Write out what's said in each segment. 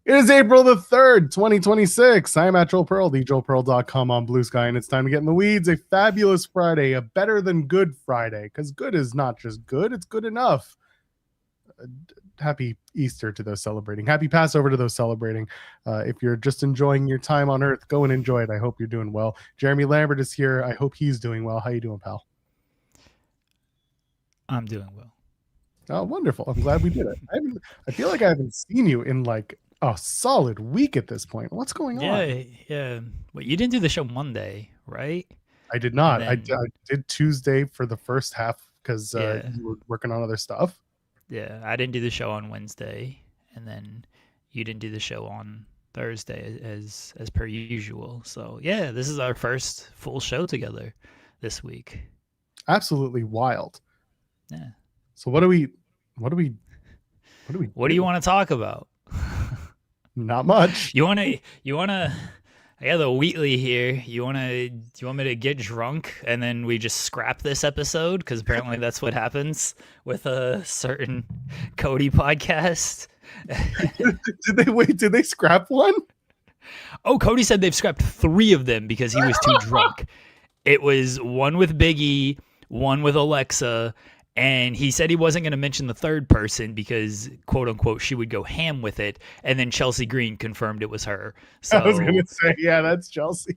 It is April the 3rd, 2026. I'm at Joel Pearl, thejoelpearl.com on Blue Sky, and it's time to get in the weeds. A fabulous Friday, a better than good Friday, because good is not just good, it's good enough. Happy Easter to those celebrating. Happy Passover to those celebrating. If you're just enjoying your time on Earth, go and enjoy it. I hope you're doing well. Jeremy Lambert is here. I hope he's doing well. How you doing, pal? I'm doing well. Oh, wonderful. I'm glad we did it. I feel like I haven't seen you in like a solid week at this point. What's going on? Yeah. Wait, you didn't do the show Monday, right? I did not. Then, I did Tuesday for the first half because yeah, you were working on other stuff. yeah. I didn't do the show on Wednesday, and then you didn't do the show on Thursday as per usual. So yeah, this is our first full show together this week. Absolutely wild. Yeah. So what do we What do you want to talk about? Not much. You wanna I got the Wheatley here. Do you want me to get drunk and then we just scrap this episode? Because apparently that's what happens with a certain Cody podcast. Did they scrap one? Oh, Cody said they've scrapped 3 of them because he was too drunk. It was one with Biggie, one with Alexa, and he said he wasn't going to mention the third person because, quote unquote, she would go ham with it. And then Chelsea Green confirmed it was her. So I was going to say, yeah, that's Chelsea.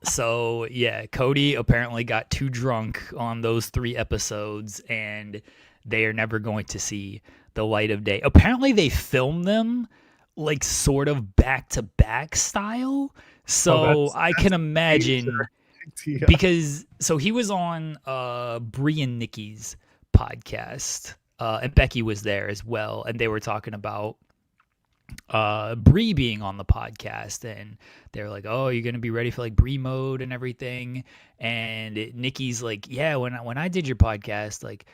So yeah, Cody apparently got too drunk on those 3 episodes, and they are never going to see the light of day. Apparently, they filmed them like sort of back to back style. So I can imagine because so he was on Brie and Nikki's podcast, and Becky was there as well, and they were talking about Brie being on the podcast, and they're like, "Oh, you're gonna be ready for like Brie mode and everything." And Nikki's like, "Yeah, when I did your podcast, like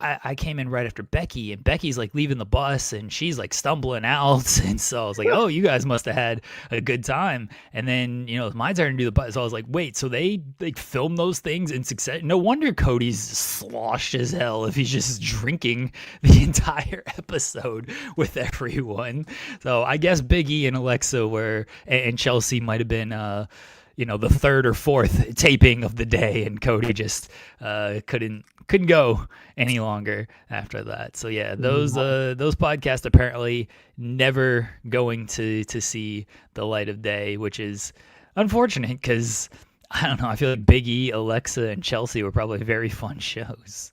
I came in right after Becky, and Becky's like leaving the bus and she's like stumbling out." And so I was like, "Oh, you guys must have had a good time." And then, it's my turn to do the bus. So I was like, wait, so they filmed those things in succession? No wonder Cody's sloshed as hell if he's just drinking the entire episode with everyone. So I guess Biggie and Alexa and Chelsea might have been, the third or fourth taping of the day, and Cody just couldn't go any longer after that. So yeah, those podcasts apparently never going to see the light of day, which is unfortunate because I don't know. I feel like Big E, Alexa, and Chelsea were probably very fun shows.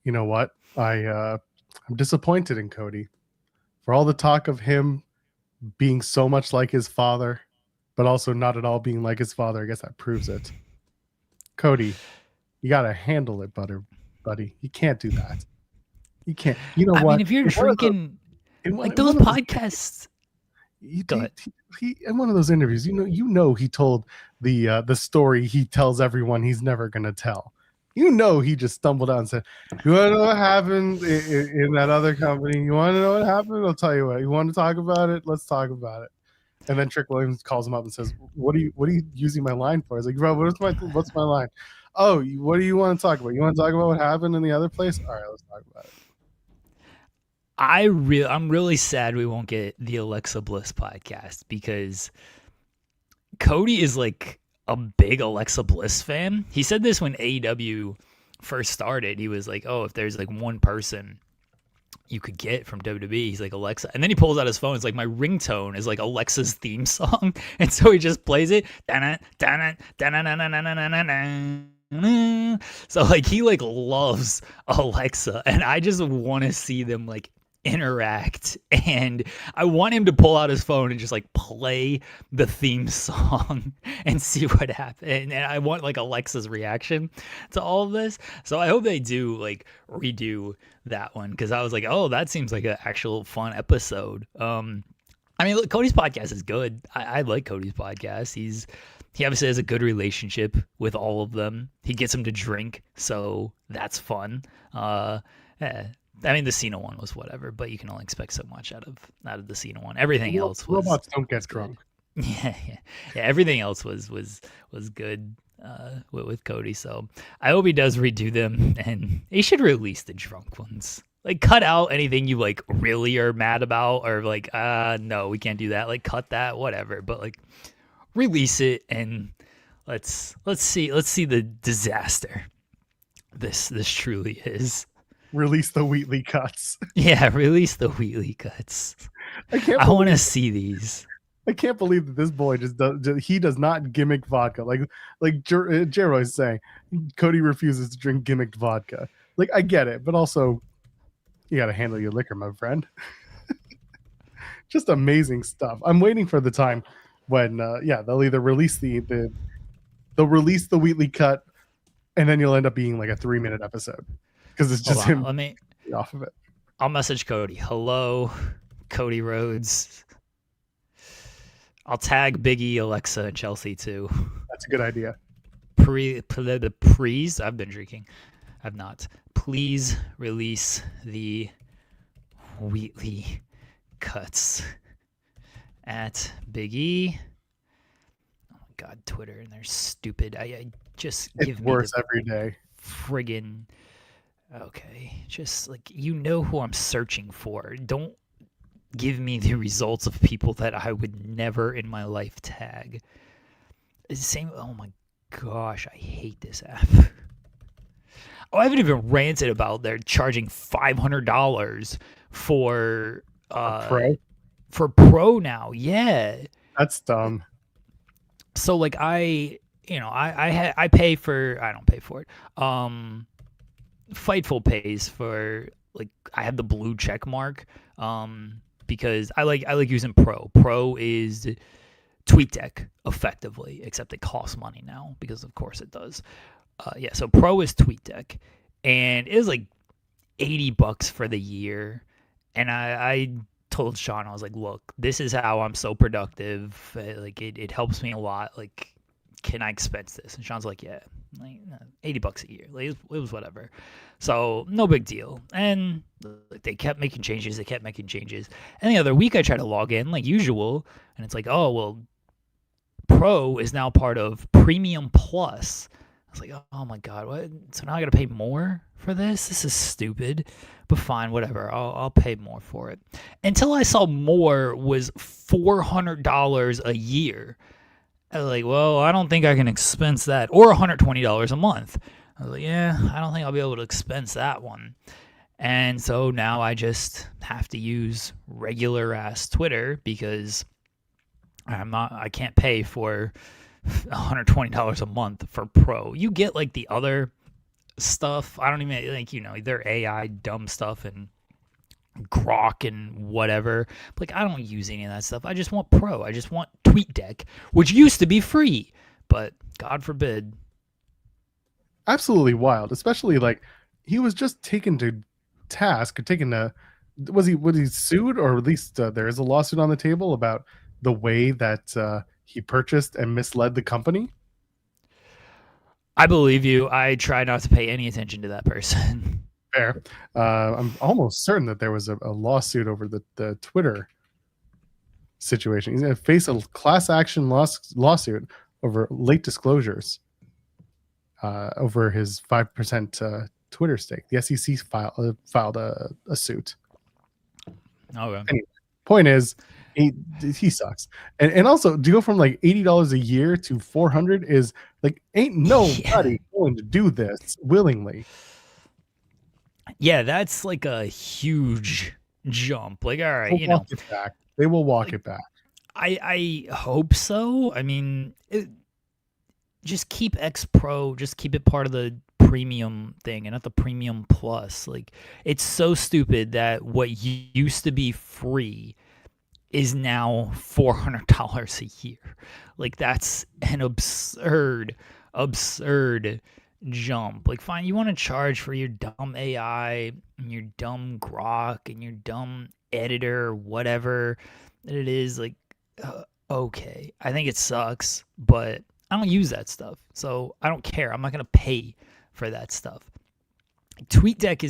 You know what? I'm disappointed in Cody for all the talk of him being so much like his father, but also not at all being like his father. I guess that proves it. Cody, you got to handle it, buddy. You can't do that. You can't. You know what? I mean, if you're drinking, like those podcasts. In one of those interviews, he told the story he tells everyone he's never going to tell. He just stumbled out and said, "You want to know what happened in that other company? You want to know what happened? I'll tell you what. You want to talk about it? Let's talk about it." And then Trick Williams calls him up and says, "What are you using my line for?" I was like, "Bro, what's my line? Oh, what do you want to talk about? You want to talk about what happened in the other place? All right, let's talk about it." I'm really sad we won't get the Alexa Bliss podcast because Cody is like a big Alexa Bliss fan. He said this when AEW first started. He was like, "Oh, if there's like one person you could get from WWE," he's like, Alexa. And then he pulls out his phone. It's like, my ringtone is like Alexa's theme song. And so he just plays it. So like he like loves Alexa, and I just want to see them like interact, and I want him to pull out his phone and just like play the theme song and see what happens. And I want like Alexa's reaction to all of this. So I hope they do like redo that one, because I was like, oh, that seems like an actual fun episode. I mean, look, Cody's podcast is good. I like Cody's podcast. He obviously has a good relationship with all of them. He gets them to drink, so that's fun. I mean, the Cena one was whatever, but you can only expect so much out of the Cena one. Everything else was robots don't get drunk. Yeah. Everything else was good with Cody. So I hope he does redo them, and he should release the drunk ones Like, cut out anything you like really are mad about, or like, no, we can't do that. Like, cut that, whatever. But like, release it, and let's see the disaster this truly is. Release the Wheatley cuts. Yeah, release the Wheatley cuts. I want to see these. I can't believe that this boy he does not gimmick vodka. Like Jero's saying, Cody refuses to drink gimmicked vodka. Like, I get it, but also you got to handle your liquor, my friend. Just amazing stuff. I'm waiting for the time when they'll either release they'll release the Wheatley cut, and then you'll end up being like a 3-minute episode because it's just him off of it. I'll message Cody. Hello, Cody Rhodes. I'll tag Biggie, Alexa, and Chelsea too. That's a good idea. Please, I've been drinking. I've not. Please release the Wheatley cuts at Biggie. Oh my God, Twitter, and they're stupid. I just it's give worse me every day. Friggin' okay, just like, you know who I'm searching for. Don't give me the results of people that I would never in my life tag. It's the same. Oh my gosh, I hate this app. Oh, I haven't even ranted about they're charging $500 for Pro? For Pro now. Yeah, that's dumb. So like I pay for, I don't pay for it. Fightful pays for, like, I have the blue check mark because I like using Pro. Pro is TweetDeck effectively, except it costs money now because of course it does. So Pro is TweetDeck, and it was like $80 for the year. And I told Sean, I was like, look, this is how I'm so productive. Like it helps me a lot. Like, can I expense this? And Sean's like, yeah, like $80 a year. Like, it was whatever. So no big deal. And they kept making changes. And the other week I tried to log in like usual, and it's like, oh, well, Pro is now part of Premium Plus. I was like, oh my God, what? So now I got to pay more for this? This is stupid. But fine, whatever. I'll pay more for it. Until I saw more was $400 a year. I was like, well, I don't think I can expense that. Or $120 a month. I was like, yeah, I don't think I'll be able to expense that one. And so now I just have to use regular ass Twitter because I can't pay for $120 a month for Pro. You get like the other stuff. I don't even like, their AI dumb stuff and Grok and whatever. Like, I don't use any of that stuff. I just want Pro. I just want TweetDeck, which used to be free, but God forbid. Absolutely wild. Especially like he was just taken to task, was he sued, or at least there is a lawsuit on the table about the way that he purchased and misled the company? I believe you. I try not to pay any attention to that person. Fair. I'm almost certain that there was a lawsuit over the Twitter situation. He's going to face a class action lawsuit over late disclosures over his 5% Twitter stake. The SEC filed a suit. Okay. Anyway, point is, he sucks. And also, to go from like $80 a year to $400 is like, ain't nobody going to do this willingly. Yeah, that's like a huge jump. Like, all right, walk it back. They will walk it back. I hope so. I mean, just keep X Pro, just keep it part of the premium thing and not the Premium Plus. Like, it's so stupid that what used to be free is now $400 a year. Like, that's an absurd jump. Like, fine, you want to charge for your dumb AI and your dumb Grok and your dumb editor or whatever it is. Like, okay, I think it sucks, but I don't use that stuff, so I don't care. I'm not gonna pay for that stuff. TweetDeck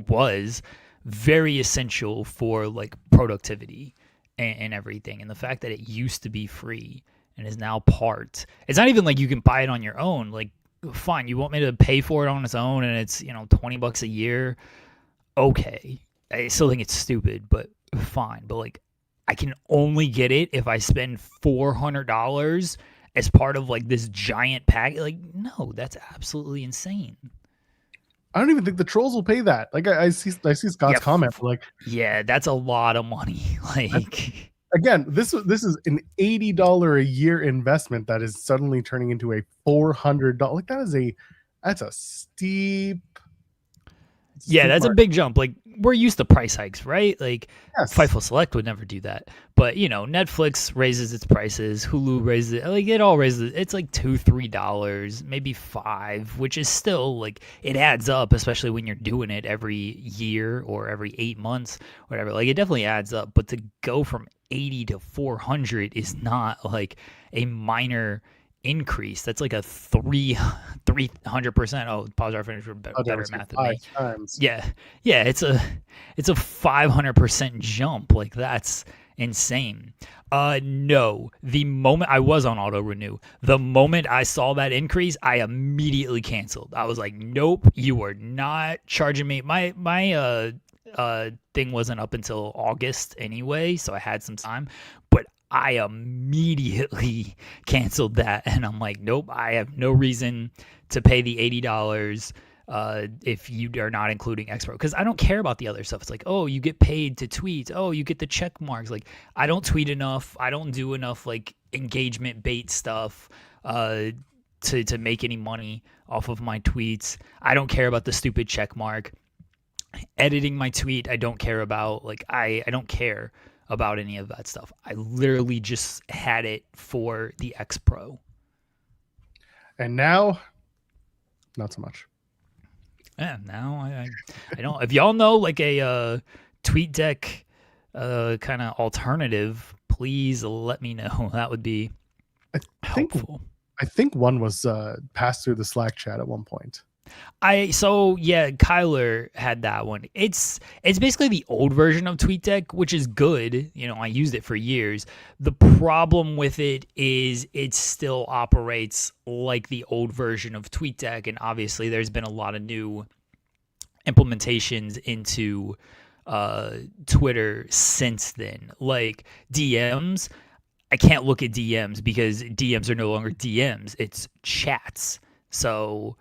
was very essential for like productivity and everything, and the fact that it used to be free and is now part. It's not even like you can buy it on your own. Like, fine, you want me to pay for it on its own, and it's $20 a year. okay. I still think it's stupid, but fine. But like, I can only get it if I spend $400 as part of like this giant pack. Like, no, that's absolutely insane. I don't even think the trolls will pay that. Like I see Yeah, Scott's comment, like yeah, that's a lot of money. Like, again, this is an $80 a year investment that is suddenly turning into a $400. Like that's a steep yeah, that's a mark. big jump. Like, we're used to price hikes, right? Like, Yes, Fightful Select would never do that. But, you know, Netflix raises its prices, Hulu raises it. Like, it all raises it. It's like $2, $3, maybe 5, which is still like, it adds up, especially when you're doing it every year or every 8 months, whatever. Like, it definitely adds up. But to go from 80 to 400 is not like a minor increase. That's like a 300%. Oh, pause our finish for better math than five me. times. Yeah, yeah, it's a 500% jump. Like, that's insane. No, the moment I was on auto renew, the moment I saw that increase, I immediately canceled. I was like, nope, you are not charging me. My thing wasn't up until August anyway, so I had some time, but I immediately canceled that, and I'm like, nope, I have no reason to pay the $80 if you are not including X Pro, because I don't care about the other stuff. It's like, oh, you get paid to tweet. Oh, you get the check marks. Like, I don't tweet enough. I don't do enough like engagement bait stuff to make any money off of my tweets. I don't care about the stupid check mark. Editing my tweet, I don't care about. Like, I don't care about any of that stuff. I literally just had it for the X Pro. And now, not so much. Yeah, now I don't. If y'all know like a tweet deck kind of alternative, please let me know. That would be I think helpful. I think one was passed through the Slack chat at one point. Yeah, Kyler had that one. It's basically the old version of TweetDeck, which is good. You know, I used it for years. The problem with it is it still operates like the old version of TweetDeck, and obviously there's been a lot of new implementations into Twitter since then. Like DMs, I can't look at DMs because DMs are no longer DMs. It's chats. So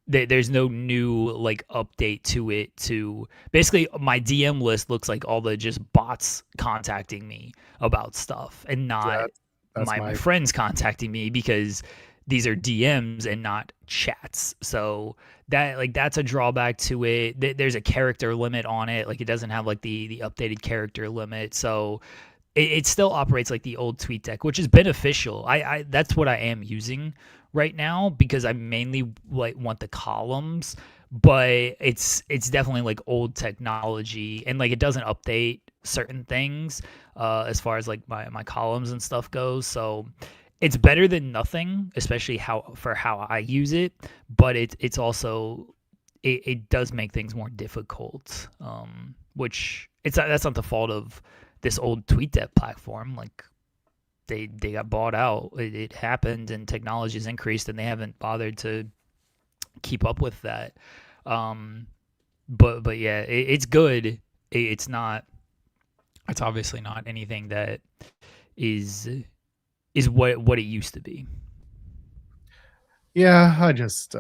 there's no new like update to it. To basically, my DM list looks like all the just bots contacting me about stuff, and not my friends contacting me, because these are DMs and not chats. So that's a drawback to it. There's a character limit on it. Like, it doesn't have like the updated character limit. So it still operates like the old TweetDeck, which is beneficial. I that's what I am using right now, because I mainly like want the columns, but it's definitely like old technology, and like it doesn't update certain things as far as like my columns and stuff goes. So it's better than nothing, especially how I use it, but it's also it does make things more difficult, which that's not the fault of this old TweetDeck platform. Like, they got bought out. It happened, and technology has increased, and they haven't bothered to keep up with that. But yeah, it's good. It's not. It's obviously not anything that is what it used to be. Yeah, I just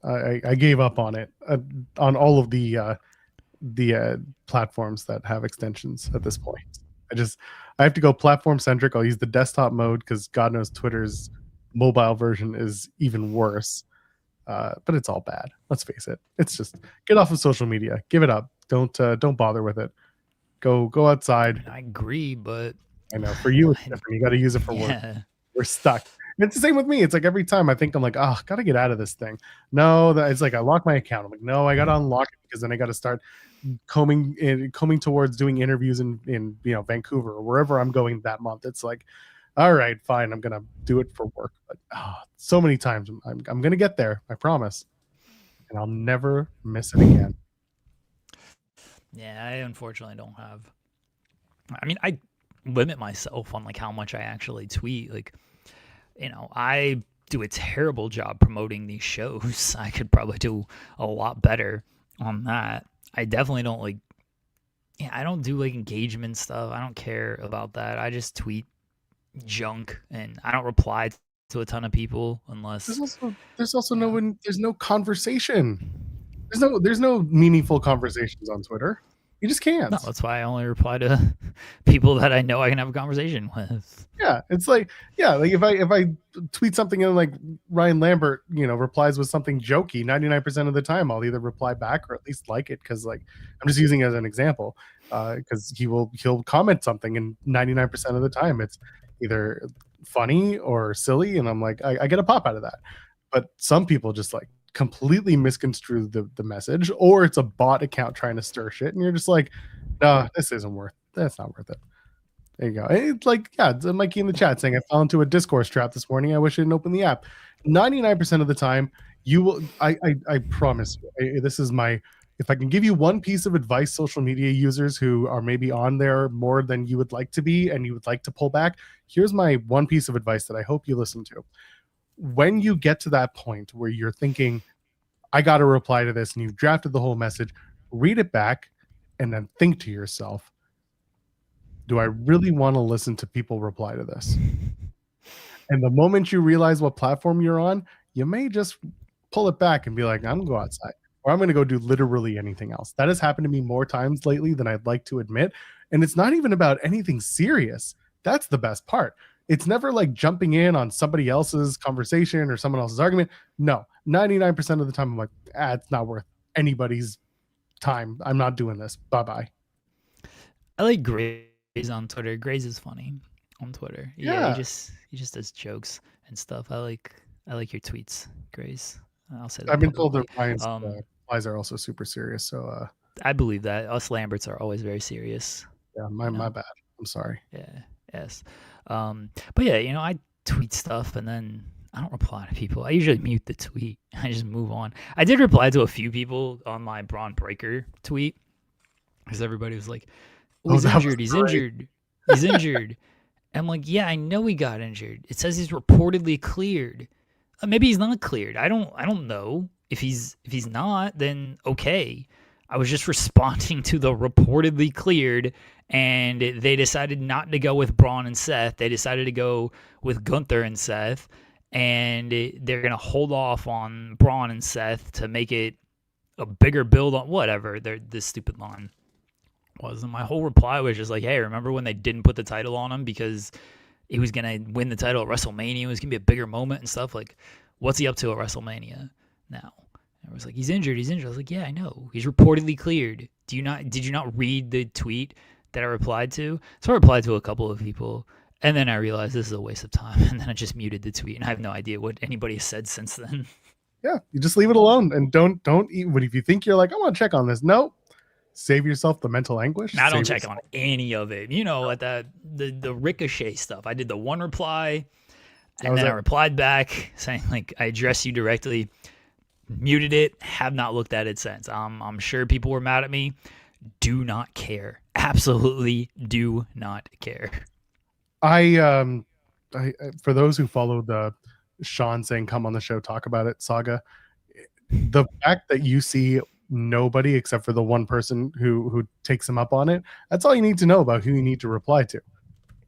I gave up on it on all of the platforms that have extensions at this point. I have to go platform centric. I'll use the desktop mode because God knows Twitter's mobile version is even worse. But it's all bad. Let's face it. It's just get off of social media. Give it up. Don't bother with it. Go outside. I agree, but I know for you it's different. You got to use it for work. We're stuck. And it's the same with me. It's like every time I think I'm like, oh, gotta get out of this thing. No, it's like I lock my account. I'm like, no, I gotta unlock it, because then I gotta start combing towards doing interviews in Vancouver or wherever I'm going that month. It's like, all right, fine, I'm gonna do it for work. But so many times I'm gonna get there, I promise, and I'll never miss it again. Yeah, I unfortunately don't have. I mean, I limit myself on like how much I actually tweet. Like, I do a terrible job promoting these shows. I could probably do a lot better on that. I definitely don't like. Yeah, I don't do like engagement stuff. I don't care about that. I just tweet junk, and I don't reply to a ton of people There's unless also there's also you no know. one there's no conversation. There's no meaningful conversations on Twitter. You just No, can't. that's why I only reply to people that I know I can have a conversation with. Yeah, it's like yeah, like if I tweet something and like Ryan Lambert, replies with something jokey, 99% of the time I'll either reply back or at least like it because like I'm just using it as an example because he'll comment something and 99% of the time it's either funny or silly and I'm like I get a pop out of that. But some people just like completely misconstrue the message or it's a bot account trying to stir shit and you're just like, no, that's not worth it. There you go. It's like, yeah, it's Mikey in the chat saying I fell into a discourse trap this morning. I wish I didn't open the app. 99% of the time, you will. I promise you. This is my. If I can give you one piece of advice, social media users who are maybe on there more than you would like to be, and you would like to pull back, here's my one piece of advice that I hope you listen to. When you get to that point where you're thinking, I got to reply to this, and you've drafted the whole message, read it back, and then think to yourself, do I really want to listen to people reply to this? And the moment you realize what platform you're on, you may just pull it back and be like, I'm going to go outside or I'm going to go do literally anything else. That has happened to me more times lately than I'd like to admit. And it's not even about anything serious. That's the best part. It's never like jumping in on somebody else's conversation or someone else's argument. No, 99% of the time, I'm like, it's not worth anybody's time. I'm not doing this. Bye bye. I like Graze on Twitter. Graze is funny on Twitter. Yeah, he Yeah. just does jokes and stuff. I like your tweets, Graze. I'll say I've that been told that publicly. Ryan's replies are also super serious. So I believe that us Lamberts are always very serious. yeah, my bad. I'm sorry. Yeah. Yes. But yeah, I tweet stuff and then I don't reply to people. I usually mute the tweet. I just move on. I did reply to a few people on my Braun Breaker tweet because everybody was like, "Oh, he's injured. He's injured. He's injured." I'm like, "Yeah, I know he got injured. It says he's reportedly cleared. Maybe he's not cleared. I don't know. If he's not, then okay." I was just responding to the reportedly cleared, and they decided not to go with Braun and Seth. They decided to go with Gunther and Seth, and they're gonna hold off on Braun and Seth to make it a bigger build on whatever. This stupid line was. And my whole reply was just like, "Hey, remember when they didn't put the title on him because he was gonna win the title at WrestleMania? It was gonna be a bigger moment and stuff. Like, what's he up to at WrestleMania now?" I was like, he's injured. He's injured. I was like, yeah, I know. He's reportedly cleared. Did you not read the tweet that I replied to? So I replied to a couple of people, and then I realized this is a waste of time, and then I just muted the tweet, and I have no idea what anybody has said since then. Yeah, you just leave it alone and don't even if you think you're like, I want to check on this. No, save yourself the mental anguish. I don't check on any of it. Like the Ricochet stuff. I did the one reply, and then I replied back saying like I addressed you directly. Muted it, have not looked at it since. I'm sure people were mad at me. Do not care. Absolutely do not care. I for those who followed the Sean saying come on the show, talk about it saga, the fact that you see nobody except for the one person who takes him up on it, that's all you need to know about who you need to reply to.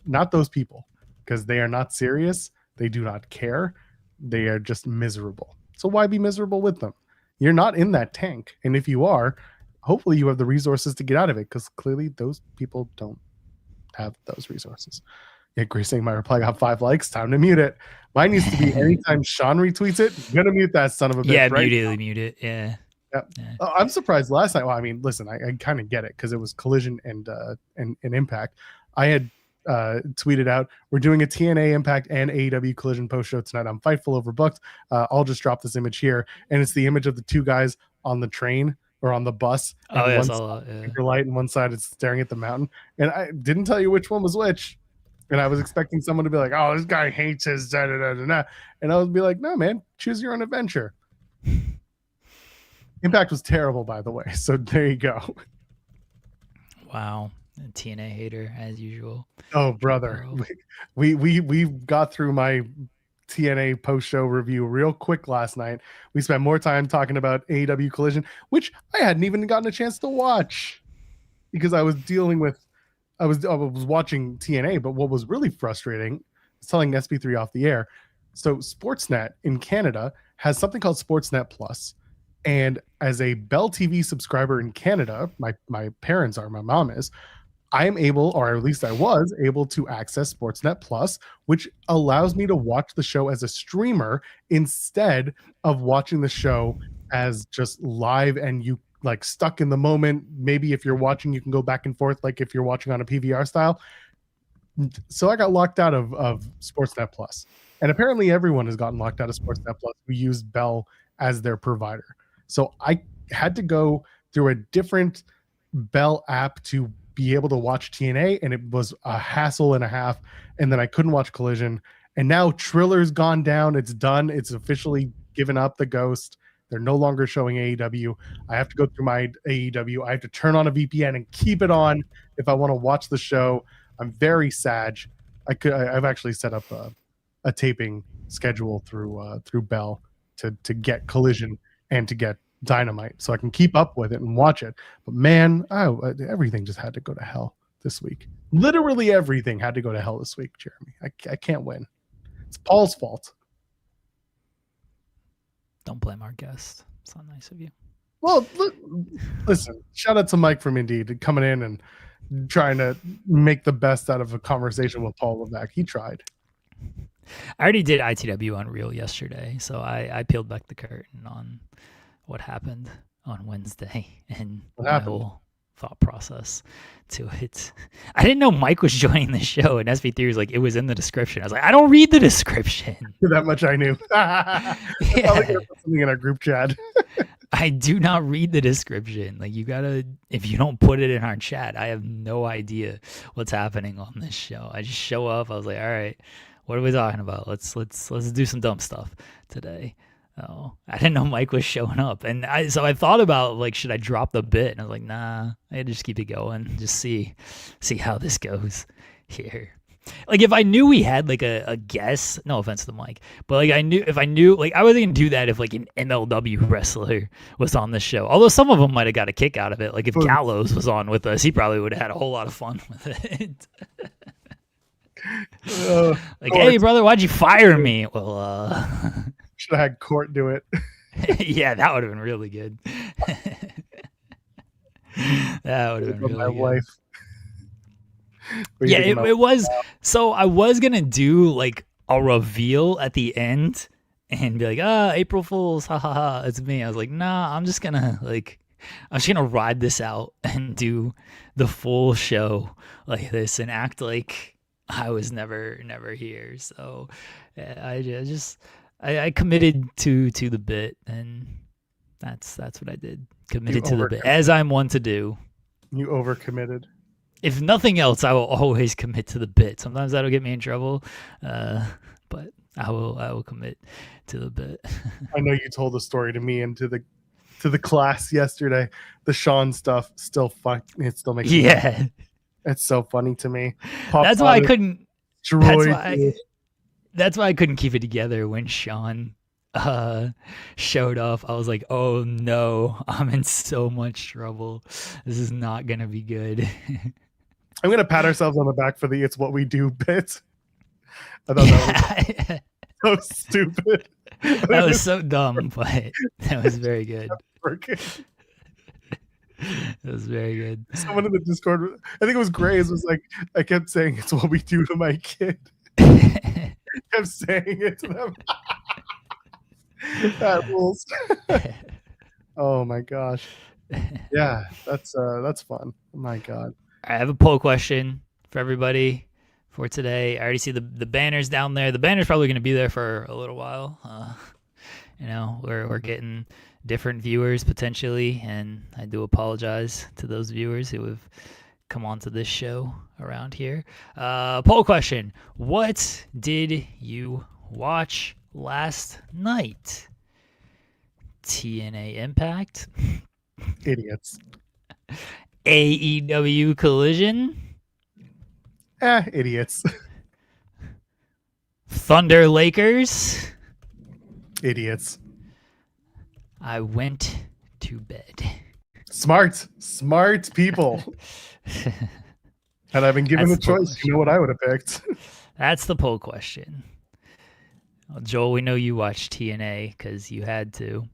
Not those people, because they are not serious. They do not care. They are just miserable. So why be miserable with them? You're not in that tank. And if you are, hopefully you have the resources to get out of it because clearly those people don't have those resources. Yeah, Grace saying my reply got 5 likes. Time to mute it. Mine needs to be anytime Sean retweets it, I'm going to mute that son of a bitch. Yeah, right? mute it. Yeah. I'm surprised last night. Well, I mean, listen, I kind of get it because it was Collision and Impact. I had tweeted out, we're doing a TNA Impact and AEW Collision post show tonight. I'm Fightful overbooked. I'll just drop this image here, and it's the image of the two guys on the train or on the bus. And one side light, and one side is staring at the mountain. And I didn't tell you which one was which. And I was expecting someone to be like, "Oh, this guy hates his da da da da," and I would be like, "No, man, choose your own adventure." Impact was terrible, by the way. So there you go. Wow. A TNA hater as usual. Oh, brother, we got through my TNA post-show review real quick last night. We spent more time talking about AEW Collision, which I hadn't even gotten a chance to watch because I was dealing with I was watching TNA, but what was really frustrating is telling SP3 off the air. So Sportsnet in Canada has something called Sportsnet Plus. And as a Bell TV subscriber in Canada, my parents are, my mom is, I am able, or at least I was able to access Sportsnet Plus, which allows me to watch the show as a streamer instead of watching the show as just live and you like stuck in the moment. Maybe if you're watching, you can go back and forth, like if you're watching on a PVR style. So I got locked out of Sportsnet Plus. And apparently everyone has gotten locked out of Sportsnet Plus who used Bell as their provider. So I had to go through a different Bell app to be able to watch TNA, and it was a hassle and a half. And then I couldn't watch Collision. And now Triller's gone down. It's done. It's officially given up the ghost. They're no longer showing AEW. I have to go through my AEW. I have to turn on a VPN and keep it on if I want to watch the show. I'm very sad. I've actually set up a taping schedule through Bell to get Collision and to get Dynamite so I can keep up with it and watch it. But man, everything just had to go to hell this week. Literally everything had to go to hell this week, Jeremy. I can't win. It's Paul's fault. Don't blame our guest. It's not nice of you. Well, listen, shout out to Mike from Indeed coming in and trying to make the best out of a conversation with Paul Levesque. He tried. I already did ITW Unreal yesterday, so I peeled back the curtain on what happened on Wednesday and my whole thought process to it. I didn't know Mike was joining the show, and SB3 was like, it was in the description. I was like, I don't read the description. That much I knew. Yeah. Something in our group chat. I do not read the description. Like, you gotta, if you don't put it in our chat, I have no idea what's happening on this show. I just show up. I was like, all right, what are we talking about? Let's do some dumb stuff today. Oh, I didn't know Mike was showing up, and so I thought about, like, should I drop the bit? And I was like, nah, I had to just keep it going, just see how this goes here. Like, if I knew we had like a guess, no offense to Mike, but like if I knew, like, I wasn't gonna do that if like an MLW wrestler was on the show. Although some of them might have got a kick out of it. Like if Gallows was on with us, he probably would have had a whole lot of fun with it. Like, hey brother, why'd you fire me? Well, should have had Court do it. Yeah, that would have been really good. That would have been really my good. Wife. Yeah, it was. So I was gonna do like a reveal at the end and be like, April Fools, ha ha ha, it's me. I was like, nah, I'm just gonna ride this out and do the full show like this and act like I was never here. So I committed to the bit, and that's what I did. Committed to the bit, as I'm one to do. You overcommitted. If nothing else, I will always commit to the bit. Sometimes that'll get me in trouble, but I will commit to the bit. I know you told the story to me and to the class yesterday. The Sean stuff still fun. It still makes me laugh. It's so funny to me. That's why I couldn't. That's why I couldn't keep it together when Sean showed up. I was like, oh no, I'm in so much trouble. This is not gonna be good. I'm gonna pat ourselves on the back for the "It's What We Do" bit. I thought that was so stupid. That was so dumb, but that was very good. It was very good. Someone in the Discord, I think it was Grays, was like, I kept saying "It's what we do to my kid." I kept saying it to them. That rules. Oh my gosh. Yeah, that's fun. Oh my god. I have a poll question for everybody for today. I already see the banners down there. The banner's probably going to be there for a little while. We're getting different viewers potentially, and I do apologize to those viewers who have come onto this show around here. Poll question: what did you watch last night? TNA Impact? Idiots. AEW Collision? Idiots. Thunder Lakers. Idiots. I went to bed. Smart people. Had I been given a choice, you know what I would have picked. That's the poll question. Well, Joel, we know you watched TNA because you had to.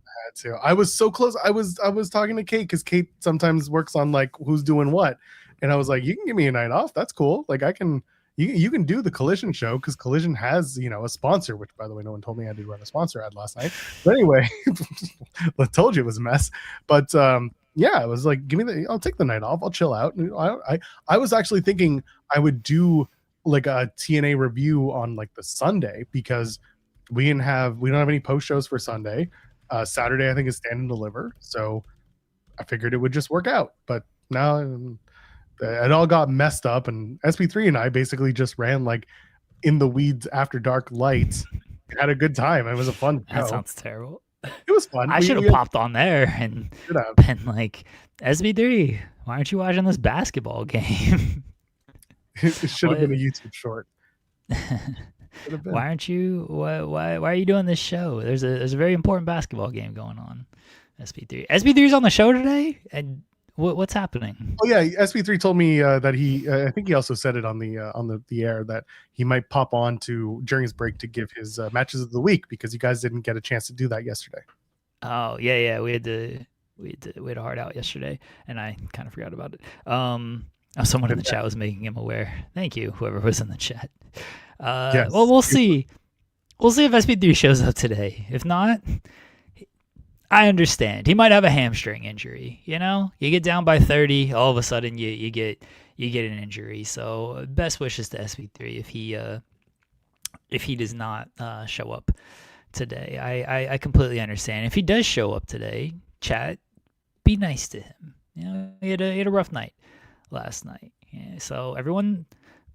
I was so close. I was talking to Kate because Kate sometimes works on like who's doing what, and I was like, you can give me a night off. That's cool. Like I can. You can do the Collision show because Collision has, a sponsor, which by the way, no one told me I did run a sponsor ad last night. But anyway, I told you it was a mess. But yeah, I was like, I'll take the night off. I'll chill out. And I was actually thinking I would do like a TNA review on like the Sunday because we don't have any post shows for Sunday. Saturday, I think, is Stand and Deliver. So I figured it would just work out. But now it all got messed up, and SP3 and I basically just ran like in the weeds after dark lights. Had a good time. It was a fun show. That sounds terrible. It was fun. I should have popped on there and been like, SB3, why aren't you watching this basketball game? It should have been a YouTube short. Why aren't you? Why are you doing this show? There's a very important basketball game going on. SB3. SB3's on the show today, and what's happening? Oh yeah, SB3 told me that he. I think he also said it on the air that he might pop on during his break to give his matches of the week because you guys didn't get a chance to do that yesterday. Oh yeah, we had a hard out yesterday, and I kind of forgot about it. Someone in the chat was making him aware. Thank you, whoever was in the chat. Yes. Well, we'll see. We'll see if SB3 shows up today. If not, I understand. He might have a hamstring injury. You get down by 30, all of a sudden you get an injury. So best wishes to SB3 if he does not show up today. I completely understand. If he does show up today, chat, be nice to him. He had a rough night last night. Yeah, so everyone,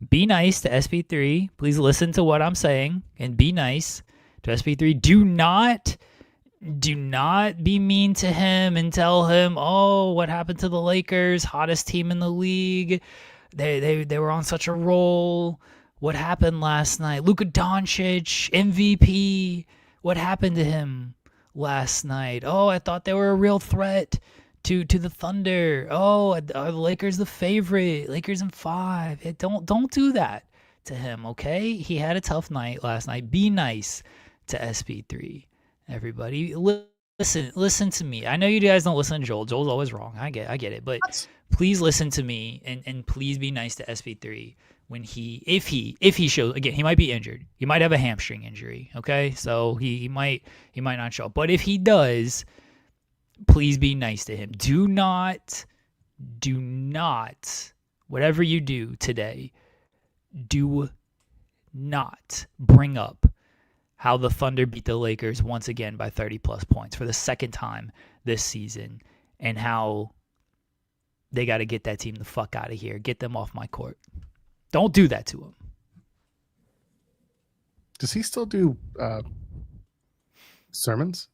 be nice to SB3. Please listen to what I'm saying and be nice to SB3. Do not be mean to him and tell him, oh, what happened to the Lakers, hottest team in the league. They were on such a roll. What happened last night? Luka Doncic, MVP. What happened to him last night? Oh, I thought they were a real threat to the Thunder. Oh, are the Lakers the favorite? Lakers in 5. Don't do that to him, okay? He had a tough night last night. Be nice to SB3. Everybody, listen to me. I know you guys don't listen to Joel. Joel's always wrong. I get it. But please listen to me and please be nice to SB3 when if he shows again. He might be injured. He might have a hamstring injury. Okay, so he might not show up. But if he does, please be nice to him. Do not, whatever you do today, do not bring up how the Thunder beat the Lakers once again by 30-plus points for the second time this season, and how they got to get that team the fuck out of here. Get them off my court. Don't do that to him. Does he still do sermons?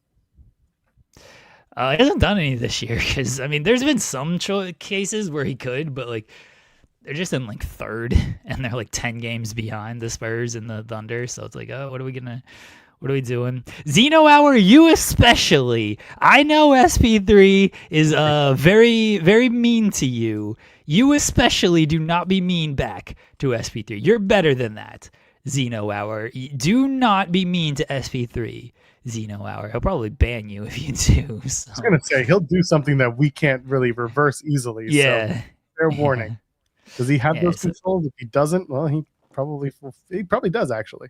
He hasn't done any this year because, there's been some cases where he could, but, they're just in, third, and they're, 10 games behind the Spurs and the Thunder, so it's oh, what are we doing? Zeno Hour, you especially. I know SP3 is very, very mean to you. You especially do not be mean back to SP3. You're better than that, Zeno Hour. Do not be mean to SP3. Zeno Hour. He'll probably ban you if you do. So. I was going to say, he'll do something that we can't really reverse easily. Yeah. So fair warning. Does he have those controls? If he doesn't, well, he probably does, actually.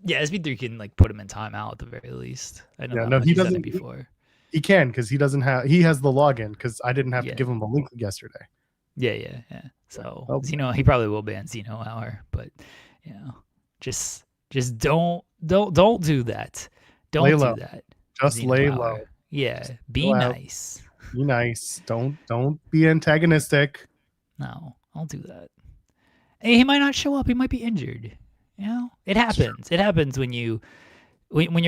Yeah, SB3 can put him in timeout at the very least. I know no, he doesn't. Before. He can because he doesn't have. He has the login because I didn't have to give him a link yesterday. Yeah. So he probably will ban Zeno Hour, but just don't do that. Don't do that. Just Zeno lay Hour. low. Yeah, be nice. Be nice. Don't be antagonistic. No, don't do that. Hey, he might not show up. He might be injured. It happens. It happens when you're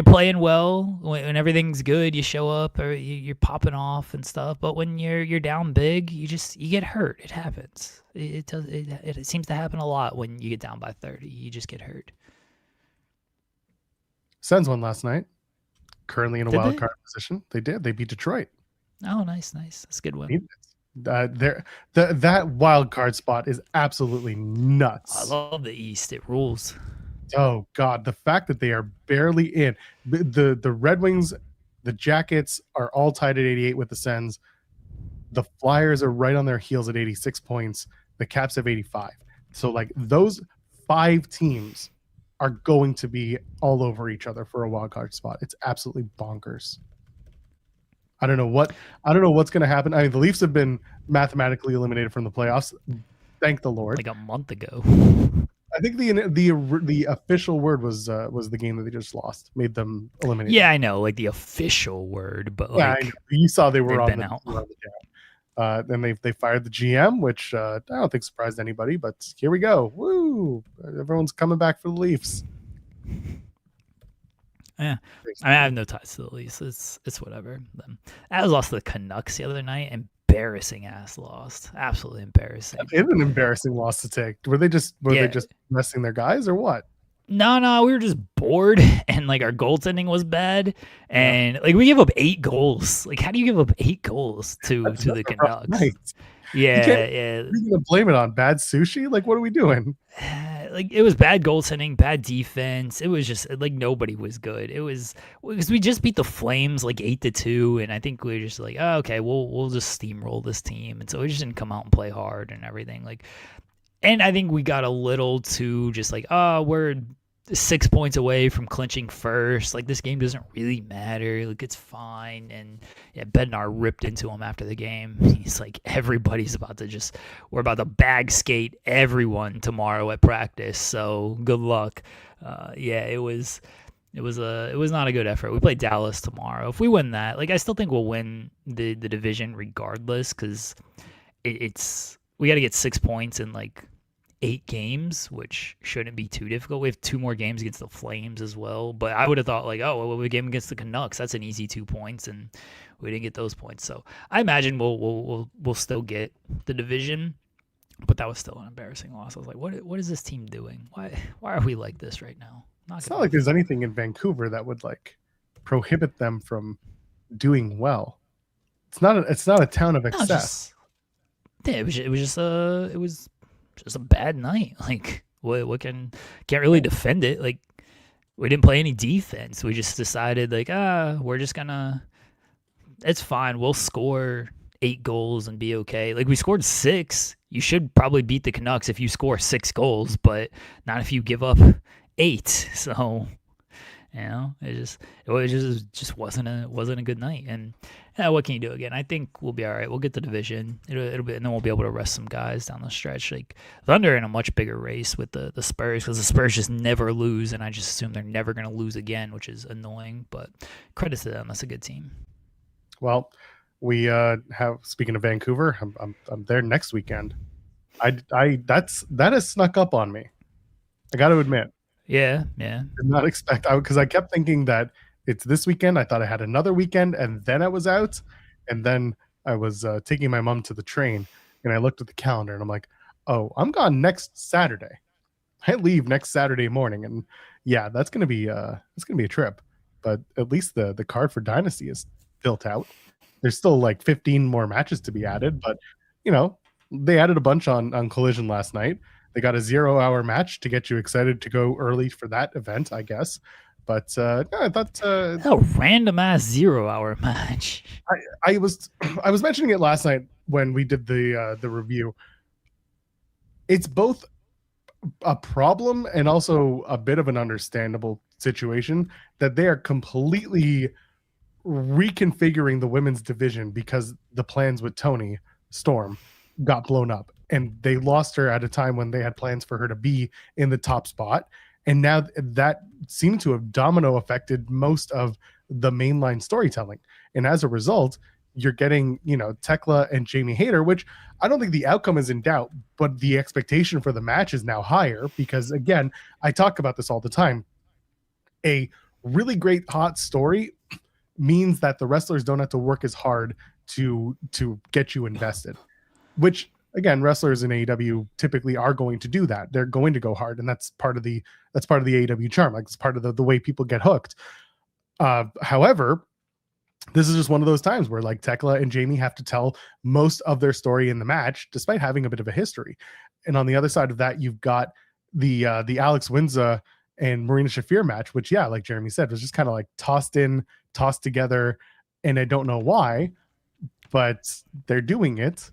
playing well, when everything's good, you show up or you're popping off and stuff. But when you're down big, you get hurt. It happens. It seems to happen a lot when you get down by 30. You just get hurt. Sens won last night. Currently in a Did wild they? card position. They did. They beat Detroit. Oh, nice. That's a good one. That wild card spot is absolutely I nuts. love the East. It rules. Oh God, the fact that they are barely in the Red Wings, the Jackets are all tied at 88 with the Sens. The Flyers are right on their heels at 86 points. The Caps have 85. So like those 5 teams are going to be all over each other for a wild card spot. It's absolutely bonkers. I don't know what's going to happen. I mean, the Leafs have been mathematically eliminated from the playoffs. Thank the Lord. Like a month ago. I think the official word was the game that they just lost, made them eliminated. Yeah, I know, like the official word, but Yeah, like you saw they were on been the out. down. Then they fired the GM, which I don't think surprised anybody. But here we go. Woo! Everyone's coming back for the Leafs. Yeah, I mean, I have no ties to the Leafs. It's whatever. I was lost to the Canucks the other night. Embarrassing ass lost. Absolutely embarrassing. It's an embarrassing loss to take. Were they just messing their guys or what? No, we were just bored, and like our goaltending was bad, and like we gave up 8 goals. Like, how do you give up 8 goals to the Canucks? Night. Yeah. You're gonna blame it on bad sushi? Like, what are we doing? Like, it was bad goaltending, bad defense. It was just like nobody was good. It was because we just beat the Flames like 8-2, and I think we were just like, oh, okay, we'll just steamroll this team, and so we just didn't come out and play hard and everything. Like, and I think we got a little too just like, oh, we're 6 points away from clinching first. Like, this game doesn't really matter. Like, it's fine. And yeah, Bednar ripped into him after the game. He's like, we're about to bag skate everyone tomorrow at practice. So good luck. Yeah, it was not a good effort. We play Dallas tomorrow. If we win that, like, I still think we'll win the division regardless, because we got to get 6 points in like 8 games, which shouldn't be too difficult. We have 2 more games against the Flames as well. But I would have thought like, oh, well, we game against the Canucks. That's an easy 2 points, and we didn't get those points. So I imagine we'll still get the division. But that was still an embarrassing loss. I was like, what is this team doing? Why are we like this right now? It's not like there's anything in Vancouver that would like prohibit them from doing well. It's not a town of excess. It was just a bad night. Like, can't really defend it. Like, we didn't play any defense. We just decided like, we're just gonna, it's fine. We'll score 8 goals and be okay. Like, we scored 6. You should probably beat the Canucks if you score 6 goals, but not if you give up 8. So, you know, it just wasn't a good night. And what can you do again? I think we'll be all right. We'll get the division. It'll be, and then we'll be able to rest some guys down the stretch. Like, Thunder in a much bigger race with the Spurs, because the Spurs just never lose, and I just assume they're never going to lose again, which is annoying. But credit to them. That's a good team. Well, we have, speaking of Vancouver, I'm there next weekend. That has snuck up on me. I got to admit. Yeah. Did not expect, because I kept thinking that it's this weekend. I thought I had another weekend, and then I was out, and then I was taking my mom to the train, and I looked at the calendar, and I'm like, oh, I'm gone next Saturday. I leave next Saturday morning, and yeah, that's gonna be a trip. But at least the card for Dynasty is built out. There's still like 15 more matches to be added, but you know, they added a bunch on Collision last night. They got a 0-hour match to get you excited to go early for that event, I guess. But I thought a random ass 0-hour match. I was mentioning it last night when we did the review. It's both a problem and also a bit of an understandable situation that they are completely reconfiguring the women's division because the plans with Toni Storm got blown up, and they lost her at a time when they had plans for her to be in the top spot. And now that seemed to have domino affected most of the mainline storytelling. And as a result, you're getting, Tekla and Jamie Hayter, which I don't think the outcome is in doubt, but the expectation for the match is now higher because, again, I talk about this all the time. A really great hot story means that the wrestlers don't have to work as hard to get you invested, which again, wrestlers in AEW typically are going to do that. They're going to go hard, and that's part of the AEW charm. Like, it's part of the way people get hooked. However, this is just one of those times where like Tekla and Jamie have to tell most of their story in the match, despite having a bit of a history. And on the other side of that, you've got the Alex Windsor and Marina Shafir match, which, yeah, like Jeremy said, was just kind of like tossed together, and I don't know why, but they're doing it.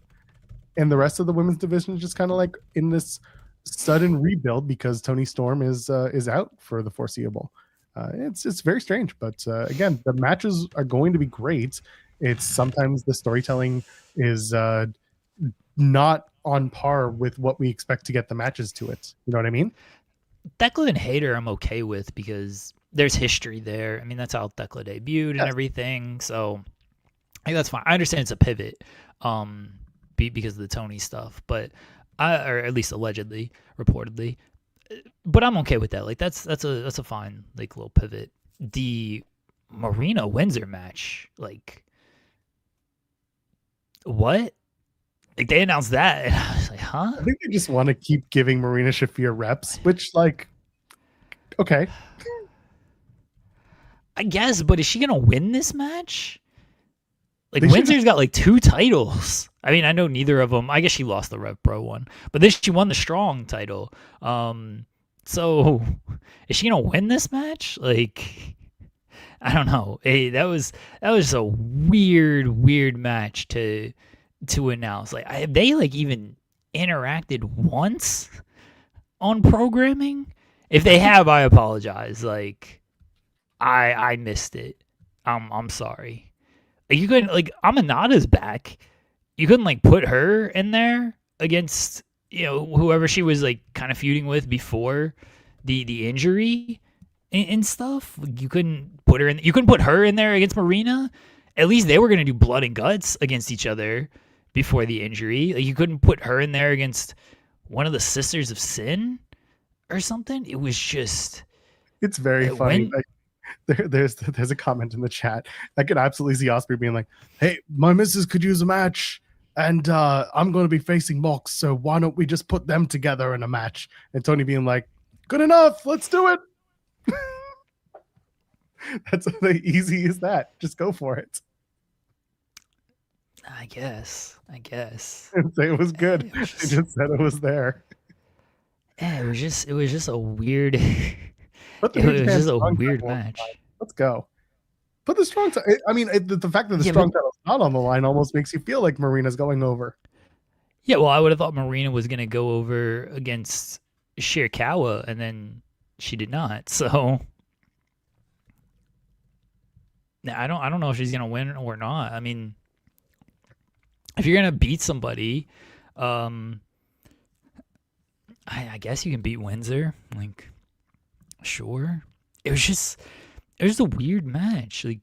And the rest of the women's division is just kind of like in this sudden rebuild because Toni Storm is out for the foreseeable. It's very strange, but again, the matches are going to be great. It's sometimes the storytelling is not on par with what we expect to get the matches to it. You know what I mean? Thekla and Hayter I'm okay with because there's history there. I mean, that's how Thekla debuted and everything. So I think that's fine. I understand it's a pivot because of the Tony stuff, but or at least allegedly, reportedly. But I'm okay with that. Like that's a fine like little pivot. The Marina Windsor match, like what? Like they announced that, and I was like, huh? I think they just want to keep giving Marina Shafir reps, which, like, okay, I guess. But is she gonna win this match? Like Windsor's got like 2 titles. I mean, I know neither of them. I guess she lost the Rev Pro one, but then she won the Strong title. So is she gonna win this match? Like, I don't know. Hey, that was a weird match to announce. Like, have they like even interacted once on programming? If they have, I apologize. Like, I missed it. I'm sorry. You couldn't like Aminata's back. You couldn't like put her in there against whoever she was like kind of feuding with before the injury and stuff. You couldn't put her in. You couldn't put her in there against Marina. At least they were gonna do blood and guts against each other before the injury. Like you couldn't put her in there against one of the Sisters of Sin or something. It was just. It's very funny. There's a comment in the chat. I could absolutely see Osprey being like, "Hey, my missus could use a match, and I'm going to be facing Mox, so why don't we just put them together in a match?" And Tony being like, "Good enough, let's do it." That's the easy as that. Just go for it. I guess. And say it was good. They just said it was there. Yeah, it was just a weird. It was just a weird match. Let's go. But the strong title, I mean, the fact that the strong title's not on the line almost makes you feel like Marina's going over. Yeah, well, I would have thought Marina was going to go over against Shirakawa, and then she did not. So I don't know if she's going to win or not. I mean, if you're going to beat somebody, I guess you can beat Windsor. Like, sure. It was just a weird match. Like,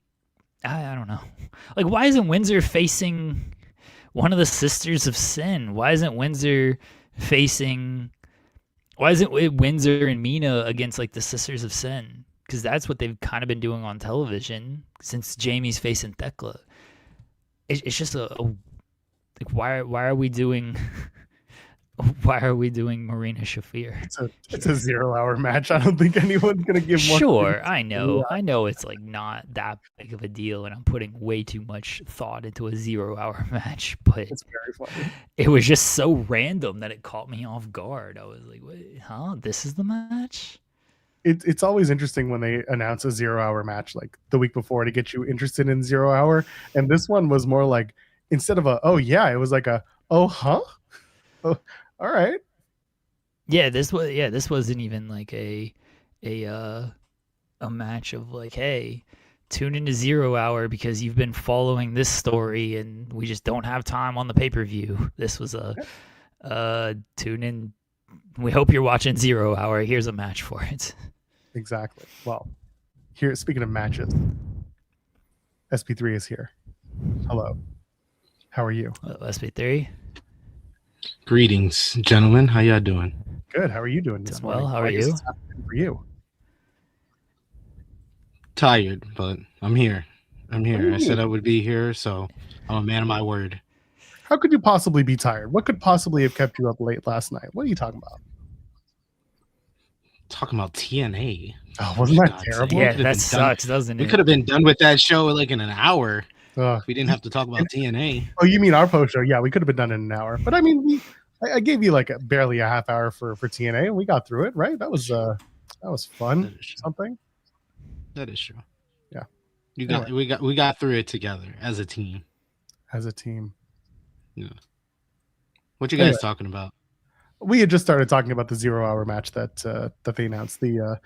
I don't know. Like, why isn't Windsor facing one of the Sisters of Sin? Why isn't Windsor and Mina against like the Sisters of Sin? Because that's what they've kind of been doing on television since Jamie's facing Thekla. It's just like why are we doing Marina Shafir? It's a 0-hour match. I don't think anyone's gonna give more. Sure, I know it's like not that big of a deal, and I'm putting way too much thought into a 0-hour match, but it's very funny. It was just so random that it caught me off guard. I was like, wait, huh? This is the match? It's always interesting when they announce a 0-hour match like the week before to get you interested in 0-hour. And this one was more like, instead of oh yeah, it was like oh huh? Oh, all right. Yeah, this wasn't even like a match of like, hey, tune into 0-hour because you've been following this story and we just don't have time on the pay-per-view. This was tune in. We hope you're watching 0-hour. Here's a match for it. Exactly. Well, here, speaking of matches, SP3 is here. Hello. How are you? SP3. Greetings, gentlemen. How y'all doing? Good. How are you doing this morning? Well, how are you? For you? Tired, but I'm here. I said I would be here, so I'm a man of my word. How could you possibly be tired? What could possibly have kept you up late last night? What are you talking about? Talking about TNA. Oh, wasn't that terrible? Yeah, that sucks, doesn't it? We could have been done with that show like in an hour. Ugh. We didn't have to talk about TNA. Oh, you mean our post show? Yeah, we could have been done in an hour. But I mean, I gave you like barely a half hour for TNA, and we got through it, right? That was fun. That is true. Something. That is true. Yeah. We got through it together as a team. As a team. Yeah. What you guys talking about? We had just started talking about the 0-hour match that they announced, the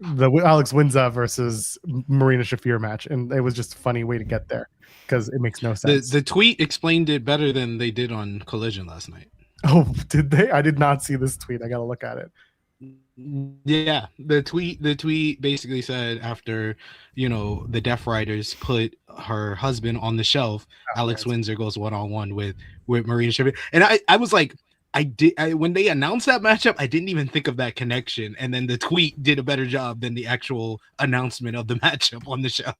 Alex Winza versus Marina Shafir match, and it was just a funny way to get there because it makes no sense. The tweet explained it better than they did on Collision last night. Oh, did they? I did not see this tweet. I got to look at it. Yeah, the tweet basically said after, the Deaf Riders put her husband on the shelf, Alex Windsor goes one-on-one with Marina Shafir. And I was like, when they announced that matchup, I didn't even think of that connection. And then the tweet did a better job than the actual announcement of the matchup on the show.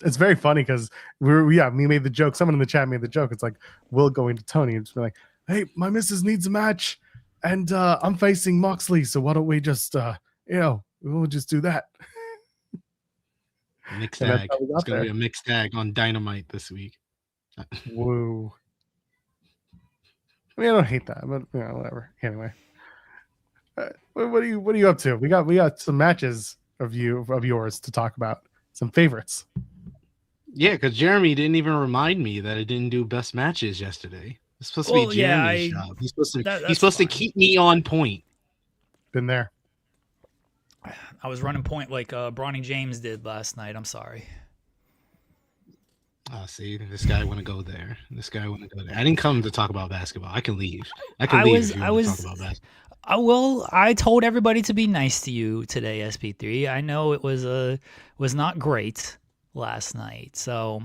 It's very funny because we made the joke. Someone in the chat made the joke. It's like Will going to Tony and just be like, "Hey, my missus needs a match, and I'm facing Moxley. So why don't we just, we'll just do that." Mixed tag. It's gonna be a mixed tag on Dynamite this week. Whoa. I mean, I don't hate that, but whatever. Anyway, what are you up to? We got some matches of yours to talk about. Some favorites. Yeah, because Jeremy didn't even remind me that I didn't do best matches yesterday. It's supposed to be Jeremy's job. He's supposed to keep me on point. Been there. I was running point like Bronny James did last night. I'm sorry. See, this guy want to go there. I didn't come to talk about basketball. I can leave. If you want to talk about basketball. I told everybody to be nice to you today, SP3. I know it was not great last night. So,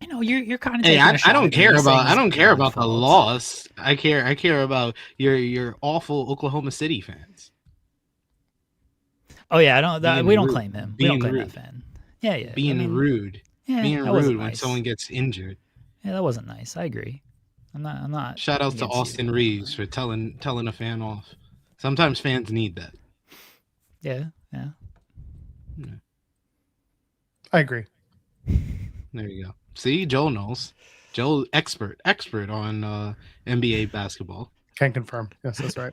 you're kind of. Hey, I don't care about the loss. I care about your awful Oklahoma City fans. Oh yeah, we don't claim him. We don't claim that fan. Yeah. Being rude. Yeah, being rude when someone gets injured. Yeah, that wasn't nice. I agree. I'm not. Shout out to Austin Reeves for telling a fan off. Sometimes fans need that. Yeah. I agree. There you go. See, Joel knows. Joel, expert on NBA basketball. Can confirm. Yes, that's right.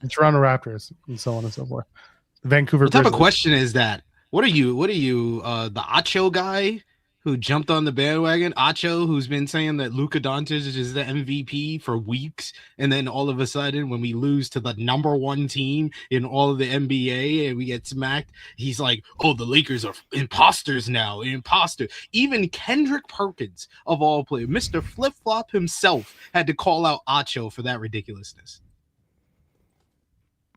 The Toronto Raptors and so on and so forth. The Vancouver. What type of question is that? What are you? The Acho guy who jumped on the bandwagon? Acho, who's been saying that Luka Doncic is the MVP for weeks, and then all of a sudden, when we lose to the number one team in all of the NBA and we get smacked, he's like, "Oh, the Lakers are imposters now." Imposter. Even Kendrick Perkins, of all players, Mr. Flip Flop himself, had to call out Acho for that ridiculousness.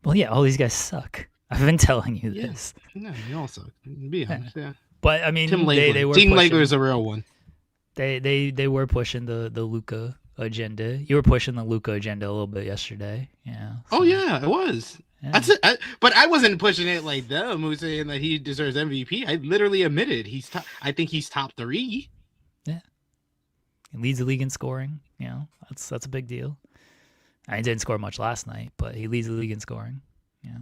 Well, yeah, all these guys suck. I've been telling you this. No, you also be honest. Yeah. But I mean, Tim they were Team pushing, Laker is a real one. They were pushing the Luka agenda. You were pushing the Luka agenda a little bit yesterday. Yeah. So. Oh yeah, it was. Yeah. That's it. But I wasn't pushing it like them who saying that he deserves MVP. I literally admitted I think he's top 3. Yeah. He leads the league in scoring. That's a big deal. He didn't score much last night, but he leads the league in scoring. Yeah.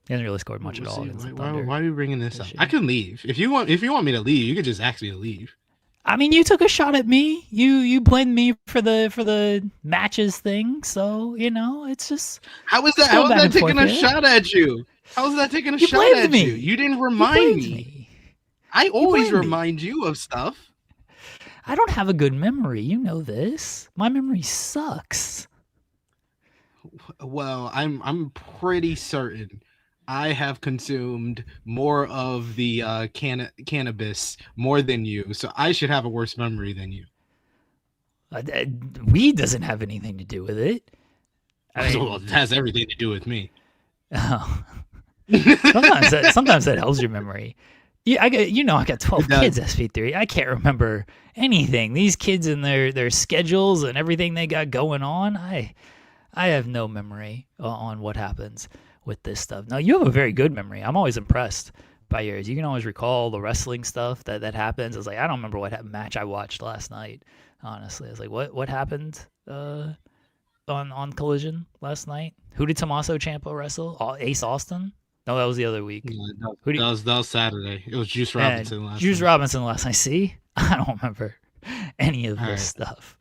He hasn't really scored much at all. Why are you bringing this up? I can leave. If you want me to leave, you can just ask me to leave. I mean, you took a shot at me. You blamed me for the matches thing. So it's just. How was that? How was that taking a shot at you? How was that taking a shot at you? You didn't remind me. I always remind you of stuff. I don't have a good memory. You know this. My memory sucks. Well, I'm pretty certain I have consumed more of the cannabis more than you, so I should have a worse memory than you. Weed doesn't have anything to do with it. Well, it has everything to do with me. Oh. Sometimes that helps your memory. Yeah, I got 12 kids, SP3. I can't remember anything. These kids and their schedules and everything they got going on, I have no memory on what happens with this stuff. Now, you have a very good memory. I'm always impressed by years. You can always recall the wrestling stuff that happens. I was like, I don't remember what match I watched last night. Honestly, I was like, what happened on Collision last night? Who did Tommaso Ciampa wrestle? Ace Austin? No, that was the other week. That was Saturday. It was Juice Robinson last night. Juice Robinson last night. See, I don't remember any of this stuff.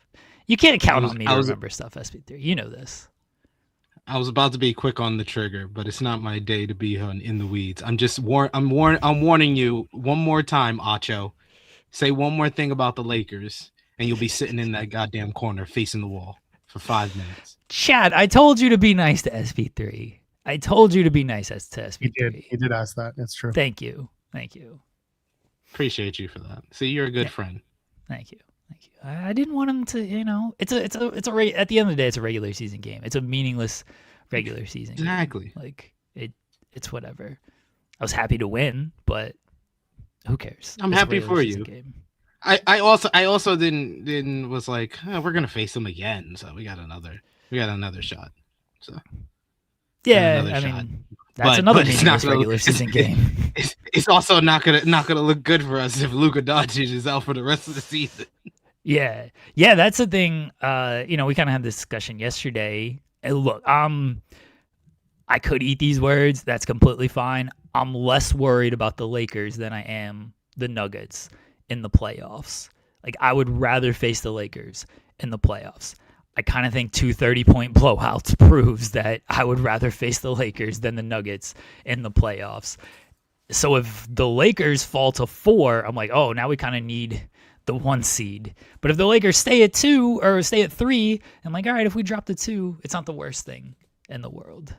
You can't count on me to remember stuff, SP3. You know this. I was about to be quick on the trigger, but it's not my day to be in the weeds. I'm warning you one more time, Acho. Say one more thing about the Lakers, and you'll be sitting in that goddamn corner facing the wall for 5 minutes. Chad, I told you to be nice to SP3. I told you to be nice to SP3. He did ask that. It's true. Thank you. Appreciate you for that. See, you're a good friend. Thank you. I didn't want him to, it's at the end of the day, it's a regular season game. It's a meaningless regular season game. Exactly. Like it's whatever. I was happy to win, but who cares? I'm happy for you. Game. I also didn't was like, oh, we're gonna face them again, so we got another shot. So yeah, I mean that's another meaningless regular season game. It's also not gonna look good for us if Luka Doncic is out for the rest of the season. Yeah, that's the thing. We kind of had this discussion yesterday. And look, I could eat these words. That's completely fine. I'm less worried about the Lakers than I am the Nuggets in the playoffs. Like, I would rather face the Lakers in the playoffs. I kind of think 2 30-point blowouts proves that I would rather face the Lakers than the Nuggets in the playoffs. So if the Lakers fall to 4, I'm like, oh, now we kind of need the 1 seed. But if the Lakers stay at 2 or stay at 3, I'm like, all right, if we drop to 2, it's not the worst thing in the world.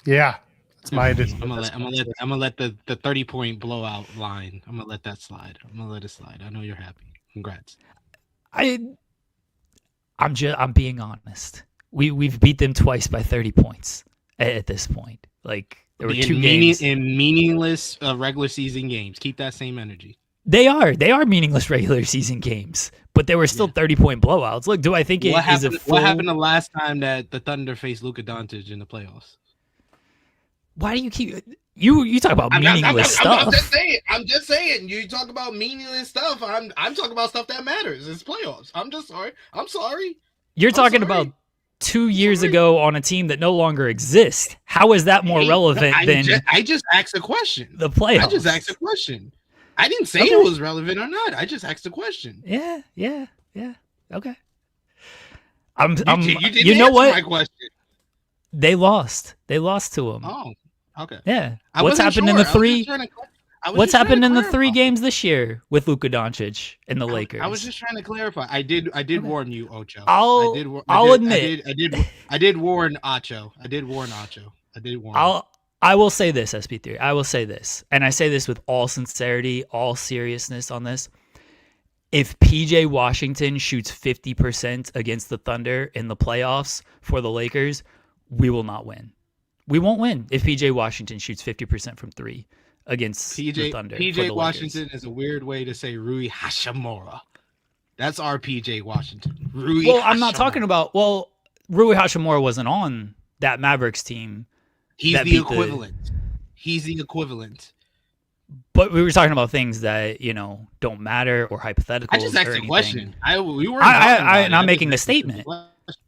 Yeah, it's my decision. I'm gonna let the 30-point blowout line. I'm gonna let that slide. I'm gonna let it slide. I know you're happy. Congrats. I'm being honest. We've beat them twice by 30 points at this point. Like, there were 2 games in meaningless regular season games. Keep that same energy. They are meaningless regular season games, but they were still 30-point blowouts. Look, do I think what happened the last time that the Thunder faced Luka Doncic in the playoffs? Why do you keep you talk about meaningless stuff? I'm just saying. You talk about meaningless stuff. I'm talking about stuff that matters. It's playoffs. I'm sorry. You're talking about 2 years ago on a team that no longer exists. How is that more relevant than? I just asked a question. The playoffs. I just asked a question. I didn't say it was relevant or not. I just asked a question. Yeah. Okay. You know what? My question. They lost to him. Oh, okay. Yeah. What's happened in the 3? What's happened in the 3 games this year with Luka Doncic and the Lakers? I was just trying to clarify. I did warn you, Ocho. I'll admit. I did warn Acho. I will say this, SP3. I will say this, and I say this with all sincerity, all seriousness on this. If PJ Washington shoots 50% against the Thunder in the playoffs for the Lakers, we will not win. We won't win if PJ Washington shoots 50% from 3 against the Thunder. PJ Washington is a weird way to say Rui Hachimura. That's our PJ Washington. I'm not talking about. Well, Rui Hachimura wasn't on that Mavericks team. He's the equivalent. He's the equivalent. But we were talking about things that don't matter or hypotheticals. I just asked a question. I'm making a statement.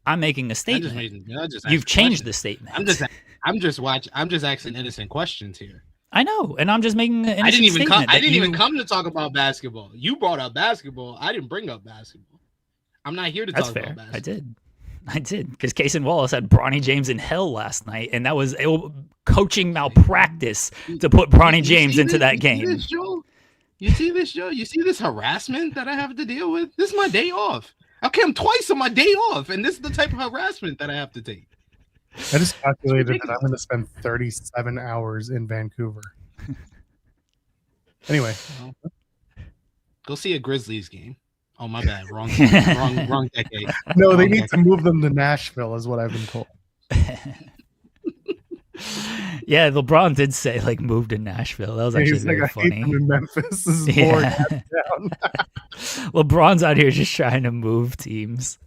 I'm making a statement. You've changed the statement. I'm just asking innocent questions here. I know, and I'm just making an innocent statement. I didn't even come to talk about basketball. You brought up basketball. I didn't bring up basketball. I'm not here to talk about basketball. I did, because Casey Wallace had Bronny James in hell last night, and that was coaching malpractice to put Bronny James into that game. You see this, Joe? You see this harassment that I have to deal with? This is my day off. I came twice on my day off, and this is the type of harassment that I have to take. I just calculated that I'm going to spend 37 hours in Vancouver. Anyway. Go see a Grizzlies game. Oh, my bad. Wrong decade. No, they need to move them to Nashville, is what I've been told. Yeah, LeBron did say move to Nashville. That was actually very funny. In Memphis is boring. LeBron's out here just trying to move teams.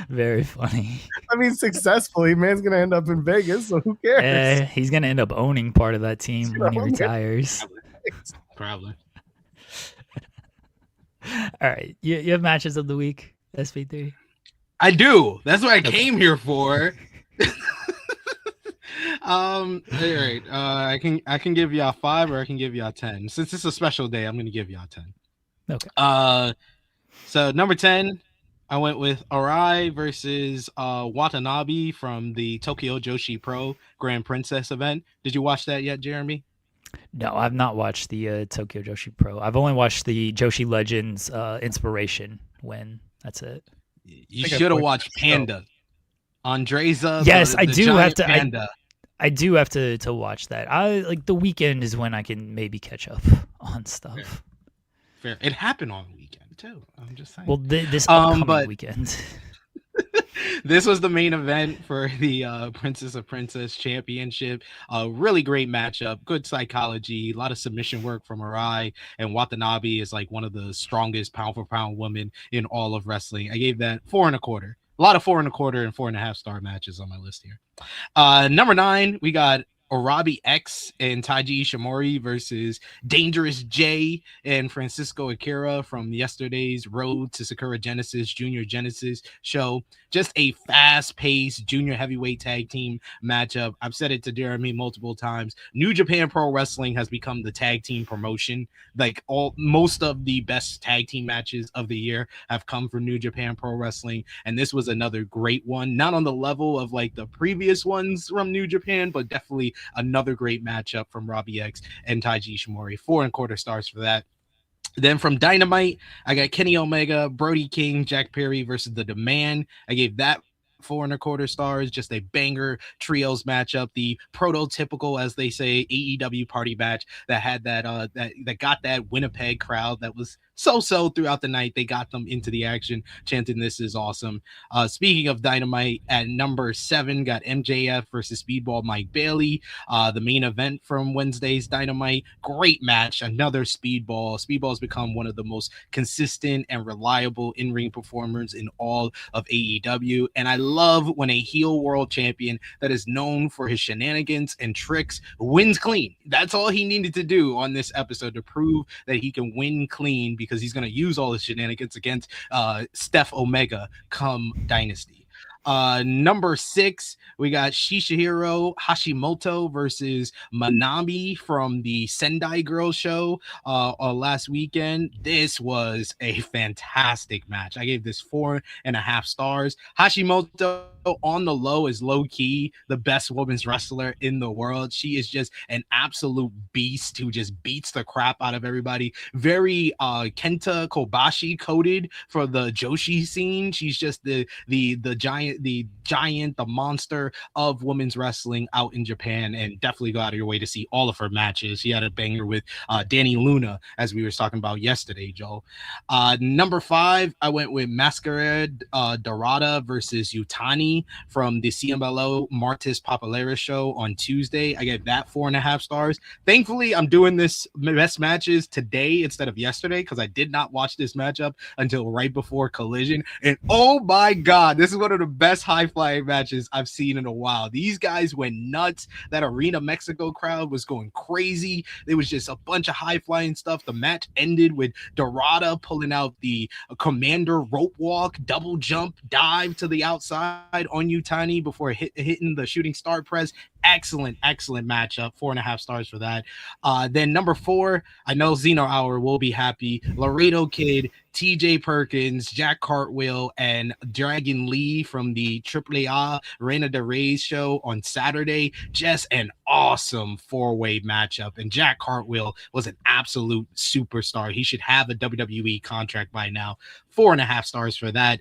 Very funny. I mean, successfully, man's gonna end up in Vegas, so who cares? He's gonna end up owning part of that team when he retires. Probably. All right, you have matches of the week, SP3. I do. That's what I came here for. All right. I can give y'all 5 or I can give y'all 10. Since it's a special day, I'm gonna give y'all 10. Okay. So number 10, I went with Arai versus Watanabe from the Tokyo Joshi Pro Grand Princess event. Did you watch that yet, Jeremy? No, I've not watched the Tokyo Joshi Pro. I've only watched the Joshi Legends Inspiration win. That's it. You should have watched Panda. Andreza. Yes, I do have to. Panda. I do have to watch that. I like the weekend is when I can maybe catch up on stuff. Fair. It happened on the weekend too. I'm just saying. Well, this upcoming weekend. This was the main event for the Princess of Princess Championship. Really great matchup, good psychology, a lot of submission work from Arai, and Watanabe is like one of the strongest pound for pound women in all of wrestling. I gave that 4 1/4. A lot of 4 1/4 and 4.5 star matches on my list here. Number 9, we got Arabi X and Taiji Ishimori versus Dangerous J and Francisco Akira from yesterday's Road to Sakura Genesis Junior Genesis show. Just a fast-paced junior heavyweight tag team matchup. I've said it to Jeremy multiple times. New Japan Pro Wrestling has become the tag team promotion. Like most of the best tag team matches of the year have come from New Japan Pro Wrestling, and this was another great one. Not on the level of like the previous ones from New Japan, but definitely another great matchup from Robbie X and Taiji Ishimori. 4 1/4 stars for that. Then from Dynamite, I got Kenny Omega, Brody King, Jack Perry versus The Demand. I gave that 4 1/4 stars. Just a banger trios matchup, the prototypical, as they say, AEW party match that had that that got that Winnipeg crowd that was so throughout the night. They got them into the action, chanting "This is awesome." Speaking of Dynamite, at number 7, got MJF versus Speedball Mike Bailey. The main event from Wednesday's Dynamite. Great match. Another Speedball. Speedball's become one of the most consistent and reliable in-ring performers in all of AEW. And I love when a heel world champion that is known for his shenanigans and tricks wins clean. That's all he needed to do on this episode to prove that he can win clean, because he's going to use all his shenanigans against Steph Omega come Dynasty. Number 6, we got Shishihiro Hashimoto versus Manami from the Sendai Girls show last weekend. This was a fantastic match. I gave this 4.5 stars. Hashimoto on the low is low key the best women's wrestler in the world. She is just an absolute beast who just beats the crap out of everybody. Very Kenta Kobashi coded for the Joshi scene. She's just the giant, the monster of women's wrestling out in Japan, and definitely go out of your way to see all of her matches. She had a banger with Danny Luna, as we were talking about yesterday, Joel. Number 5, I went with Masquerade Dorada versus Yutani from the CMLO Martis Popularis show on Tuesday. I gave that 4.5 stars. Thankfully, I'm doing this best matches today instead of yesterday, because I did not watch this matchup until right before Collision. And oh my God, this is one of the best high-flying matches I've seen in a while. These guys went nuts. That Arena Mexico crowd was going crazy. There was just a bunch of high-flying stuff. The match ended with Dorada pulling out the Commander rope walk, double jump, dive to the outside on Yutani before hitting the shooting star press. Excellent matchup. 4.5 stars for that. Then number 4, I know Xeno Hour will be happy. Laredo Kid, TJ Perkins, Jack Cartwheel, and Dragon Lee from the AAA Reina de Reyes show on Saturday. Just an awesome 4-way matchup. And Jack Cartwheel was an absolute superstar. He should have a WWE contract by now. 4.5 stars for that.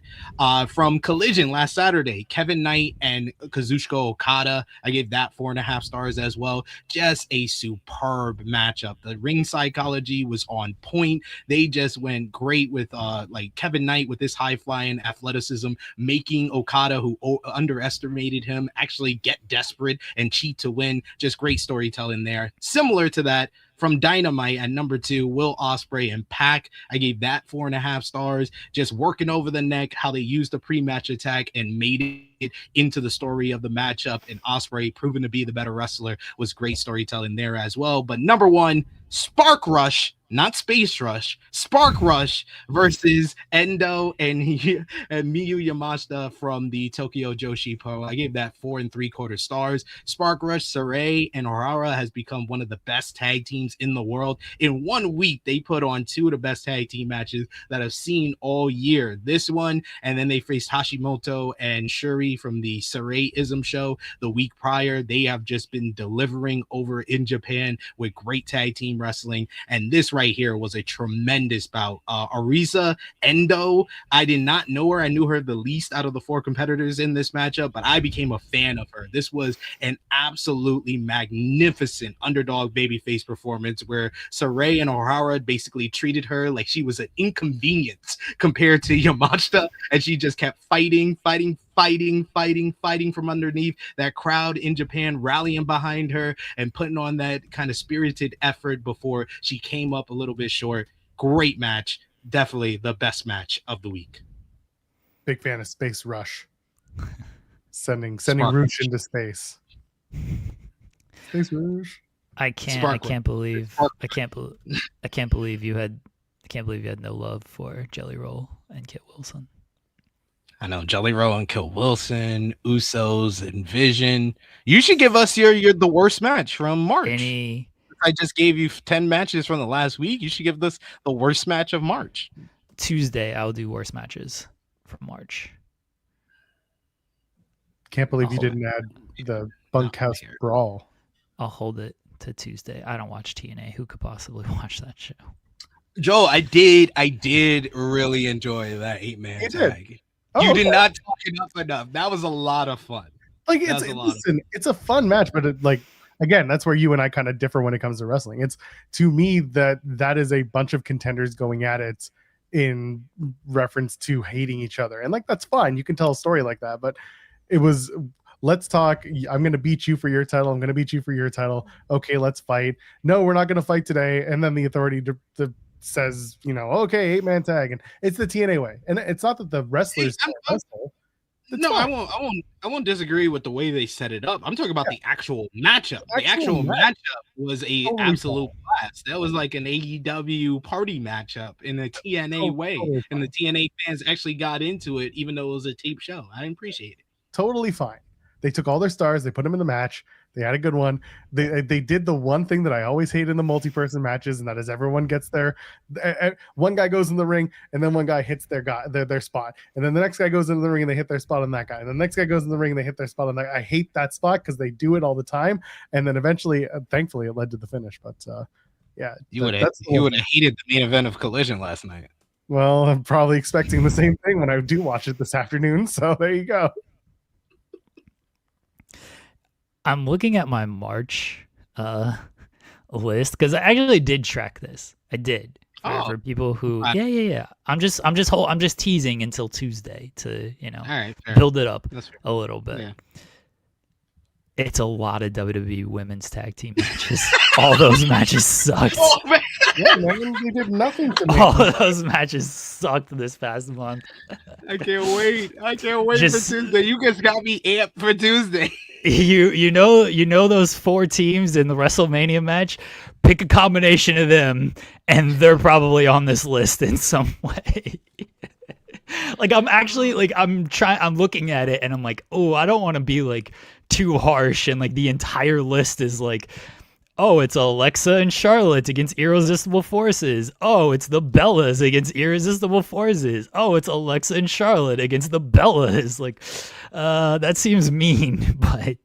From Collision last Saturday, Kevin Knight and Kazuchika Okada, I gave that 4.5 stars as well. Just a superb matchup. The ring psychology was on point. They just went great with like Kevin Knight with this high flying athleticism, making Okada, who underestimated him, actually get desperate and cheat to win. Just great storytelling there. Similar to that, from Dynamite at number 2, Will Ospreay and Pac. I gave that 4.5 stars. Just working over the neck, how they used the pre-match attack and made it into the story of the matchup. And Ospreay, proven to be the better wrestler, was great storytelling there as well. But number 1, Spark Rush, not Space Rush, Spark Rush versus Endo and Miyu Yamashita from the Tokyo Joshi Pro. I gave that 4 3/4 stars. Spark Rush, Sarai, and Ohara has become one of the best tag teams in the world. In 1 week, they put on 2 of the best tag team matches that I've seen all year. This one, and then they faced Hashimoto and Shuri from the Sarai-ism show the week prior. They have just been delivering over in Japan with great tag team wrestling. And this right here was a tremendous bout. Arisa Endo, I did not know her. I knew her the least out of the 4 competitors in this matchup, but I became a fan of her. This was an absolutely magnificent underdog babyface performance where Sarai and Ohara basically treated her like she was an inconvenience compared to Yamashita, and she just kept fighting from underneath. That crowd in Japan rallying behind her and putting on that kind of spirited effort before she came up a little bit short. Great match. Definitely the best match of the week. Big fan of Space Rush. Sending Spark Rush into space. Space Rush. I can't believe you had no love for Jelly Roll and Kit Wilson. I know, Jelly Roll and Kit Wilson, Usos and Vision. You should give us your the worst match from March. I just gave you 10 matches from the last week. You should give us the worst match of March. Tuesday, I'll do worst matches from March. Can't believe you didn't add the Bunkhouse Brawl. I'll hold it to Tuesday. I don't watch TNA. Who could possibly watch that show? Joe, I did really enjoy that 8-man tag. You did not talk enough. That was a lot of fun. Like it's a fun match, but again, that's where you and I kind of differ when it comes to wrestling. It's, to me, that is a bunch of contenders going at it in reference to hating each other, and that's fine. You can tell a story like that, but it was, let's talk. I'm going to beat you for your title. I'm going to beat you for your title. Okay, let's fight. No, we're not going to fight today. And then the authority says, okay, 8-man tag, and it's the TNA way. And it's not that the wrestlers wrestle. No, I won't disagree with the way they set it up. I'm talking about the actual matchup. The actual matchup was a absolute blast. That was like an AEW party matchup in a TNA way. And the TNA fans actually got into it, even though it was a tape show. I appreciate it. Totally fine. They took all their stars, they put them in the match. They had a good one. They did the one thing that I always hate in the multi-person matches, and that is everyone gets one guy goes in the ring, and then one guy hits their spot, and then the next guy goes into the ring and they hit their spot on that guy, and the next guy goes in the ring and they hit their spot on that guy. I hate that spot because they do it all the time, and then eventually, thankfully, it led to the finish. But yeah, you would have hated the main event of Collision last night. Well, I'm probably expecting the same thing when I do watch it this afternoon. So there you go. I'm looking at my March list because I actually did track this. I did for people who, yeah. I'm just teasing until Tuesday to build it up a little bit. Yeah. It's a lot of WWE women's tag team matches. All those matches sucked. Oh, man. Yeah, man, they did nothing to me. All of those matches sucked this past month. I can't wait for Tuesday. You guys got me amped for Tuesday. You know those 4 teams in the WrestleMania match? Pick a combination of them, and they're probably on this list in some way. I'm looking at it and I'm like, oh, I don't want to be too harsh, and the entire list is oh, it's Alexa and Charlotte against Irresistible Forces. Oh, it's the Bellas against Irresistible Forces. Oh, it's Alexa and Charlotte against the Bellas. That seems mean, but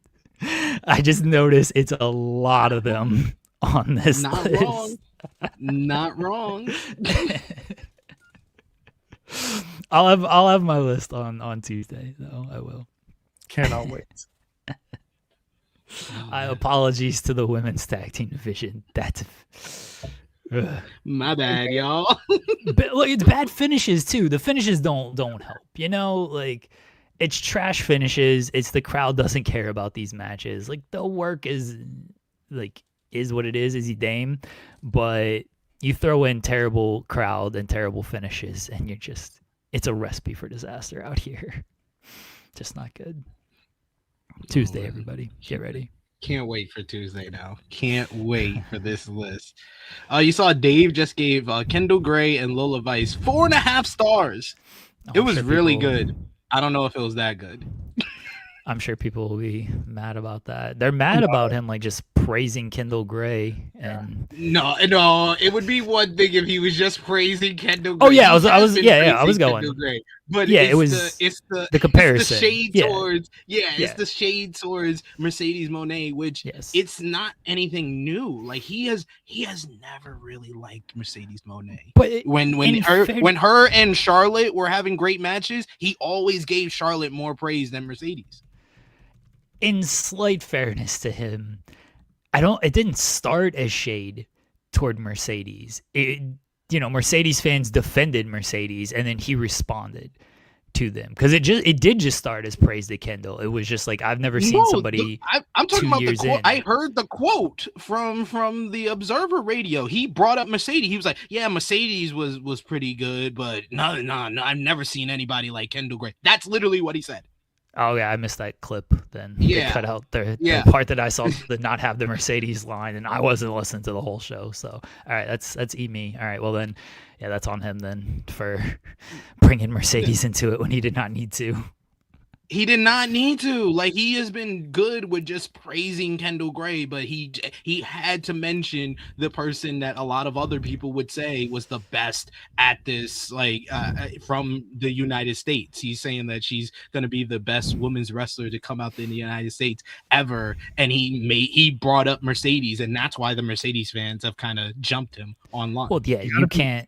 I just noticed it's a lot of them on this list. Not wrong. I'll have my list on Tuesday, though. I will. Cannot wait. Apologies to the women's tag team division. That's my bad, y'all. But it's bad finishes too. The finishes don't help. It's trash finishes. It's the crowd doesn't care about these matches. The work is is what it is he Dame? But you throw in terrible crowd and terrible finishes, and it's a recipe for disaster out here. Just not good. Tuesday, everybody, get ready. Can't wait for Tuesday now. Can't wait for this list. You saw Dave just gave Kendall Gray and Lola Vice 4.5 stars. It was really good. I don't know if it was that good. I'm sure people will be mad about that. They're mad about him like just praising Kendall Gray and no, it would be one thing if he was just praising Kendall Gray. Oh yeah, I was going. Gray. But yeah, it's the comparison. It's the shade towards it's the shade towards Mercedes Moné, which it's not anything new. Like he has never really liked Mercedes Moné. But when her and Charlotte were having great matches, he always gave Charlotte more praise than Mercedes. In slight fairness to him, it didn't start as shade toward Mercedes. Mercedes fans defended Mercedes, and then he responded to them because it did just start as praise to Kendall. It was just like I've never seen somebody. I'm talking about the quote. In. I heard the quote from the Observer Radio. He brought up Mercedes. He was like, "Yeah, Mercedes was pretty good, but no, I've never seen anybody like Kendall Gray." That's literally what he said. Oh yeah, I missed that clip. Then they cut out the part that I saw did not have the Mercedes line, and I wasn't listening to the whole show. So all right, that's me. All right, well then, that's on him then for bringing Mercedes into it when he did not need to. He did not need to. Like he has been good with just praising Kendall Gray, but he had to mention the person that a lot of other people would say was the best at this, from the United States. He's saying that she's going to be the best women's wrestler to come out in the United States ever, and he brought up Mercedes, and that's why the Mercedes fans have kind of jumped him online. Well, yeah, you can't.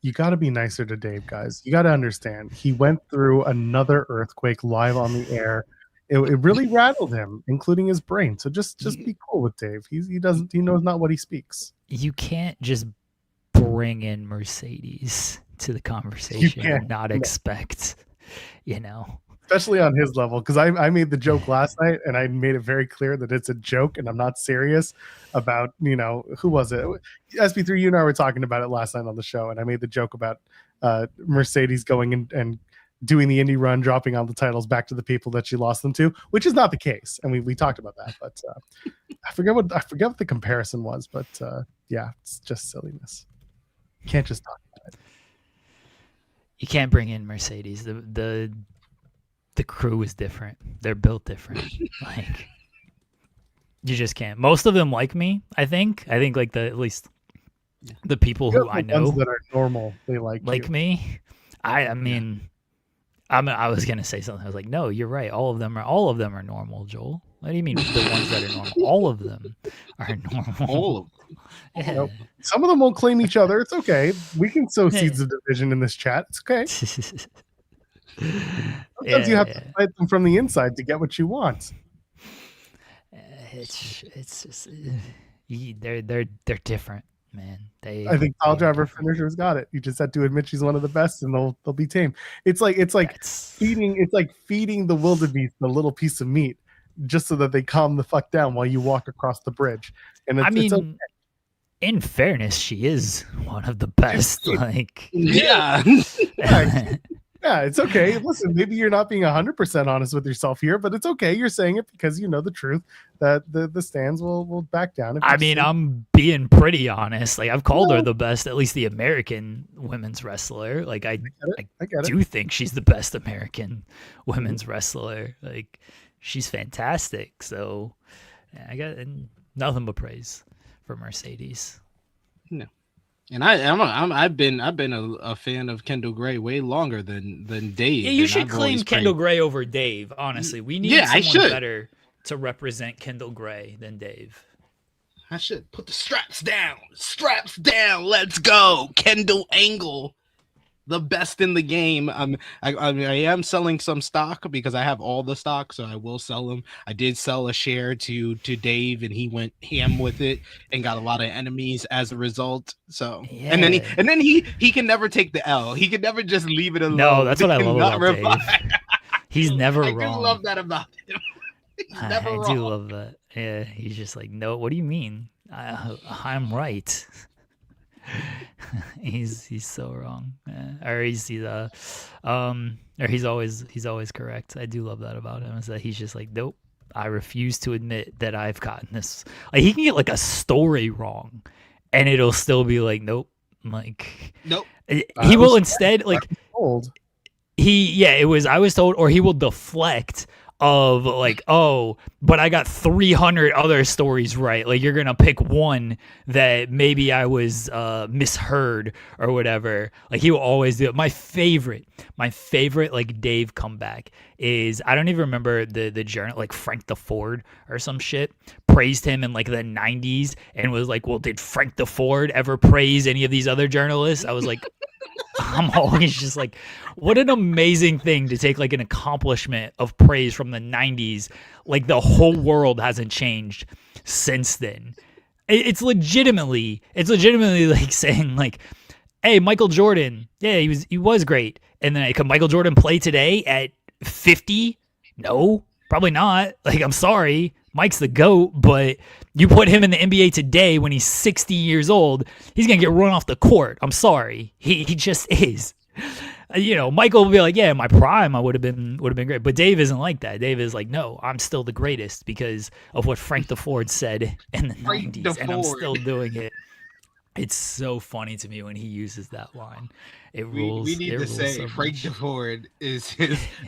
You got to be nicer to Dave, guys. You got to understand. He went through another earthquake live on the air. It really rattled him, including his brain. So just be cool with Dave. He knows not what he speaks. You can't just bring in Mercedes to the conversation and not expect, Especially on his level, because I made the joke last night, and I made it very clear that it's a joke, and I'm not serious about, who was it? SB3, you and I were talking about it last night on the show, and I made the joke about Mercedes going and doing the indie run, dropping all the titles back to the people that she lost them to, which is not the case, and we talked about that, but I forget what the comparison was, but it's just silliness. You can't just talk about it. You can't bring in Mercedes. The crew is different. They're built different. Like you just can't. Most of them like me. I think like at least the people who I know ones that are normal, they like me. I mean, I was gonna say something. I was like, no, you're right. All of them are normal, Joel. What do you mean the ones that are normal? All of them are normal. All of them. Yeah. Nope. Some of them won't claim each other. It's okay. We can sow seeds of division in this chat. It's okay. Sometimes you have to fight them from the inside to get what you want. It's just they're different, man. I think Tall Driver Finishers got it. You just have to admit she's one of the best, and they'll be tame. It's like feeding the wildebeest a little piece of meat just so that they calm the fuck down while you walk across the bridge. And it's okay. In fairness, she is one of the best. Yeah, it's okay. Listen, maybe you're not being 100% honest with yourself here, but it's okay. You're saying it because you know the truth that the stands will back down. I'm being pretty honest. Like I've called her the best, at least the American women's wrestler. Like I do think she's the best American women's wrestler. Like she's fantastic. So I got nothing but praise for Mercedes. No. And I've been a fan of Kendall Gray way longer than Dave. Yeah, you should claim Kendall Gray over Dave. Honestly, we need someone better to represent Kendall Gray than Dave. I should put the straps down. Straps down. Let's go, Kendall Angle, the best in the game. I am selling some stock because I have all the stock, so I will sell them. I did sell a share to Dave, and he went ham with it and got a lot of enemies as a result. So and then he can never take the L. He can never just leave it alone. No, that's what I love about Dave. He's never wrong. I do love that about him. He's never wrong. I do love that. Yeah, he's just like, no. What do you mean? I'm right. he's so wrong, or he's always correct. I do love that about him, is that he's just like, nope, I refuse to admit that I've gotten this. Like, he can get like a story wrong, and it'll still be like, nope, like, Nope. he will instead like Old. it was, I was told, or he will deflect of like, oh, but I got 300 other stories right. Like, you're gonna pick one that maybe I was misheard or whatever. Like, he will always do it. My favorite like Dave comeback is, I don't even remember the journal, like Frank the Ford or some shit praised him in like the 90s and was like, well, did Frank the Ford ever praise any of these other journalists? I was like, I'm always just like, what an amazing thing to take like an accomplishment of praise from the 90s. Like, the whole world hasn't changed since then. It's legitimately like saying like, hey, Michael Jordan, yeah, he was great. And then, could Michael Jordan play today at 50? No, probably not. Like, I'm sorry, Mike's the GOAT, but you put him in the NBA today when he's 60 years old, he's gonna get run off the court. I'm sorry, he just is. You know, Michael will be like, yeah, in my prime, I would have been great. But Dave isn't like that. Dave is like, no, I'm still the greatest because of what Frank the Ford said in the 90s, and I'm still doing it. It's so funny to me when he uses that line. It rules. We need to say so Frank much. DeFord is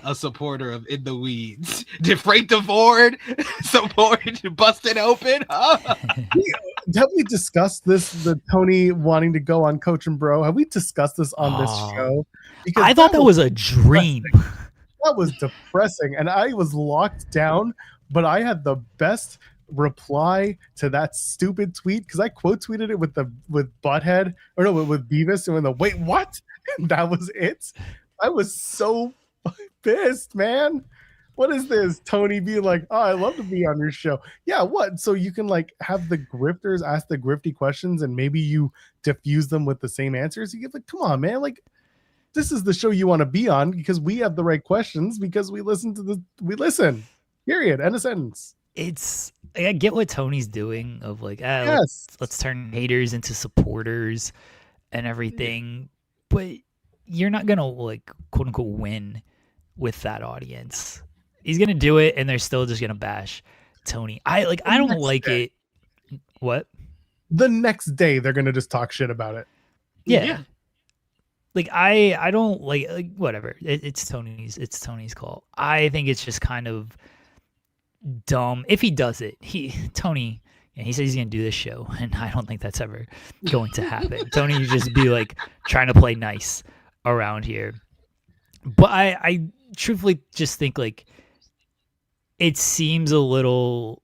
a supporter of In the Weeds. Did Frank DeFord support Busted Open? Have we discussed this? The Tony wanting to go on Coach and Bro. Have we discussed this on this show? Because I thought that was a dream. That was depressing, and I was locked down. But I had the best reply to that stupid tweet because I quote tweeted it with Butthead, or no, with Beavis, and the wait, what? And that was it. I was so pissed, man. What is this? Tony being like, oh, I love to be on your show. Yeah, what? So you can like have the grifters ask the grifty questions and maybe you diffuse them with the same answers. You get like, come on, man. Like, this is the show you want to be on because we have the right questions because we listen. Period. End of sentence. It's, I get what Tony's doing of like, yes, let's turn haters into supporters and everything, but you're not gonna like quote unquote win with that audience. He's gonna do it, and they're still just gonna bash Tony. I don't like it. What? The next day they're gonna just talk shit about it. Yeah. Like I don't like whatever. It's Tony's call. I think it's just kind of dumb if he does it. Tony, he says he's gonna do this show, and I don't think that's ever going to happen. Tony, you just be like trying to play nice around here. But I truthfully just think like it seems a little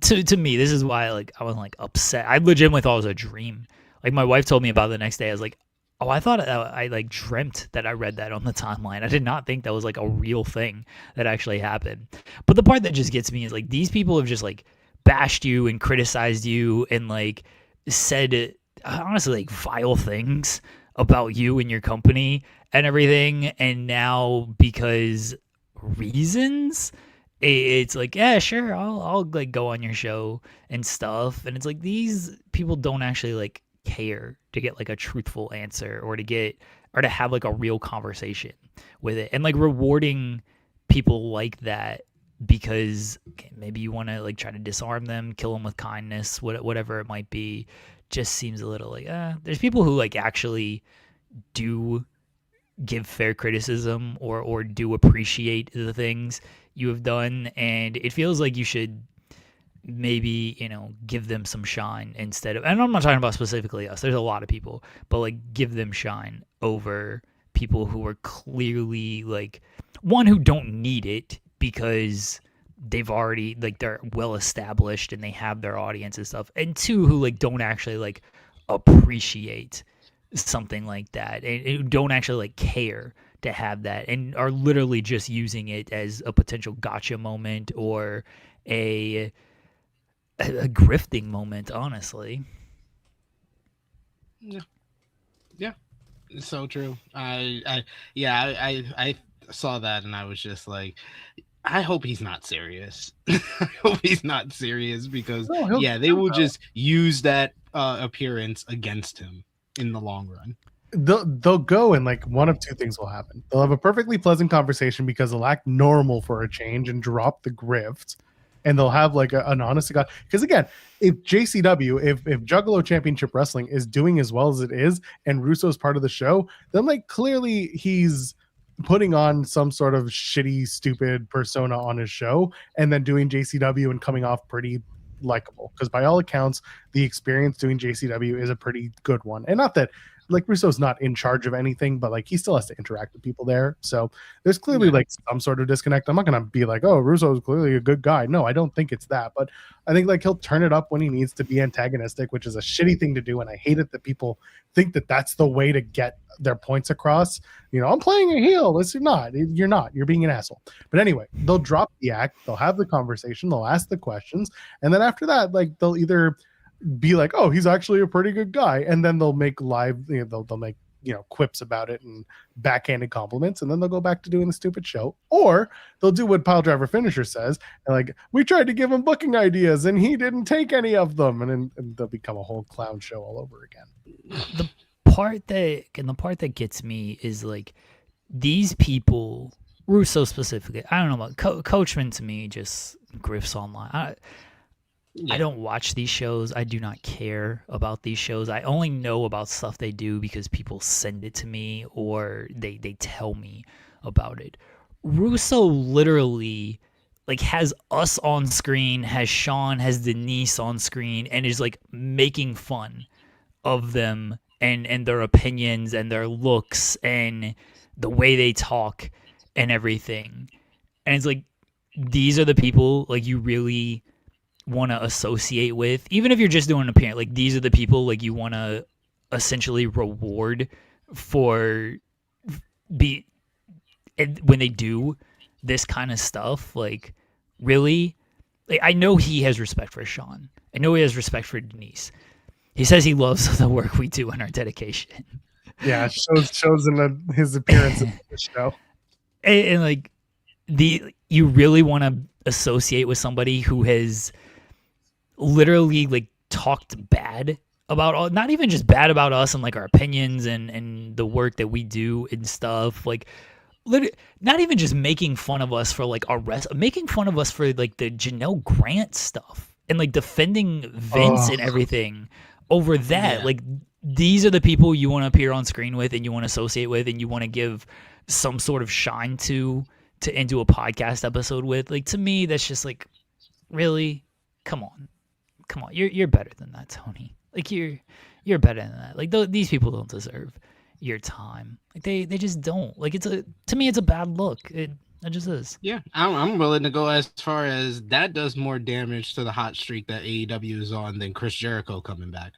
to me. This is why like I wasn't like upset. I legitimately thought it was a dream. Like, my wife told me about it the next day. I was like, oh, I thought I like dreamt that I read that on the timeline. I did not think that was like a real thing that actually happened. But the part that just gets me is like these people have just like bashed you and criticized you and like said honestly like vile things about you and your company and everything. And now because reasons, it's like, yeah, sure, I'll like go on your show and stuff. And it's like these people don't actually like care to get like a truthful answer or to have like a real conversation with it. And like rewarding people like that because maybe you want to like try to disarm them, kill them with kindness, whatever it might be, just seems a little like there's people who like actually do give fair criticism or do appreciate the things you have done, and it feels like you should maybe, give them some shine instead of, and I'm not talking about specifically us, there's a lot of people, but like give them shine over people who are clearly like, one, who don't need it because they've already like they're well established and they have their audience and stuff, and two, who like don't actually like appreciate something like that and don't actually like care to have that and are literally just using it as a potential gotcha moment or a grifting moment, honestly. Yeah, it's so true. I saw that and I was just like, I hope he's not serious. I hope he's not serious because No, they will just use that appearance against him in the long run. They'll go and like one of two things will happen. They'll have a perfectly pleasant conversation because they'll act normal for a change and drop the grift, and they'll have like an honest to God. Because again, if JCW, if Juggalo Championship Wrestling is doing as well as it is, and Russo's part of the show, then like clearly he's putting on some sort of shitty, stupid persona on his show, and then doing JCW and coming off pretty likable. Because by all accounts, the experience doing JCW is a pretty good one, and not that. Like Russo's not in charge of anything, but like he still has to interact with people there. So there's clearly like some sort of disconnect. I'm not gonna be like, oh, Russo's clearly a good guy. No, I don't think it's that. But I think like he'll turn it up when he needs to be antagonistic, which is a shitty thing to do. And I hate it that people think that that's the way to get their points across. You know, I'm playing a heel. You're not. You're not. You're being an asshole. But anyway, they'll drop the act. They'll have the conversation. They'll ask the questions, and then after that, like they'll either be like, oh, he's actually a pretty good guy, and then they'll make they'll make quips about it and backhanded compliments, and then they'll go back to doing the stupid show, or they'll do what Pile Driver Finisher says, and like, we tried to give him booking ideas and he didn't take any of them, and they'll become a whole clown show all over again. The part that gets me is like these people, Russo specifically. I don't know about Coachman. To me, just grifts online. I don't watch these shows. I do not care about these shows. I only know about stuff they do because people send it to me or they tell me about it. Russo literally like has us on screen, has Sean, has Denise on screen, and is like making fun of them and their opinions and their looks and the way they talk and everything. And it's like, these are the people like you really want to associate with, even if you're just doing an appearance. Like, these are the people like you want to essentially reward for when they do this kind of stuff. Like, really, like, I know he has respect for Sean. I know he has respect for Denise. He says he loves the work we do and our dedication. Yeah, shows in his appearance in the show. And like you really want to associate with somebody who has literally like talked bad about not even just bad about us and like our opinions and the work that we do and stuff, like not even just making fun of us for like our making fun of us for like the Janelle Grant stuff and like defending Vince and everything over that. Like, these are the people you want to appear on screen with and you want to associate with and you want to give some sort of shine to into a podcast episode with. Like, to me, that's just like, really, come on, you're better than that, Tony. Like, you're better than that. Like, these people don't deserve your time. Like, they just don't. Like, to me it's a bad look. It just is. Yeah, I'm willing to go as far as that does more damage to the hot streak that AEW is on than Chris Jericho coming back.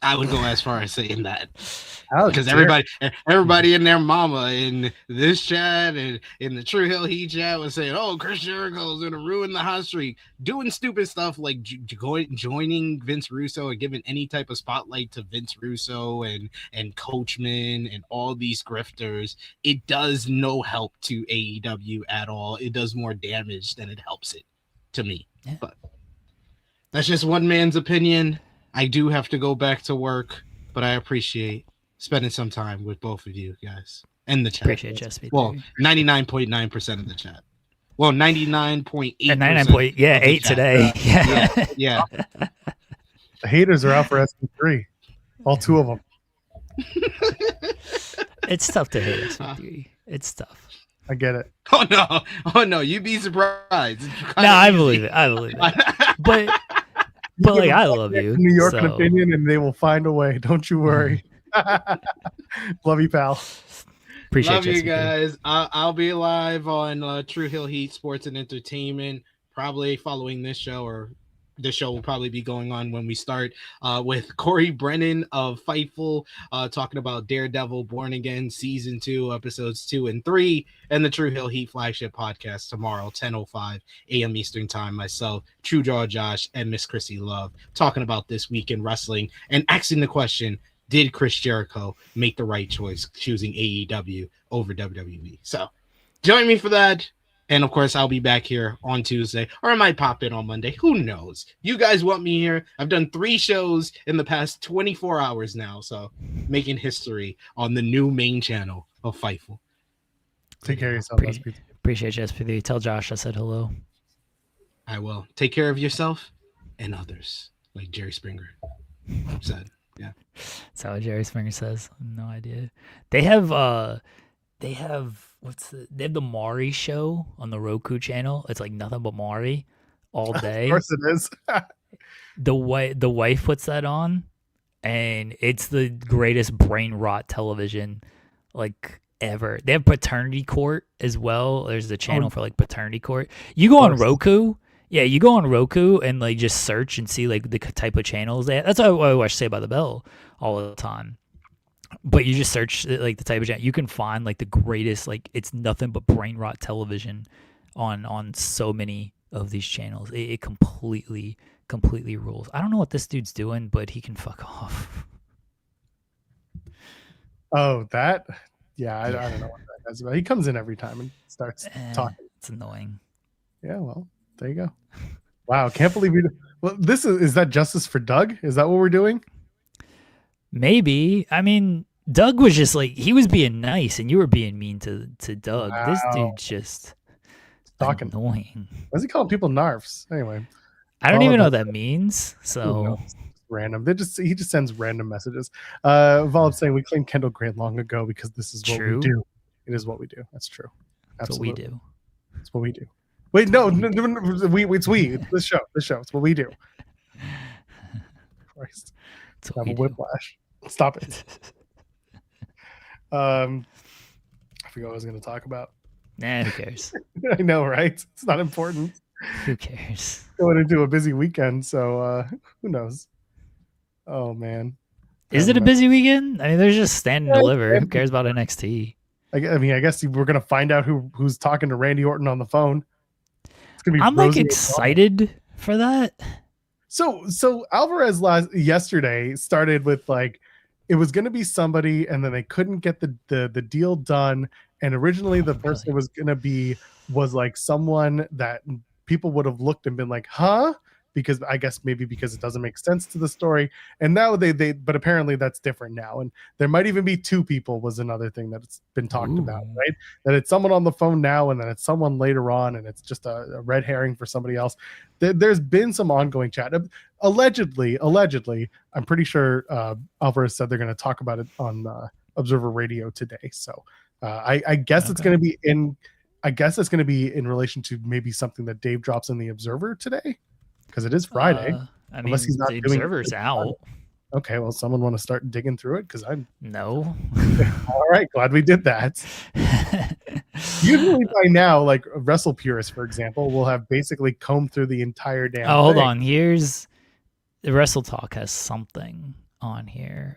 I would go as far as saying that, because everybody and their mama in this chat and in the True Hill Heat chat was saying, "Oh, Chris Jericho is gonna ruin the hot streak," doing stupid stuff like joining Vince Russo and giving any type of spotlight to Vince Russo and Coachman and all these grifters. It does no help to AEW at all. It does more damage than it helps it, to me. Yeah. But that's just one man's opinion. I do have to go back to work, but I appreciate spending some time with both of you guys and the chat. Appreciate Jesse. Well, 99.9% of the chat. Well, 99.8%. And 8 today. Yeah. The haters are out for SP3. All two of them. It's tough to hate SP3. It's tough. I get it. Oh no! You'd be surprised. No, I believe it. But like, I love you. New York an opinion, and they will find a way. Don't you worry. Love you, pal. Appreciate love you guys. I'll be live on True Hill Heat Sports and Entertainment, probably following this show, or this show will probably be going on when we start with Corey Brennan of Fightful, talking about Daredevil Born Again Season 2, Episodes 2 and 3, and the True Hill Heat Flagship Podcast tomorrow, 10:05 a.m. Eastern Time. Myself, True Jaw Josh, and Miss Chrissy Love, talking about this week in wrestling and asking the question, did Chris Jericho make the right choice choosing AEW over WWE? So join me for that. And of course, I'll be back here on Tuesday, or I might pop in on Monday. Who knows? You guys want me here? I've done 3 shows in the past 24 hours now, so making history on the new main channel of Fightful. Take care of yourself. Appreciate you, SPD. Tell Josh I said hello. I will. Take care of yourself and others, like Jerry Springer said. Yeah, that's how Jerry Springer says. No idea. They have they have the Maury show on the Roku channel. It's like nothing but Maury all day. Of course it is. The wife puts that on, and it's the greatest brain rot television like ever. They have Paternity Court as well. There's a channel for like Paternity Court. You go on Roku. Yeah, you go on Roku and like just search and see like the type of channels they have. That's what I watch Saved by the Bell all the time. But you just search like the type of channel, you can find like the greatest, like it's nothing but brain rot television on so many of these channels. It completely rules. I don't know what this dude's doing, but he can fuck off. Oh, that? Yeah, I don't know what that is about. He comes in every time and starts talking. It's annoying. Yeah, well, there you go. Wow, can't believe you. Well, this is that justice for Doug? Is that what we're doing? Maybe. I mean, Doug was just like, he was being nice and you were being mean to Doug. Wow. This dude's just annoying. Why is he calling people narfs? Anyway. I don't even know what that means. So random. He just sends random messages. Volib saying we claimed Kendall Grant long ago because this is what we do. It is what we do. That's true. Absolutely. That's what we do. That's what we do. Wait, no, it's we. It's this show. This show. It's what we do. Christ. Have a whiplash. Stop it. I forgot what I was going to talk about. Nah, who cares? I know, right? It's not important. Who cares? Going into a busy weekend, so who knows? Oh man, is it a busy weekend? I mean, there's just stand and deliver. Who cares about NXT? I mean, I guess we're gonna find out who's talking to Randy Orton on the phone. It's gonna be. I'm like excited for that. So Alvarez yesterday started with like it was gonna be somebody, and then they couldn't get the deal done. And originally the person it was gonna be was like someone that people would have looked and been like, huh? Because I guess maybe because it doesn't make sense to the story. And now but apparently that's different now. And there might even be 2 people was another thing that's been talked about, right? That it's someone on the phone now and then it's someone later on and it's just a red herring for somebody else. There's been some ongoing chat. Allegedly, I'm pretty sure Alvarez said they're going to talk about it on Observer Radio today. So I guess it's going to be in relation to maybe something that Dave drops in the Observer today, because it is Friday. I mean, he's not the Observer's out. Okay, well, someone want to start digging through it? Because no. All right, glad we did that. Usually by now, like Wrestle Purists, for example, will have basically combed through the entire damn thing. Hold on. Here's the Wrestle Talk has something on here.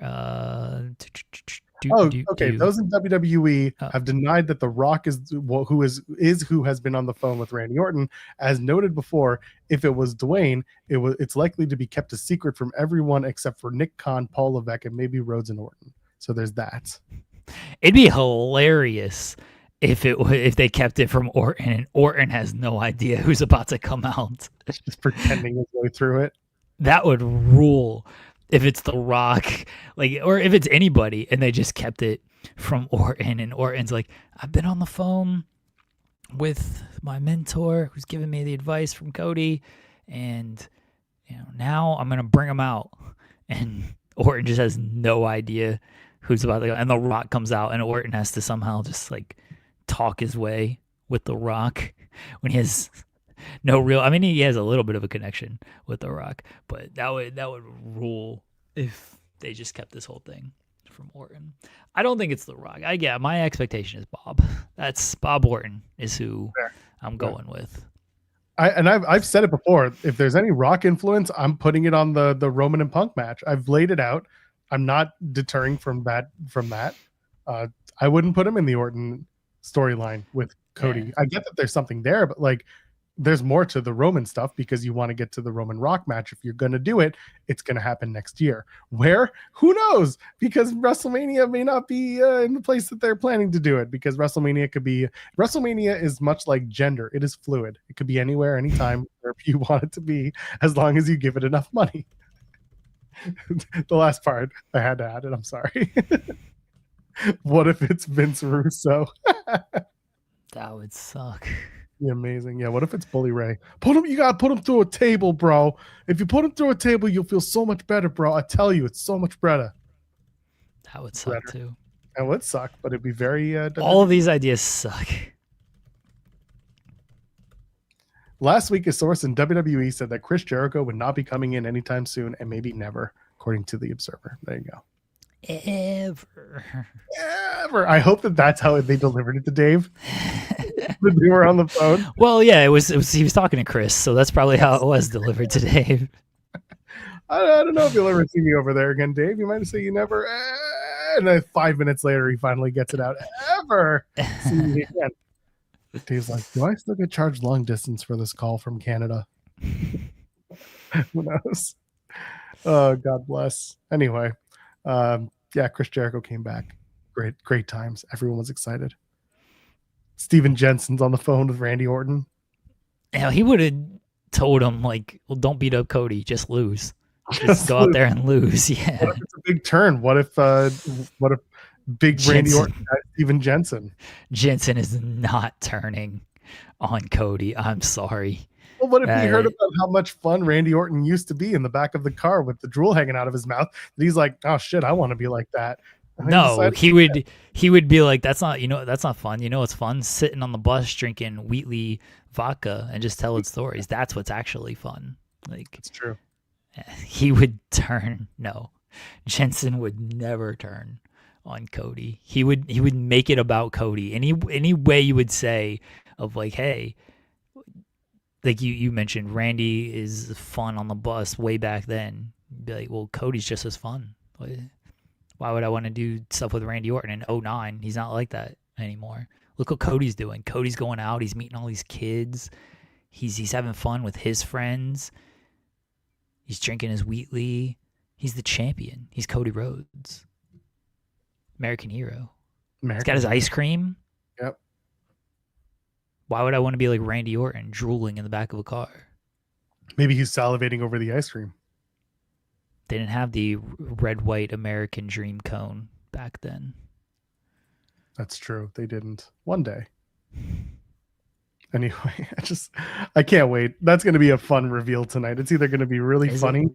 Okay. Those in WWE have denied that The Rock is who has been on the phone with Randy Orton. As noted before, if it was Dwayne, it's likely to be kept a secret from everyone except for Nick Khan, Paul Levesque, and maybe Rhodes and Orton. So there's that. It'd be hilarious if they kept it from Orton and Orton has no idea who's about to come out. Just pretending his way through it. That would rule. If it's The Rock, like, or if it's anybody, and they just kept it from Orton, and Orton's like, I've been on the phone with my mentor who's giving me the advice from Cody, and now I'm gonna bring him out, and Orton just has no idea who's about to go, and The Rock comes out, and Orton has to somehow just like talk his way with The Rock when he has. No real. I mean, he has a little bit of a connection with The Rock, but that would rule if they just kept this whole thing from Orton. I don't think it's The Rock. My expectation is Bob. That's Bob Orton is who I'm going with. I've said it before. If there's any Rock influence, I'm putting it on the Roman and Punk match. I've laid it out. I'm not deterring from that. I wouldn't put him in the Orton storyline with Cody. I get that there's something there, but like. there's more to the Roman stuff because you want to get to the Roman Rock match. If you're going to do it, it's going to happen next year. Where? Who knows? Because WrestleMania may not be in the place that they're planning to do it, because WrestleMania is much like gender. It is fluid. It could be anywhere, anytime, wherever you want it to be, as long as you give it enough money. The last part, I had to add it. I'm sorry. What if it's Vince Russo? That would suck. Be amazing. Yeah, what if it's Bully Ray? You gotta put him through a table, bro. If you put him through a table, you'll feel so much better, bro. I tell you, it's so much better. That would suck too. It would suck, but it'd be very all of these ideas suck. Last week, a source in WWE said that Chris Jericho would not be coming in anytime soon, and maybe never, according to the Observer. There you go. Ever. I hope that's how they delivered it to Dave. When they were on the phone. Well, yeah, it was. He was talking to Chris, so that's probably how it was delivered to Dave. I don't know if you'll ever see me over there again, Dave. You might say you never. And then 5 minutes later, he finally gets it out. Ever see me again? Dave's like, do I still get charged long distance for this call from Canada? Who knows? Oh, God bless. Anyway, Chris Jericho came back. Great times. Everyone was excited. Steven Jensen's on the phone with Randy Orton. Yeah, he would have told him, like, well, don't beat up Cody, just lose. Just go out there and lose. Yeah. What if it's a big turn? What if big Jensen. Randy Orton got Steven Jensen? Jensen is not turning on Cody. I'm sorry. Well, what if he heard about how much fun Randy Orton used to be in the back of the car with the drool hanging out of his mouth? That he's like, oh shit, I want to be like that. No, he would be like, that's not fun. You know what's fun? Sitting on the bus drinking Wheatley vodka and just telling stories. That's what's actually fun. Like, it's true. He would turn. No, Jensen would never turn on Cody. He would make it about Cody. Any way you would say of like, hey, like you mentioned, Randy is fun on the bus way back then. You'd be like, well, Cody's just as fun. Why would I want to do stuff with Randy Orton in 2009? He's not like that anymore. Look what Cody's doing. Cody's going out. He's meeting all these kids. He's having fun with his friends. He's drinking his Wheatley. He's the champion. He's Cody Rhodes. American hero. He's got his ice cream. Yep. Why would I want to be like Randy Orton drooling in the back of a car? Maybe he's salivating over the ice cream. They didn't have the red, white American dream cone back then. That's true. They didn't. One day. Anyway, I can't wait. That's going to be a fun reveal tonight. It's either going to be really funny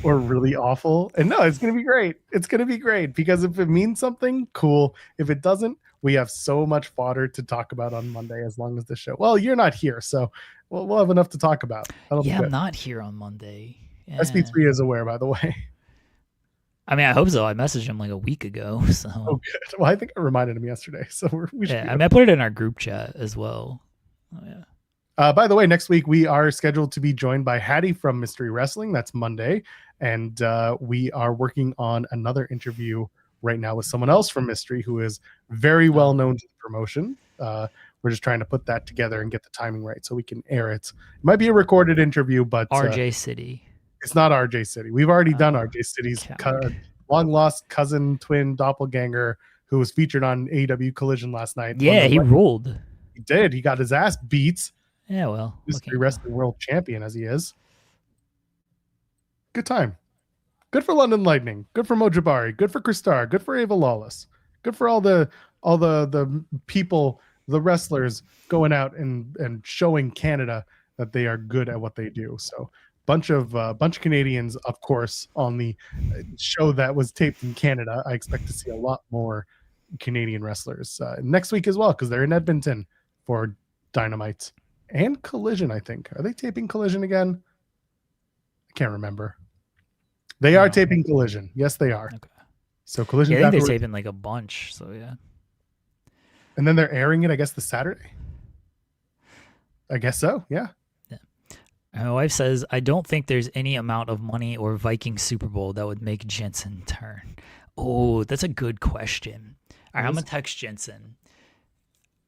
or really awful. And no, it's going to be great. It's going to be great because if it means something, cool. If it doesn't, we have so much fodder to talk about on Monday as long as the show. Well, you're not here, so we'll have enough to talk about. I'm not here on Monday. Yeah. SP3 is aware, by the way. I mean, I hope so. I messaged him like a week ago. So. Oh, good. Well, I think I reminded him yesterday. So we should. I put it in our group chat as well. Oh, yeah. By the way, next week we are scheduled to be joined by Hattie from Mystery Wrestling. That's Monday. And we are working on another interview right now with someone else from Mystery who is very well known to the promotion. We're just trying to put that together and get the timing right so we can air it. It might be a recorded interview, but RJ City. It's not RJ City. We've already done RJ City's long lost cousin, twin, doppelganger, who was featured on AEW Collision last night. Yeah, he ruled. He did. He got his ass beat. Yeah, well. Mystery Wrestling World Champion as he is. Good time. Good for London Lightning. Good for Mojibari. Good for Kristar. Good for Ava Lawless. Good for all the people, the wrestlers going out and showing Canada that they are good at what they do. So bunch of Canadians, of course, on the show that was taped in Canada. I expect to see a lot more Canadian wrestlers next week as well because they're in Edmonton for Dynamite and Collision. I think are they taping Collision again? I can't remember. They are taping Collision. Yes, they are. Okay. So Collision. Yeah, I think they're taping like a bunch. So yeah. And then they're airing it, I guess, the Saturday. I guess so. Yeah. My wife says, I don't think there's any amount of money or Viking Super Bowl that would make Jensen turn. Oh, that's a good question. All right, I'm going to text Jensen.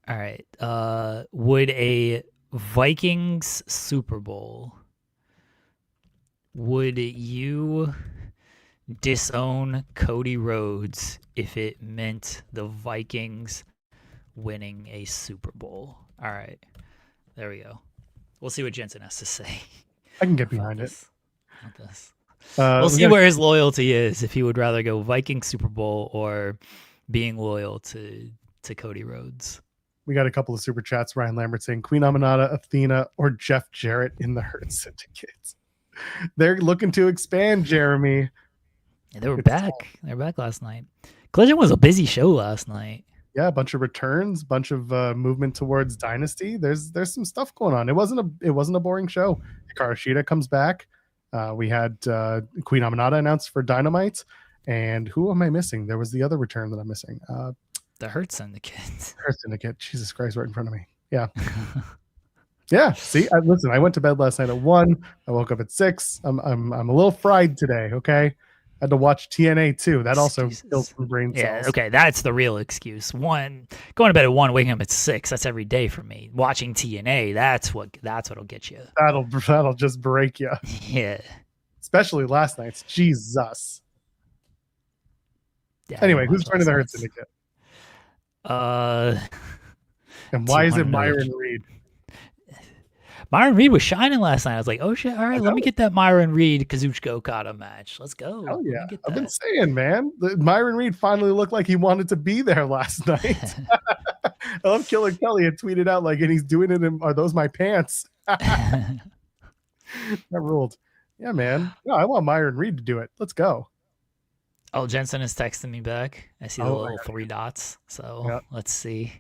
All right. Would a Vikings Super Bowl. Would you disown Cody Rhodes if it meant the Vikings winning a Super Bowl? All right. There we go. We'll see what Jensen has to say. I can get behind it. About this. Uh, We'll we see got- where his loyalty is, if he would rather go Vikings Super Bowl or being loyal to Cody Rhodes. We got a couple of super chats. Ryan Lambert saying Queen Aminata, Athena, or Jeff Jarrett in the Hurt Syndicate. They're looking to expand, Jeremy. Yeah, they were It's back. They were back last night. Collision was a busy show last night. Yeah, a bunch of returns, bunch of movement towards Dynasty. There's some stuff going on. It wasn't a boring show. Hikaru Shida comes back. We had Queen Aminata announced for Dynamite. And who am I missing? There was the other return that I'm missing. The Hurt Syndicate. Hurt Syndicate. Jesus Christ, right in front of me. Yeah. Yeah. See, listen, I went to bed last night at 1. I woke up at 6. I'm a little fried today. Okay. I had to watch TNA too. That also kills some brain cells. Yeah, okay, that's the real excuse. One, going to bed at 1, waking up at 6. That's every day for me. Watching TNA, that's what'll get you. That'll just break you. Yeah. Especially last night's. Jesus. Yeah, Anyway, who's joining the Hurt Syndicate? And why is it Myron Reed? Myron Reed was shining last night. I was like, oh shit, all right, let me get that Myron Reed Kazuchika Okada match. Let's go. Hell yeah. I've been saying, man, Myron Reed finally looked like he wanted to be there last night. I love Killer Kelly had tweeted out like, and he's doing it in, are those my pants? That ruled. Yeah, man. No, I want Myron Reed to do it. Let's go. Oh, Jensen is texting me back. I see the little 3 dots. So Yep. Let's see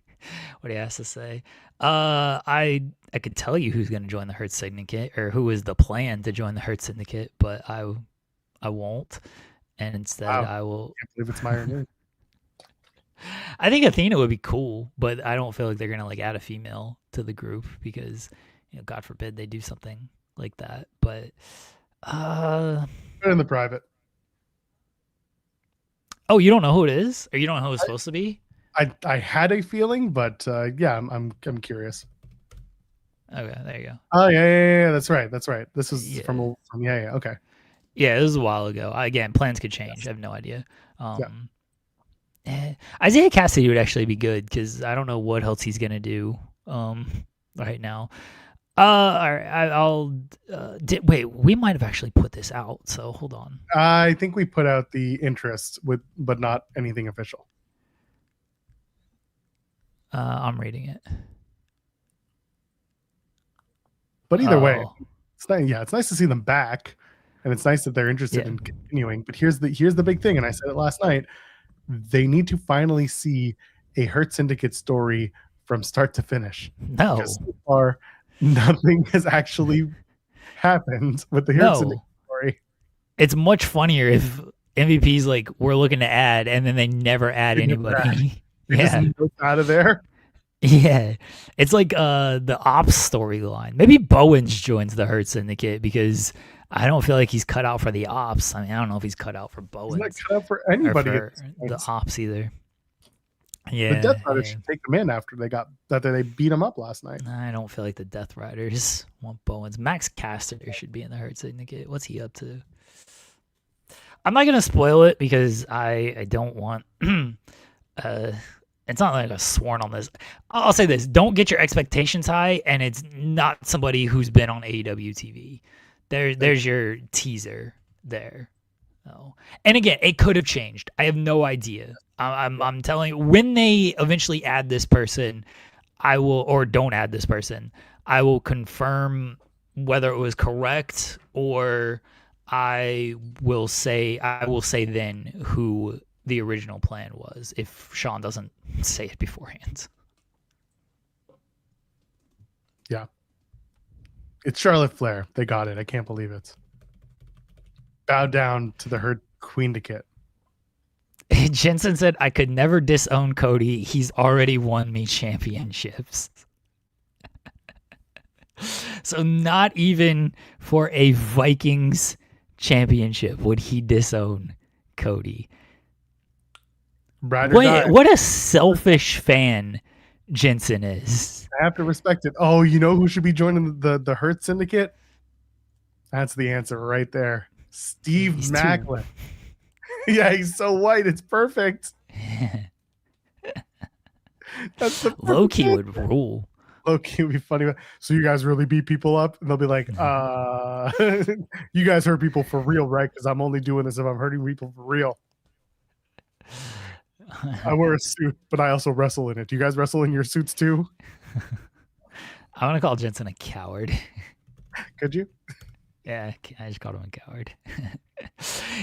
what he has to say. I could tell you who's going to join the Hurt Syndicate, or who is the plan to join the Hurt Syndicate, but I won't, and instead I will. I can't believe it's Myron Reed. I think Athena would be cool, but I don't feel like they're gonna like add a female to the group because, God forbid they do something like that. But Put it in the private. Oh, you don't know who it is, or you don't know who it's supposed to be? I had a feeling, but yeah, I'm curious. Okay, there you go. Oh yeah, that's right. This was from okay. Yeah, it was a while ago. Again, plans could change. Yes. I have no idea. Isaiah Cassidy would actually be good because I don't know what else he's gonna do right now. All right, I'll wait. We might have actually put this out, so hold on. I think we put out the interest but not anything official. I'm reading it. But either way, it's nice. Yeah, it's nice to see them back, and it's nice that they're interested in continuing. But here's the big thing, and I said it last night. They need to finally see a Hurt Syndicate story from start to finish. No, because so far nothing has actually happened with the Hurt Syndicate story. It's much funnier if MVP's like, we're looking to add, and then they never add anybody. They just out of there. Yeah, it's like the Ops storyline. Maybe Bowens joins the Hurt Syndicate because I don't feel like he's cut out for the Ops. I mean, I don't know if he's cut out for Bowens. He's not cut out for anybody. For the Ops either. Yeah, the Death Riders should take them in after they beat him up last night. I don't feel like the Death Riders want Bowens. Max Caster should be in the Hurt Syndicate. What's he up to? I'm not gonna spoil it because I don't want. It's not like I've sworn on this. I'll say this: don't get your expectations high, and it's not somebody who's been on AEW TV. There's your teaser there. Oh. And again, it could have changed. I have no idea. I'm telling you, when they eventually add this person, I will, or don't add this person, I will confirm whether it was correct, or I will say then who the original plan was if Sean doesn't say it beforehand. Yeah. It's Charlotte Flair. They got it. I can't believe it. Bow down to the Hurt Queendicate. Jensen said, I could never disown Cody. He's already won me championships. So not even for a Vikings championship would he disown Cody. What a selfish fan Jensen is. I have to respect it. Oh, you know who should be joining the Hurt Syndicate? That's the answer right there. Steve He's Macklin. Yeah, he's so white. It's perfect. That's the Loki would rule. Loki would be funny. So you guys really beat people up? And they'll be like, you guys hurt people for real, right? Because I'm only doing this if I'm hurting people for real. I wear a suit, but I also wrestle in it. Do you guys wrestle in your suits too? I want to call Jensen a coward. Could you? Yeah, I just called him a coward.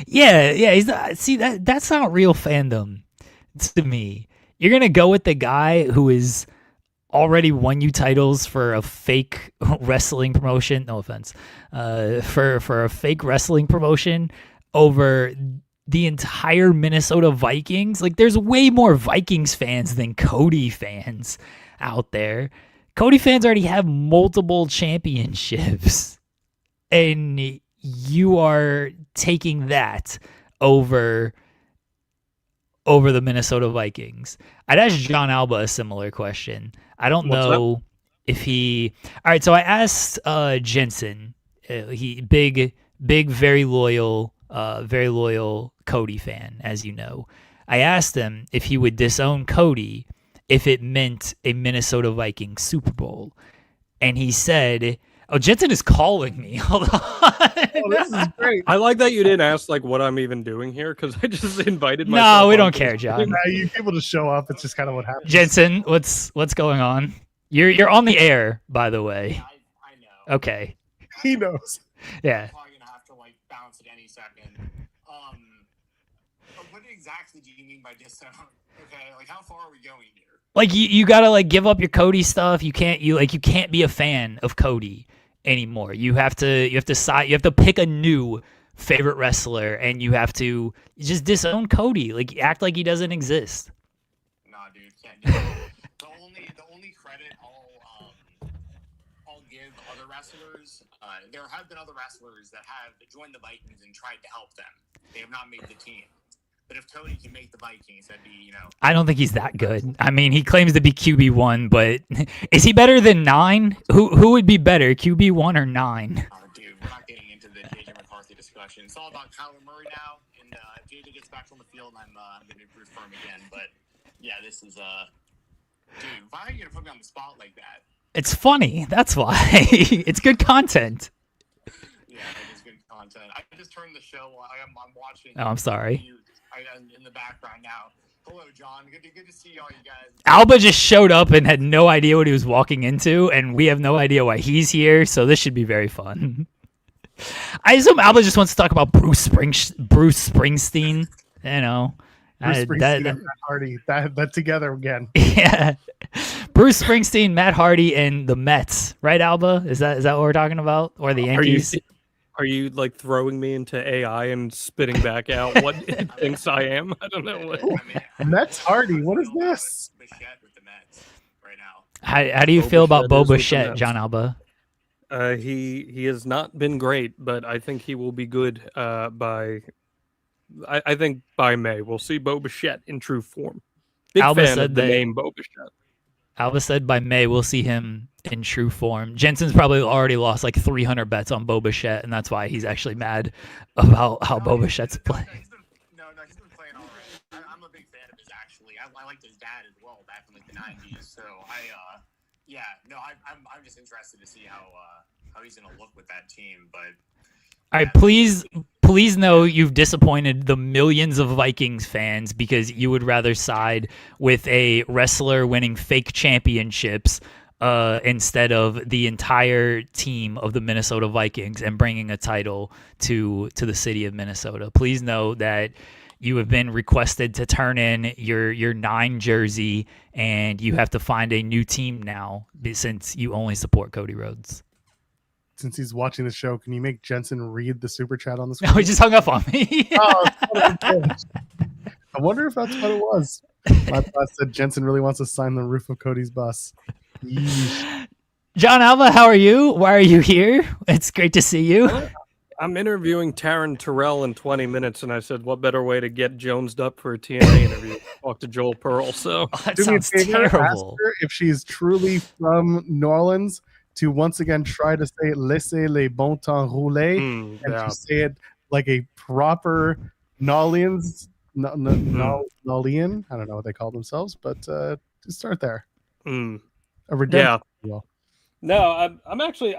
yeah, he's not, see that's not real fandom to me. You're gonna go with the guy who is already won you titles for a fake wrestling promotion. No offense, for a fake wrestling promotion over the entire Minnesota Vikings. Like, there's way more Vikings fans than Cody fans out there. Cody fans already have multiple championships. And you are taking that over the Minnesota Vikings. I'd ask John Alba a similar question. I don't know if he. All right, so I asked Jensen. He big, very loyal Cody fan, as you know. I asked him if he would disown Cody if it meant a Minnesota Vikings Super Bowl, and he said. Oh, Jensen is calling me. Hold on. Oh, this is great. I like that you didn't ask like what I'm even doing here because I just invited No, myself. we don't care, John. Nah, you people just show up. It's just kind of what happens. Jensen, what's going on? You're on the air, by the way. I know. Okay. He knows. Yeah. I'm probably gonna have to like bounce at any second. But what exactly do you mean by disown? Okay, like how far are we going here? Like you gotta like give up your Cody stuff. You can't be a fan of Cody anymore. You have to pick a new favorite wrestler, and you have to just disown Cody. Like, act like he doesn't exist. Nah, dude, can't do that. the only credit I'll give other wrestlers. There have been other wrestlers that have joined the Vikings and tried to help them. They have not made the team. But if Cody can make the Vikings, that'd be, I don't think he's that good. I mean, he claims to be QB1, but is he better than 9? Who would be better, QB1 or 9? Oh, dude, we're not getting into the JJ McCarthy discussion. It's all about Kyler Murray now, and if JJ gets back on the field, I'm going to root for him again. But yeah, this is dude, why are you going to put me on the spot like that? It's funny. That's why. It's good content. Yeah, it is good content. I just turned the show on. I'm watching. Oh, I'm sorry. In the background now. Hello, John. Good to see all you guys. Alba just showed up and had no idea what he was walking into, and we have no idea why he's here, so this should be very fun. I assume Alba just wants to talk about Bruce Springsteen. You know. Bruce Springsteen and Matt Hardy. That together again. Yeah. Bruce Springsteen, Matt Hardy, and the Mets. Right, Alba? Is that what we're talking about? Or the Yankees? Are you like throwing me into AI and spitting back out what it thinks I am? I don't know. Mets Hardy. What is this? Bichette with the Mets right now. How do you feel about Bo Bichette, John Alba? He has not been great, but I think he will be good by May. We'll see Bo Bichette in true form. Big Alba fan said of the name Bo Bichette. Alba said by May we'll see him in true form. Jensen's probably already lost like 300 bets on Bo Bichette, and that's why he's actually mad about how Bo Bichette's playing. No, he's been playing all right. I'm a big fan of his, actually. I liked his dad as well back in like the 90s. So I'm just interested to see how he's gonna look with that team. But all right, please know you've disappointed the millions of Vikings fans because you would rather side with a wrestler winning fake championships instead of the entire team of the Minnesota Vikings and bringing a title to the city of Minnesota. Please know that you have been requested to turn in your 9 jersey, and you have to find a new team now since you only support Cody Rhodes. Since he's watching the show, can you make Jensen read the super chat on the screen? No, he just hung up on me. I wonder if that's what it was. My boss said Jensen really wants to sign the roof of Cody's bus. Yeesh. John Alba, how are you? Why are you here? It's great to see you. I'm interviewing Taryn Terrell in 20 minutes, and I said, what better way to get jonesed up for a TNA interview? Talk to Joel Pearl. So Oh, that Do me a sounds favor, ask terrible. her if she's truly from New Orleans to once again try to say "laissez les bon temps rouler" and yeah. to say it like a proper Nolians, Nolian. I don't know what they call themselves, but to start there. Mm. A redemption. Yeah. Well, No, I'm actually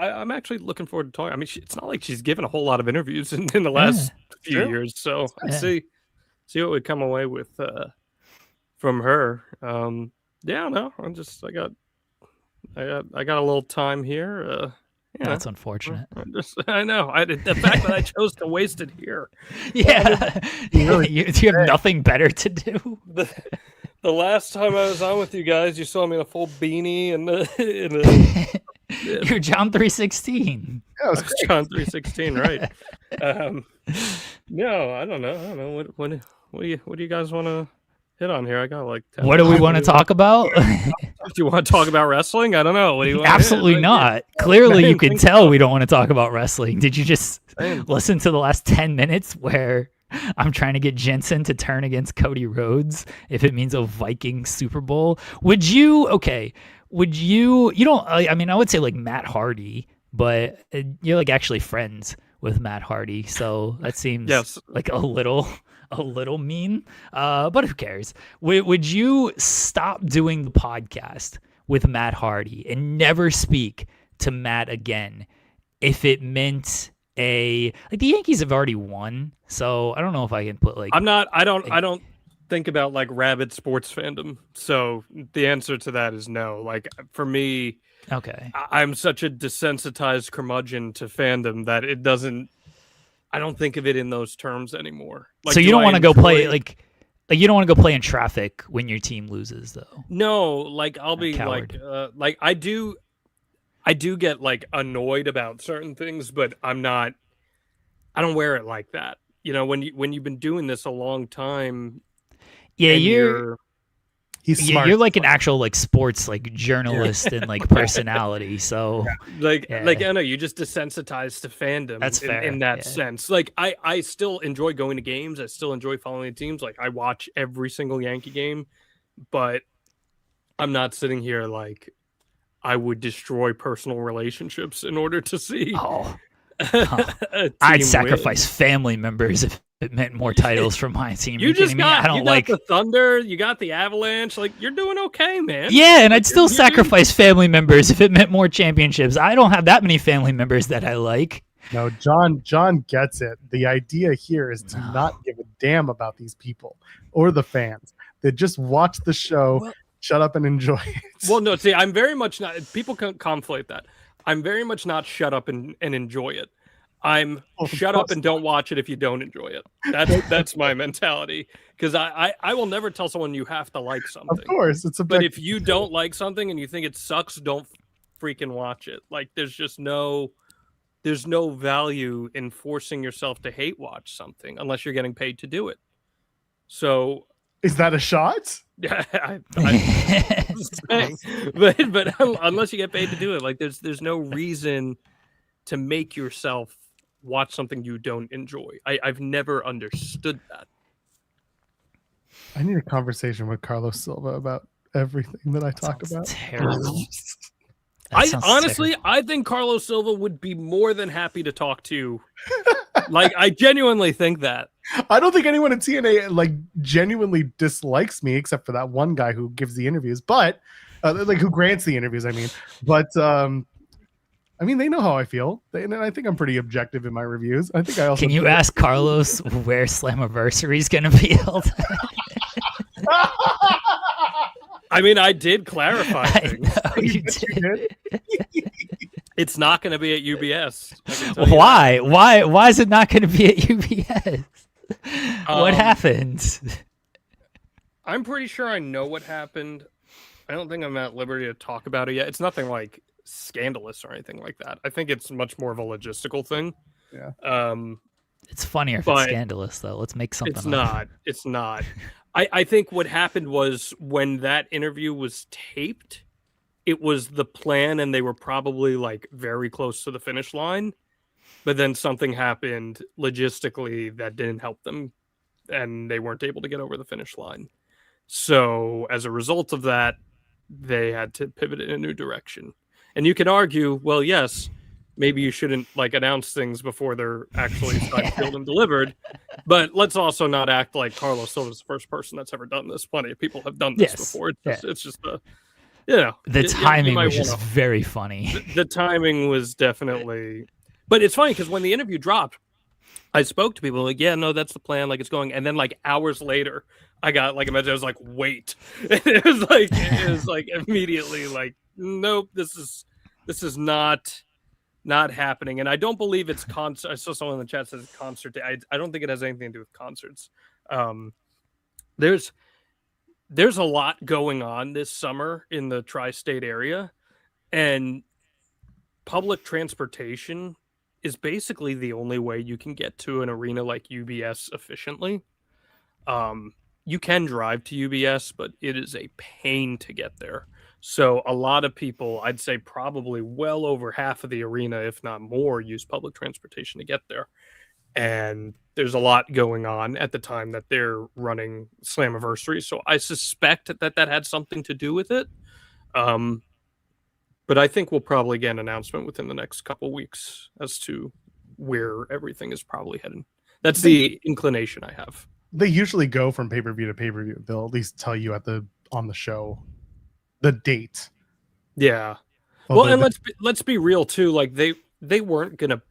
looking forward to talking. I mean, it's not like she's given a whole lot of interviews in the last few True. years, so Yeah. see what we come away with from her. Yeah, no, I got a little time here. Yeah, That's unfortunate. I know. The fact that I chose to waste it here. Yeah. you have nothing better to do. The last time I was on with you guys, you saw me in a full beanie and You're John 316. yeah, it was It's John 316, right? No, I don't know. What do you guys want to hit on here? I got like 10 What do we want to talk about? Do you want to talk about wrestling? I don't know. What do you want? Absolutely not. Clearly, you can tell we don't want to talk about wrestling. Did you just listen to the last 10 minutes where I'm trying to get Jensen to turn against Cody Rhodes if it means a Viking Super Bowl? Would you, you don't, I mean, I would say like Matt Hardy, but you're like actually friends with Matt Hardy. So that seems like a little mean, but who cares? Would you stop doing the podcast with Matt Hardy and never speak to Matt again if it meant the Yankees have already won, so I don't know if I can put like I don't think about like rabid sports fandom. So the answer to that is no. Like for me, okay, I'm such a desensitized curmudgeon to fandom that it doesn't. I don't think of it in those terms anymore. Like, so you don't want to go play like you don't want to go play in traffic when your team loses, though. No, like I'll be coward. like I do get like annoyed about certain things, but I don't wear it like that. You know, when you've been doing this a long time. Yeah, he's smart. You're like an actual like sports like journalist and like personality. So like I know you just desensitized to fandom. That's fair in that sense. Like I still enjoy going to games. I still enjoy following the teams. Like I watch every single Yankee game, but I'm not sitting here like I would destroy personal relationships in order to see. I'd sacrifice family members if it meant more titles for my team. You just got, I don't like the Thunder, you got the Avalanche. Like you're doing okay, man. Yeah, and I'd still sacrifice family members if it meant more championships. I don't have that many family members that I like. No, John gets it. The idea here is to not give a damn about these people or the fans. They just watch the show, shut up and enjoy it. Well, no, see, I'm very much not. People can conflate that. I'm very much not shut up and enjoy it. I'm shut up and don't watch it if you don't enjoy it. That's my mentality. Because I will never tell someone you have to like something. Of course, it's but if you don't like something and you think it sucks, don't freaking watch it. Like there's no value in forcing yourself to hate watch something unless you're getting paid to do it. So is that a shot? Yeah, I'm saying, but unless you get paid to do it, like there's no reason to make yourself watch something you don't enjoy. I've never understood that. I need a conversation with Carlos Silva about everything that I talk about. Terrible. I think Carlos Silva would be more than happy to talk to you. Like I genuinely think that. I don't think anyone at TNA like genuinely dislikes me except for that one guy who gives the interviews, but like who grants the interviews. I mean, but I mean they know how I feel, and I think I'm pretty objective in my reviews. I think I also. Can you ask Carlos where Slammiversary is going to be held? I mean, I did clarify things. I know, you did. It's not going to be at UBS. Why? Why is it not going to be at UBS? What happened? I'm pretty sure I know what happened. I don't think I'm at liberty to talk about it yet. It's nothing like scandalous or anything like that. I think it's much more of a logistical thing. Yeah. It's funnier if it's scandalous, though. Let's make something. It's not. It's not. I think what happened was when that interview was taped, it was the plan, and they were probably like very close to the finish line. but then something happened logistically that didn't help them, and they weren't able to get over the finish line. So as a result of that, they had to pivot in a new direction. And you can argue, well, yes, maybe you shouldn't like announce things before they're actually signed, sealed, and delivered. But let's also not act like Carlos Silva's the first person that's ever done this. Plenty of people have done this before. It's just the timing was just wanna, very funny. The timing was definitely, but it's funny because when the interview dropped, I spoke to people like, yeah, no, that's the plan. Like it's going, and then like hours later, I got like a message. I was like, wait, it was like immediately like, nope, this is not happening. And I don't believe it's concert. I saw someone in the chat says concert. I don't think it has anything to do with concerts. There's a lot going on this summer in the tri-state area, and public transportation is basically the only way you can get to an arena like UBS efficiently. You can drive to UBS, but it is a pain to get there. So a lot of people, I'd say probably well over half of the arena, if not more, use public transportation to get there. And there's a lot going on at the time that they're running Slammiversary. So I suspect that had something to do with it. But I think we'll probably get an announcement within the next couple weeks as to where everything is probably heading. That's the inclination I have. They usually go from pay-per-view to pay-per-view. They'll at least tell you on the show the date. Yeah. Well, and let's be real too. Like they weren't gonna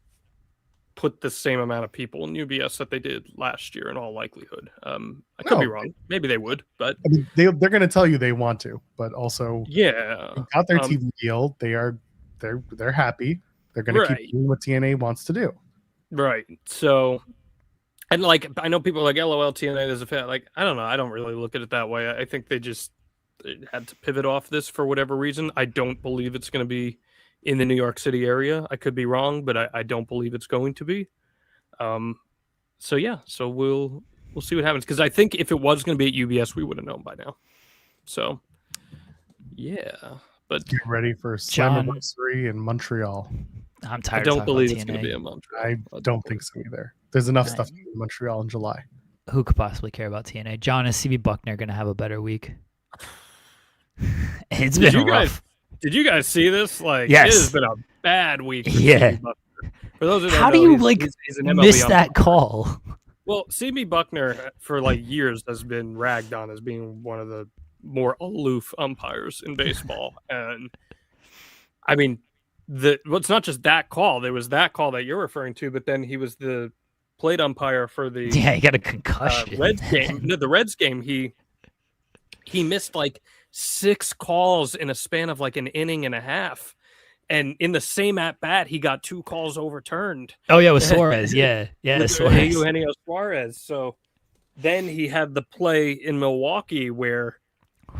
put the same amount of people in UBS that they did last year in all likelihood. I could be wrong. Maybe they would, but I mean, they're going to tell you they want to, but also they got their TV deal. They're happy. They're going to keep doing what TNA wants to do. Right. So, and like I know people are like LOL TNA is a fan. Like I don't know. I don't really look at it that way. I think they had to pivot off this for whatever reason. I don't believe it's going to be in the New York City area. I could be wrong, but I don't believe it's going to be. So we'll see what happens. Because I think if it was going to be at UBS, we would have known by now. So yeah, but get ready for Slammiversary in Montreal. I'm tired. I don't believe it's going to be in Montreal. I don't think so either. There's enough stuff in Montreal in July. Who could possibly care about TNA? John, is CB Buckner going to have a better week? It's been rough. Did you guys see this? Like, yes. It has been a bad week. For those who don't how know, do you he's an miss MLB that call? Well, CB Buckner for like years has been ragged on as being one of the more aloof umpires in baseball, and I mean, it's not just that call. There was that call that you're referring to, but then he was the plate umpire for the he got a concussion. Reds game. No, the Reds game. He missed like 6 calls in a span of like an inning and a half. And in the same at bat, he got 2 calls overturned. Oh, yeah, with Suarez. Yeah, Suarez. Eugenio Suarez. So then he had the play in Milwaukee where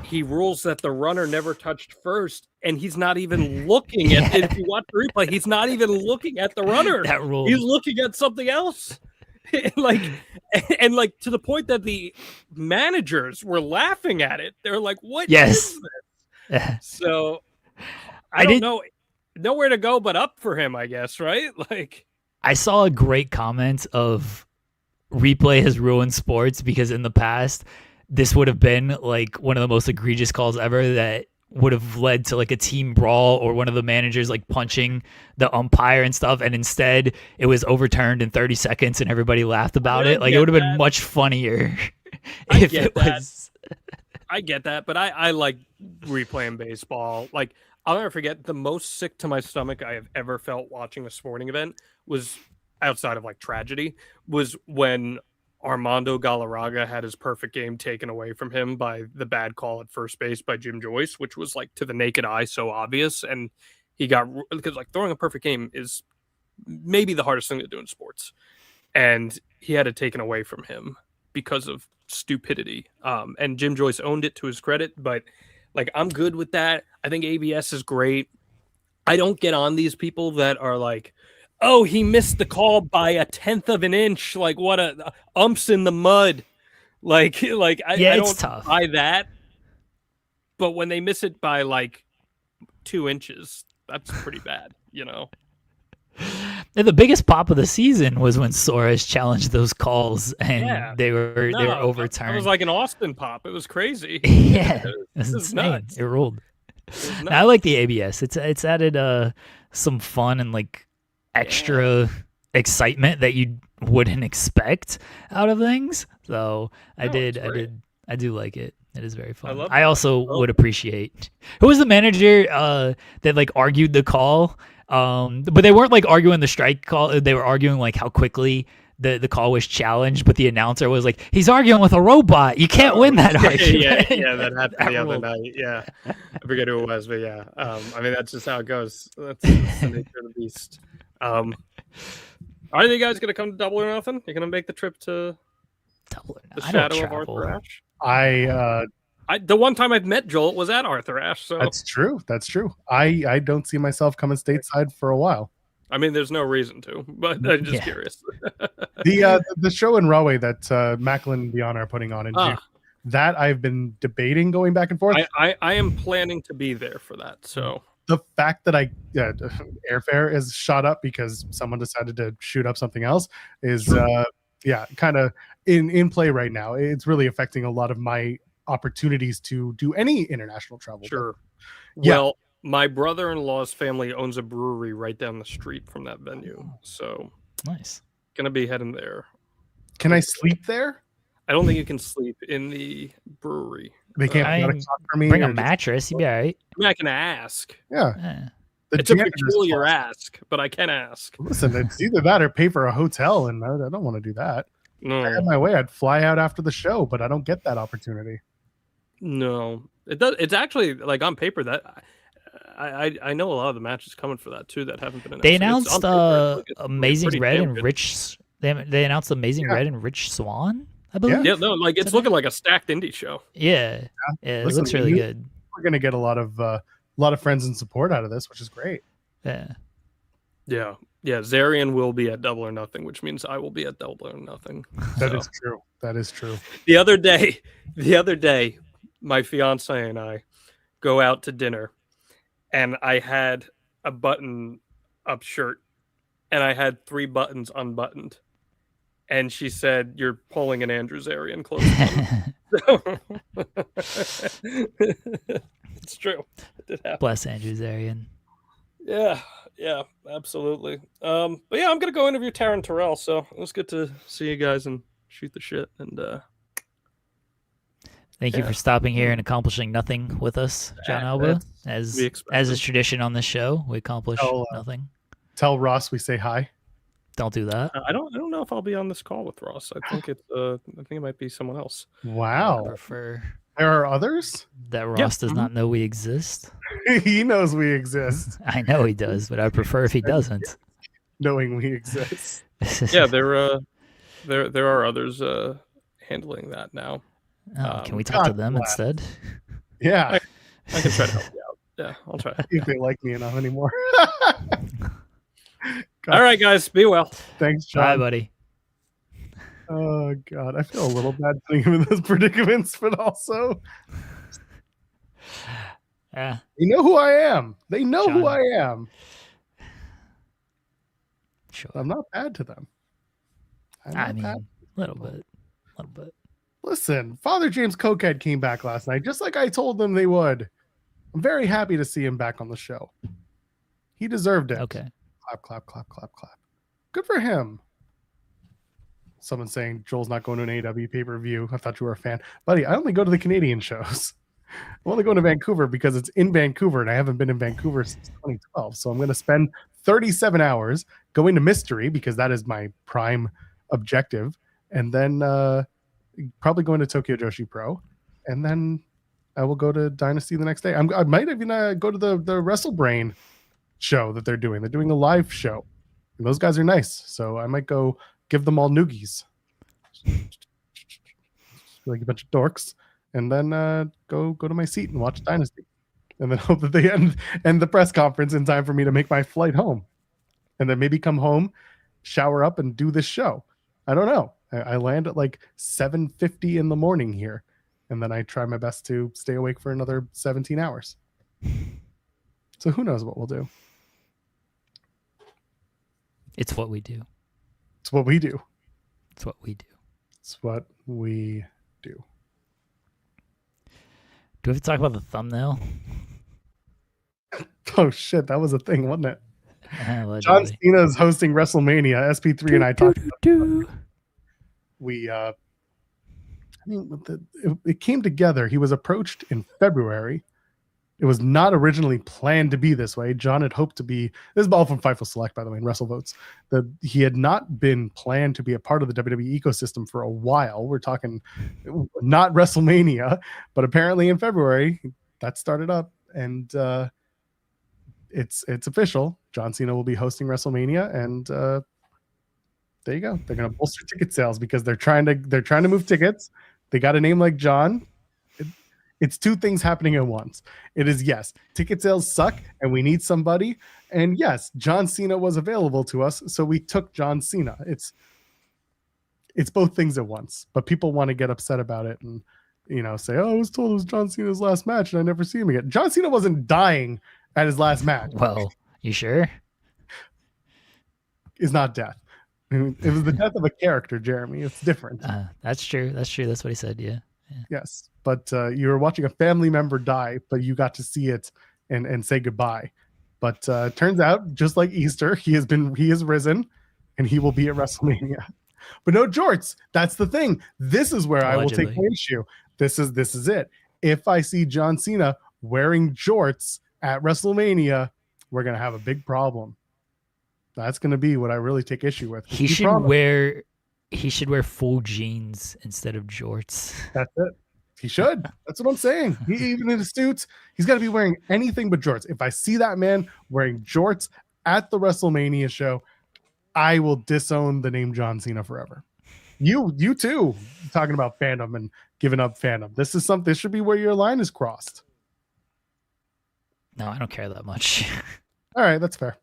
he rules that the runner never touched first, and he's not even looking at it. If you watch the replay, he's not even looking at the runner. That rule. He's looking at something else. like to the point that the managers were laughing at it. They're like, "What is this?" So I don't know. Nowhere to go but up for him, I guess, right? Like I saw a great comment of replay has ruined sports because in the past this would have been like one of the most egregious calls ever that would have led to like a team brawl or one of the managers like punching the umpire and stuff, and instead it was overturned in 30 seconds and everybody laughed about it. Like it would have been much funnier if it was. I get that, but I like replaying baseball. Like I'll never forget the most sick to my stomach I have ever felt watching a sporting event was outside of like tragedy was when Armando Galarraga had his perfect game taken away from him by the bad call at first base by Jim Joyce, which was like to the naked eye so obvious. And he got, because like throwing a perfect game is maybe the hardest thing to do in sports. And he had it taken away from him because of stupidity. And Jim Joyce owned it to his credit, but like, I'm good with that. I think ABS is great. I don't get on these people that are like, oh, he missed the call by 1/10 of an inch. Like what a umps in the mud. I don't buy that. But when they miss it by like 2 inches, that's pretty bad, you know? And the biggest pop of the season was when Suarez challenged those calls and Yeah. they were That overturned. was like an Austin pop. It was crazy. Yeah, it was was insane. nuts. It ruled. It was I nuts. like the ABS. It's added some fun and like extra excitement that you wouldn't expect out of things. So I No, it's great. I do like it. It is very fun. love I that. also would appreciate who was the manager that like argued the call. But they weren't like arguing the strike call. They were arguing like how quickly the call was challenged. But the announcer was like, "He's arguing with a robot. You can't win that argument." yeah, that happened the other ruled. night. Yeah, I forget who it was, but yeah, I mean that's just how it goes. That's the nature of the beast. Are you guys gonna come to Double or Nothing? You're gonna make the trip to Double or the I don't shadow of travel. Arthur Ashe? The one time I've met Joel was at Arthur Ashe. So That's true. That's true. I don't see myself coming stateside for a while. I mean, there's no reason to, but I'm just Yeah. curious. The show in Rahway that Macklin and Beyond are putting on in June, that I've been debating going back and forth. I am planning to be there for that. So The fact that airfare is shot up because someone decided to shoot up something else is kind of in play right now. It's really affecting a lot of my opportunities to do any international travel. sure. Yeah. Well, my brother-in-law's family owns a brewery right down the street from that venue, so Nice. gonna be heading there. Can I sleep there? I don't think you can sleep in the brewery. They can't I put a mean, cot for me. Bring a or just- mattress. You'd be all right. I mean, I can ask. Yeah, Yeah. the It's a janitor's peculiar cost. ask, but I can ask. Listen, it's either that or pay for a hotel, and I don't want to do that. If I had No, my way, I'd fly out after the show, but I don't get that opportunity. no. It does. It's actually like on paper that I know a lot of the matches coming for that too that haven't been announced. They It's on announced paper, it's Amazing pretty Red damn and good. Rich. They announced Amazing Yeah. Red and Rich Swan, I believe. Yeah, no, like it's Today? looking like a stacked indie show. Yeah. It Listen, looks really you- good. We're gonna get a lot of friends and support out of this, which is great. Yeah. Yeah, yeah. Zarian will be at Double or Nothing, which means I will be at Double or Nothing. That So, is true. That is true. the other day, my fiance and I go out to dinner, and I had a button-up shirt, and I had 3 buttons unbuttoned, and she said, "You're pulling an Andrew Zarian close." It's true. It did happen. Bless Andrew Zarian. Yeah, absolutely. But yeah, I'm gonna go interview Taryn Terrell. So it was good to see you guys and shoot the shit. And Thank you Yeah. for stopping here and accomplishing nothing with us, John Alba. That's to be As expected. is tradition on this show, we accomplish Oh, nothing. Tell Ross we say hi. Don't do that. I don't know if I'll be on this call with Ross. I think it might be someone else. I Wow. prefer There are others? that Ross does not know we exist. He knows we exist, I know he does, but I prefer if he doesn't. knowing we exist. Yeah, there are others handling that now. Can we talk to God them bless. instead? Yeah. I can try to help you out. Yeah, I'll try. See if they like me enough anymore. God, All right, guys, be well. thanks, Bye, John. buddy. Oh God, I feel a little bad putting him in those predicaments, but also Yeah. they know who I am. They know who John. I am. Sure. I'm not bad to them. I'm I not mean, bad. a little bit. Listen, Father James Cokehead came back last night, just like I told them they would. I'm very happy to see him back on the show. He deserved it. Okay. Clap, clap, clap, clap, clap. Good for him. Someone saying Joel's not going to an AEW pay-per-view. I thought you were a fan. Buddy, I only go to the Canadian shows. I'm only going to Vancouver because it's in Vancouver, and I haven't been in Vancouver since 2012. So I'm going to spend 37 hours going to Mystery because that is my prime objective. And then probably going to Tokyo Joshi Pro. And then I will go to Dynasty the next day. I might even go to the WrestleBrain show that they're doing. They're doing a live show. And those guys are nice. So I might go give them all noogies. Like a bunch of dorks. And then go to my seat and watch Dynasty. And then hope that they end the press conference in time for me to make my flight home. And then maybe come home, shower up, and do this show. I don't know. I land at like 7:50 in the morning here. And then I try my best to stay awake for another 17 hours. So who knows what we'll do. It's what we do. It's what we do. It's what we do. It's what we do. Do we have to talk about the thumbnail? Oh shit, that was a thing, wasn't it? John Allegedly. Cena is hosting WrestleMania. SP3 and I talked about it. We it came together. He was approached in February. It was not originally planned to be this way. John had hoped to be, this is all from Fightful Select, by the way, in WrestleVotes, that he had not been planned to be a part of the WWE ecosystem for a while. We're talking not WrestleMania, but apparently in February that started up, and it's official. John Cena will be hosting WrestleMania, and there you go. They're going to bolster ticket sales because they're trying to move tickets. They got a name like John. It's two things happening at once. It is, yes, ticket sales suck and we need somebody. And yes, John Cena was available to us, so we took John Cena. It's both things at once. But people want to get upset about it and say, "Oh, I was told it was John Cena's last match and I never see him again." John Cena wasn't dying at his last match. Well, you sure? It's not death. I mean, it was the death of a character, Jeremy. It's different. That's true. That's true. That's what he said. Yeah. Yes, but you were watching a family member die, but you got to see it and say goodbye. But turns out, just like Easter, he has risen, and he will be at WrestleMania. But no jorts. That's the thing. This is where Allegedly. I will take the issue. This is it. If I see John Cena wearing jorts at WrestleMania, we're gonna have a big problem. That's gonna be what I really take issue with. He should wear full jeans instead of jorts. That's it. He should. That's what I'm saying. Even in his suits, he's got to be wearing anything but jorts. If I see that man wearing jorts at the WrestleMania show, I will disown the name John Cena forever. You too, talking about fandom and giving up fandom. This should be where your line is crossed. No, I don't care that much. All right, that's fair.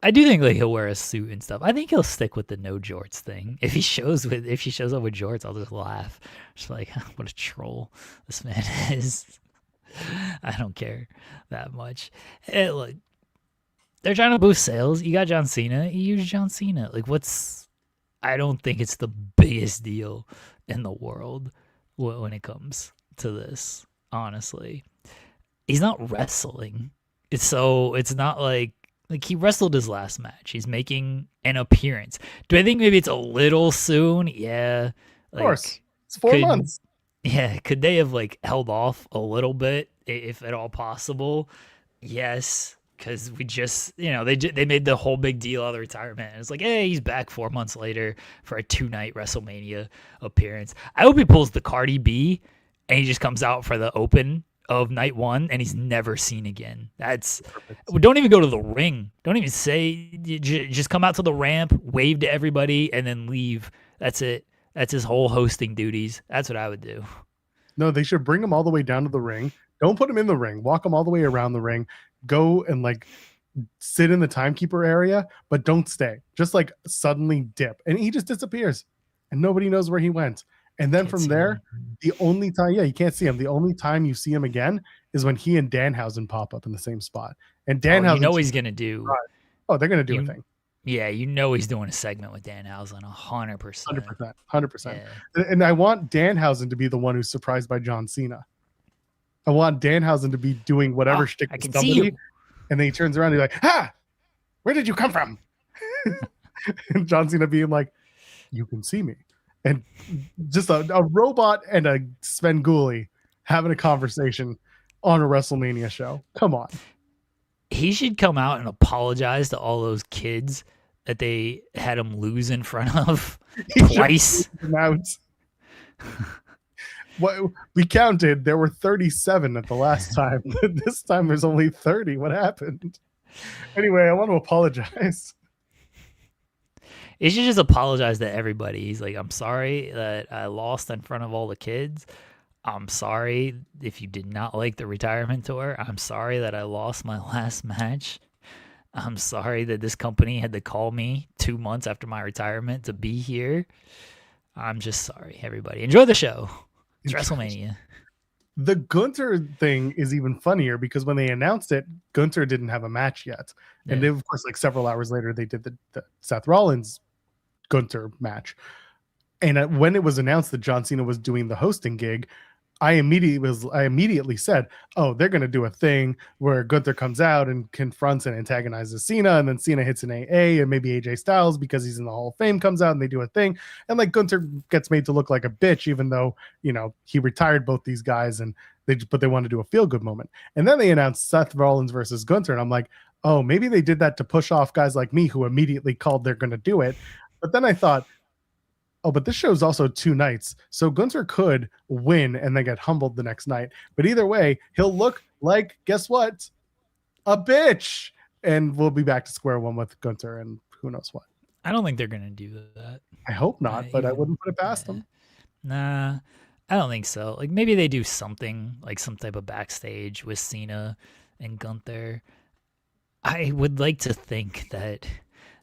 I do think like he'll wear a suit and stuff. I think he'll stick with the no jorts thing. If he shows up with jorts, I'll just laugh. Just like, what a troll this man is. I don't care that much. And look, they're trying to boost sales. You got John Cena. You use John Cena. Like, I don't think it's the biggest deal in the world when it comes to this. Honestly, he's not wrestling. It's not like he wrestled his last match. He's making an appearance. Do I think maybe it's a little soon? Yeah. Of course. It's 4 months. Yeah. Could they have like held off a little bit if at all possible? Yes. Because we just, they made the whole big deal out of the retirement. And it's like, hey, he's back 4 months later for a 2-night WrestleMania appearance. I hope he pulls the Cardi B and he just comes out for the open of night one and he's never seen again. Don't even go to the ring. Don't even say, just come out to the ramp, wave to everybody, and then leave. That's it. That's his whole hosting duties. That's what I would do. No, they should bring him all the way down to the ring. Don't put him in the ring. Walk him all the way around the ring. Go and like sit in the timekeeper area, but don't stay. Just like suddenly dip. And he just disappears and nobody knows where he went. And then from there, the only time, you can't see him. The only time you see him again is when he and Danhausen pop up in the same spot. And Danhausen, he's going to do. Oh, they're going to do a thing. Yeah, he's doing a segment with Danhausen 100%. 100%. Yeah. And I want Danhausen to be the one who's surprised by John Cena. I want Danhausen to be doing whatever shtick I with can somebody, see you. and then he turns around and he's like, "Ha! Where did you come from?" And John Cena being like, "You can see me." And just a robot and a Svengoolie having a conversation on a WrestleMania show. Come on. He should come out and apologize to all those kids that they had him lose in front of twice. What we counted, there were 37 at the last time. This time there's only 30. What happened? Anyway, I want to apologize. He should just apologize to everybody. He's like, I'm sorry that I lost in front of all the kids. I'm sorry if you did not like the retirement tour. I'm sorry that I lost my last match. I'm sorry that this company had to call me 2 months after my retirement to be here. I'm just sorry, everybody. Enjoy the show. It's WrestleMania. The Gunther thing is even funnier because when they announced it, Gunther didn't have a match yet. And Yeah. then, of course, like several hours later, they did the Seth Rollins Gunther match. And when it was announced that John Cena was doing the hosting gig, I immediately said, "Oh, they're going to do a thing where Gunther comes out and confronts and antagonizes Cena, and then Cena hits an AA and maybe AJ Styles because he's in the Hall of Fame comes out and they do a thing, and like Gunther gets made to look like a bitch, even though he retired both these guys, and they want to do a feel good moment. And then they announced Seth Rollins versus Gunther, and I'm like, oh, maybe they did that to push off guys like me who immediately called they're going to do it. But then I thought, oh, but this show's also 2 nights. So Gunther could win and then get humbled the next night. But either way, he'll look like, guess what? A bitch. And we'll be back to square one with Gunther and who knows what. I don't think they're going to do that. I hope not, but I wouldn't put it past them. Nah, I don't think so. Like maybe they do something like some type of backstage with Cena and Gunther. I would like to think that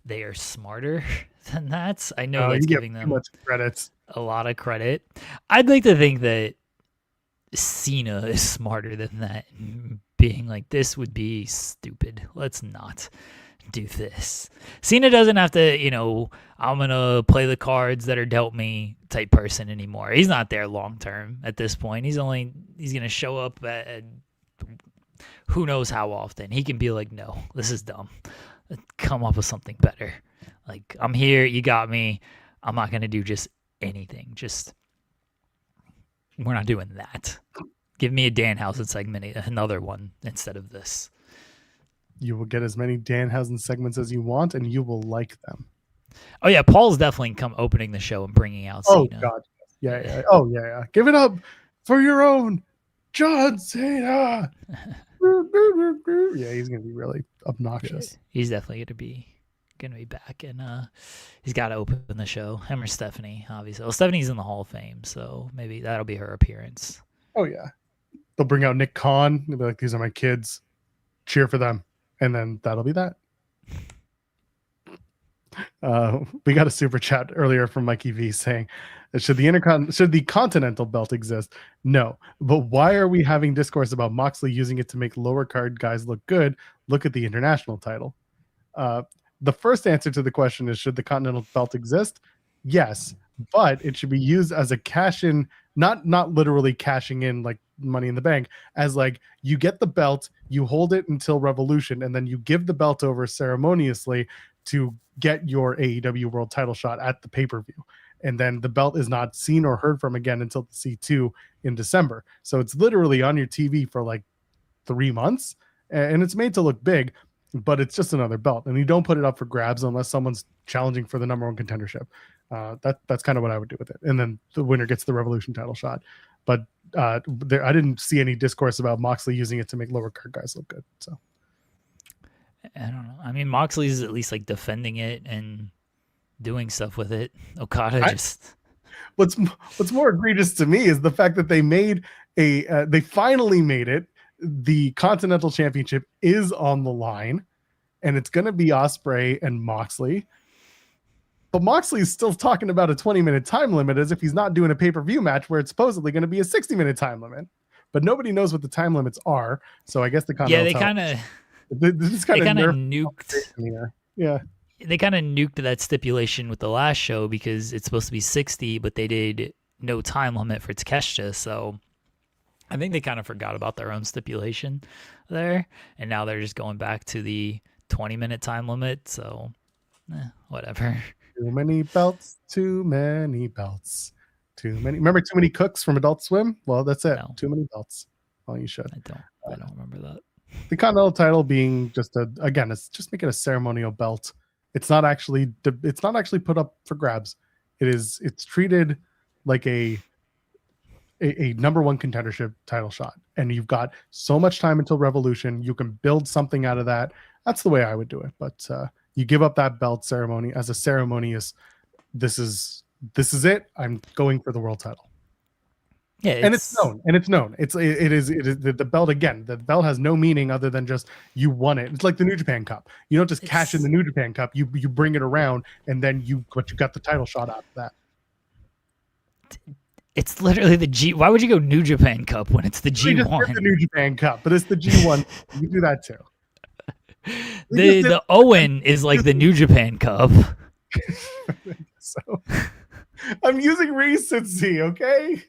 they are smarter than that. I know that's giving them much credit. A lot of credit. I'd like to think that Cena is smarter than that, being like, this would be stupid. Let's not do this. Cena doesn't have to, I'm going to play the cards that are dealt me type person anymore. He's not there long term at this point. He's going to show up at who knows how often. He can be like, no, this is dumb. Come up with something better. Like, I'm here, you got me. I'm not going to do just anything. We're not doing that. Give me a Danhausen segment, another one instead of this. You will get as many Danhausen segments as you want, and you will like them. Oh, yeah, Paul's definitely come opening the show and bringing out Cena. Oh, God. Yeah. Oh, yeah. Give it up for your own John Cena. Yeah, he's going to be really obnoxious. He's definitely going to be back, and he's got to open the show. Him or Stephanie, obviously. Well, Stephanie's in the Hall of Fame, so maybe that'll be her appearance. Oh, yeah. They'll bring out Nick Khan. They'll be like, these are my kids. Cheer for them. And then that'll be that. We got a super chat earlier from Mikey V saying, should the Continental belt exist? No. But why are we having discourse about Moxley using it to make lower card guys look good? Look at the international title. The first answer to the question is, should the Continental belt exist? Yes, but it should be used as a cash in, not literally cashing in like Money in the Bank, as like you get the belt, you hold it until Revolution, and then you give the belt over ceremoniously to get your AEW World Title shot at the pay-per-view. And then the belt is not seen or heard from again until the C2 in December. So it's literally on your TV for like 3 months, and it's made to look big, but it's just another belt. And you don't put it up for grabs unless someone's challenging for the number 1 contendership. That's kind of what I would do with it. And then the winner gets the Revolution title shot. But I didn't see any discourse about Moxley using it to make lower card guys look good. So I don't know. I mean, Moxley's at least like defending it and doing stuff with it. Okada just. What's more egregious to me is the fact that they made they finally made it. The Continental Championship is on the line, and it's going to be Ospreay and Moxley. But Moxley's still talking about a 20-minute time limit as if he's not doing a pay-per-view match where it's supposedly going to be a 60-minute time limit. But nobody knows what the time limits are, so I guess the Continental. Yeah, they kind of nuked. Yeah, they kind of nuked that stipulation with the last show because it's supposed to be 60, but they did no time limit for Takeshita, so I think they kind of forgot about their own stipulation there, and now they're just going back to the 20-minute time limit. So, whatever. Too many belts. Too many belts. Too many. Remember Too Many Cooks from Adult Swim? Well, that's it. No. Too many belts. Well, you should. I don't remember that. The Continental title being just it's just making a ceremonial belt. It's not actually put up for grabs. It's treated like a number 1 contendership title shot, and you've got so much time until Revolution. You can build something out of that. That's the way I would do it. But you give up that belt ceremony as a ceremonious. This is it. I'm going for the world title. Yeah, and it's known. It is the belt again. The belt has no meaning other than just you won it. It's like the New Japan Cup. You don't just cash in the New Japan Cup. You bring it around, and then you got the title shot out of that. It's literally the G. Why would you go New Japan Cup when it's the We just did the G1? New Japan Cup, but it's the G1. You can do that too. The Owen is like the New Japan Cup. So I'm using recency, okay?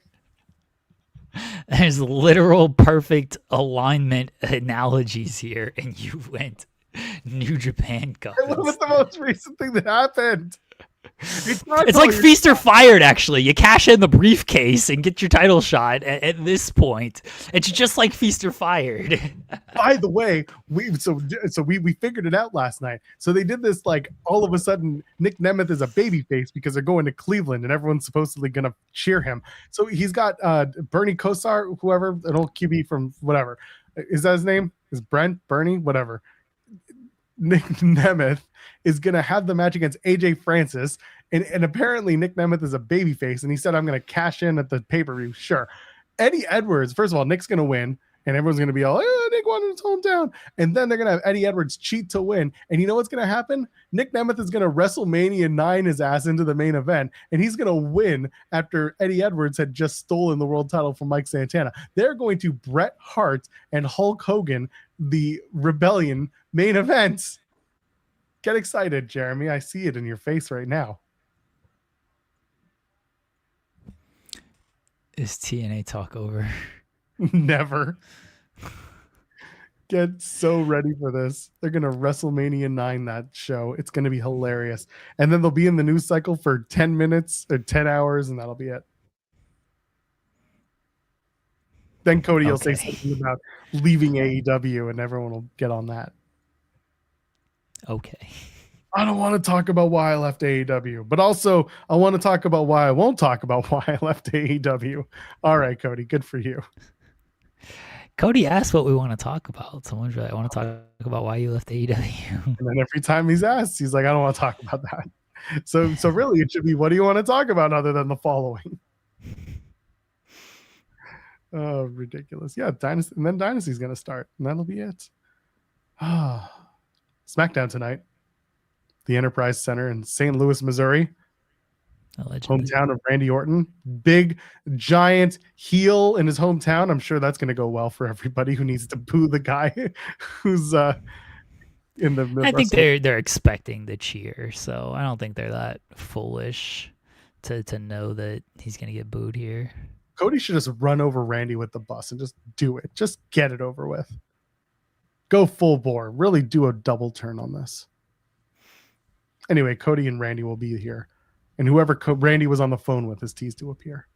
There's literal perfect alignment analogies here, and you went New Japan Cup. It was the most recent thing that happened. It's like Feast or Fired, actually. You cash in the briefcase and get your title shot at this point. It's just like Feast or Fired. By the way, we figured it out last night. So they did this like all of a sudden Nick Nemeth is a babyface because they're going to Cleveland and everyone's supposedly gonna cheer him. So he's got Bernie Kosar, whoever, an old QB from whatever. Is that his name? Is Bernie? Whatever. Nick Nemeth is going to have the match against AJ Francis. And apparently Nick Nemeth is a babyface. And he said, I'm going to cash in at the pay-per-view. Sure. Eddie Edwards, first of all, Nick's going to win. And everyone's going to be all, Nick won in his hometown. And then they're going to have Eddie Edwards cheat to win. And you know what's going to happen? Nick Nemeth is going to WrestleMania 9 his ass into the main event. And he's going to win after Eddie Edwards had just stolen the world title from Mike Santana. They're going to Bret Hart and Hulk Hogan, the Rebellion main event. Get excited, Jeremy. I see it in your face right now. Is TNA talk over? Never. Get so ready for this. They're going to WrestleMania 9 that show. It's going to be hilarious. And then they'll be in the news cycle for 10 minutes or 10 hours, and that'll be it. Then Cody will say something about leaving AEW, and everyone will get on that. Okay. I don't want to talk about why I left AEW, but also I want to talk about why I won't talk about why I left AEW. All right, Cody, good for you. Cody asked what we want to talk about. Someone's like, I want to talk about why you left AEW. And then every time he's asked, he's like, I don't want to talk about that. So really it should be, what do you want to talk about other than the following? Oh, ridiculous. Yeah, Dynasty, and then Dynasty's going to start, and that'll be it. SmackDown tonight. The Enterprise Center in St. Louis, Missouri. Allegedly. Hometown of Randy Orton. Big, giant heel in his hometown. I'm sure that's going to go well for everybody who needs to boo the guy who's in the I think they're expecting the cheer, so I don't think they're that foolish to know that he's going to get booed here. Cody should just run over Randy with the bus and just do it. Just get it over with. Go full bore. Really do a double turn on this. Anyway, Cody and Randy will be here. And whoever Randy was on the phone with is teased to appear.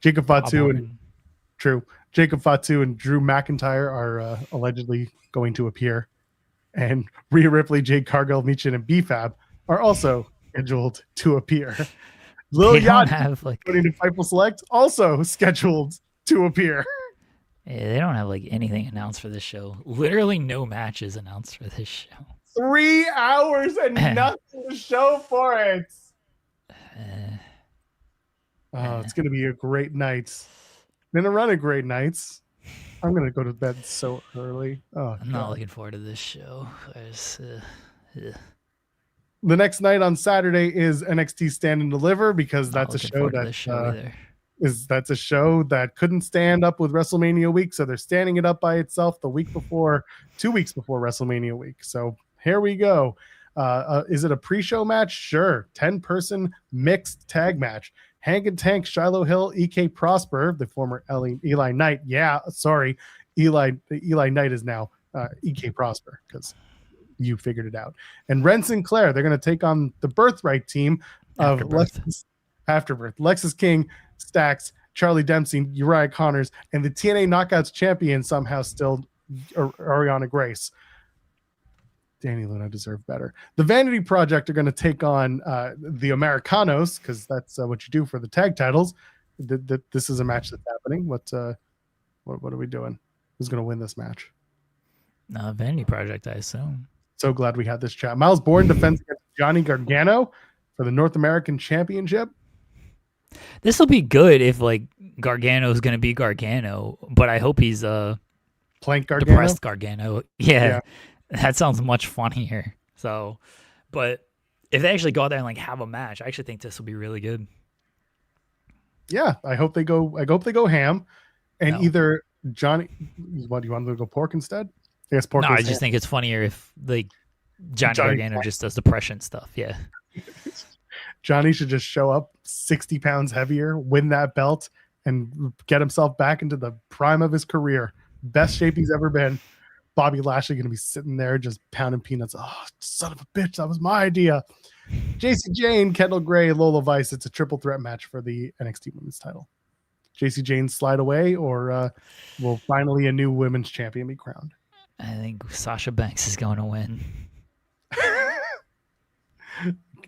Jacob Fatu and Drew McIntyre are allegedly going to appear. And Rhea Ripley, Jade Cargill, Michin, and BFAB are also scheduled to appear. Lil Yachty, according to Fightful Select, also scheduled to appear. Yeah, they don't have anything announced for this show. Literally no matches announced for this show. 3 hours and nothing to show for it. It's going to be a great night. Been a run of great nights. I'm going to go to bed so early. I'm not looking forward to this show. The next night on Saturday is NXT Stand and Deliver, because that's a show that's a show that couldn't stand up with WrestleMania week, so they're standing it up by itself 2 weeks before WrestleMania week. So here we go. Is it a pre-show match? Sure. 10-person mixed tag match. Hank and Tank, Shiloh Hill, EK Prosper, the former Eli Knight. Yeah, sorry. Eli Knight is now EK Prosper, because you figured it out. And Ren Sinclair, they're going to take on the Birthright team of Afterbirth. Lexus King, Stax, Charlie Dempsey, Uriah Connors, and the TNA Knockouts champion somehow still Ariana Grace. Danny Luna deserved better. The Vanity Project are going to take on the Americanos, because that's what you do for the tag titles. This is a match that's happening. What are we doing? Who's going to win this match? Vanity Project, I assume. So glad we had this chat. Miles Bourne defends against Johnny Gargano for the North American Championship. This will be good if Gargano is going to be Gargano, but I hope he's Plank Gargano. Depressed Gargano. Yeah. That sounds much funnier. So, but if they actually go out there and have a match, I actually think this will be really good. Yeah, I hope they go ham, and No. either Johnny. What do you want them to go pork instead? I guess pork. No, I is just ham. think it's funnier if like Johnny Johnny Gargano just does depression stuff. Yeah. Johnny should just show up 60 pounds heavier, win that belt, and get himself back into the prime of his career. Best shape he's ever been. Bobby Lashley going to be sitting there just pounding peanuts. Oh, son of a bitch. That was my idea. JC Jane, Kendall Gray, Lola Vice. It's a triple threat match for the NXT Women's title. JC Jane slide away, or will finally a new women's champion be crowned? I think Sasha Banks is going to win.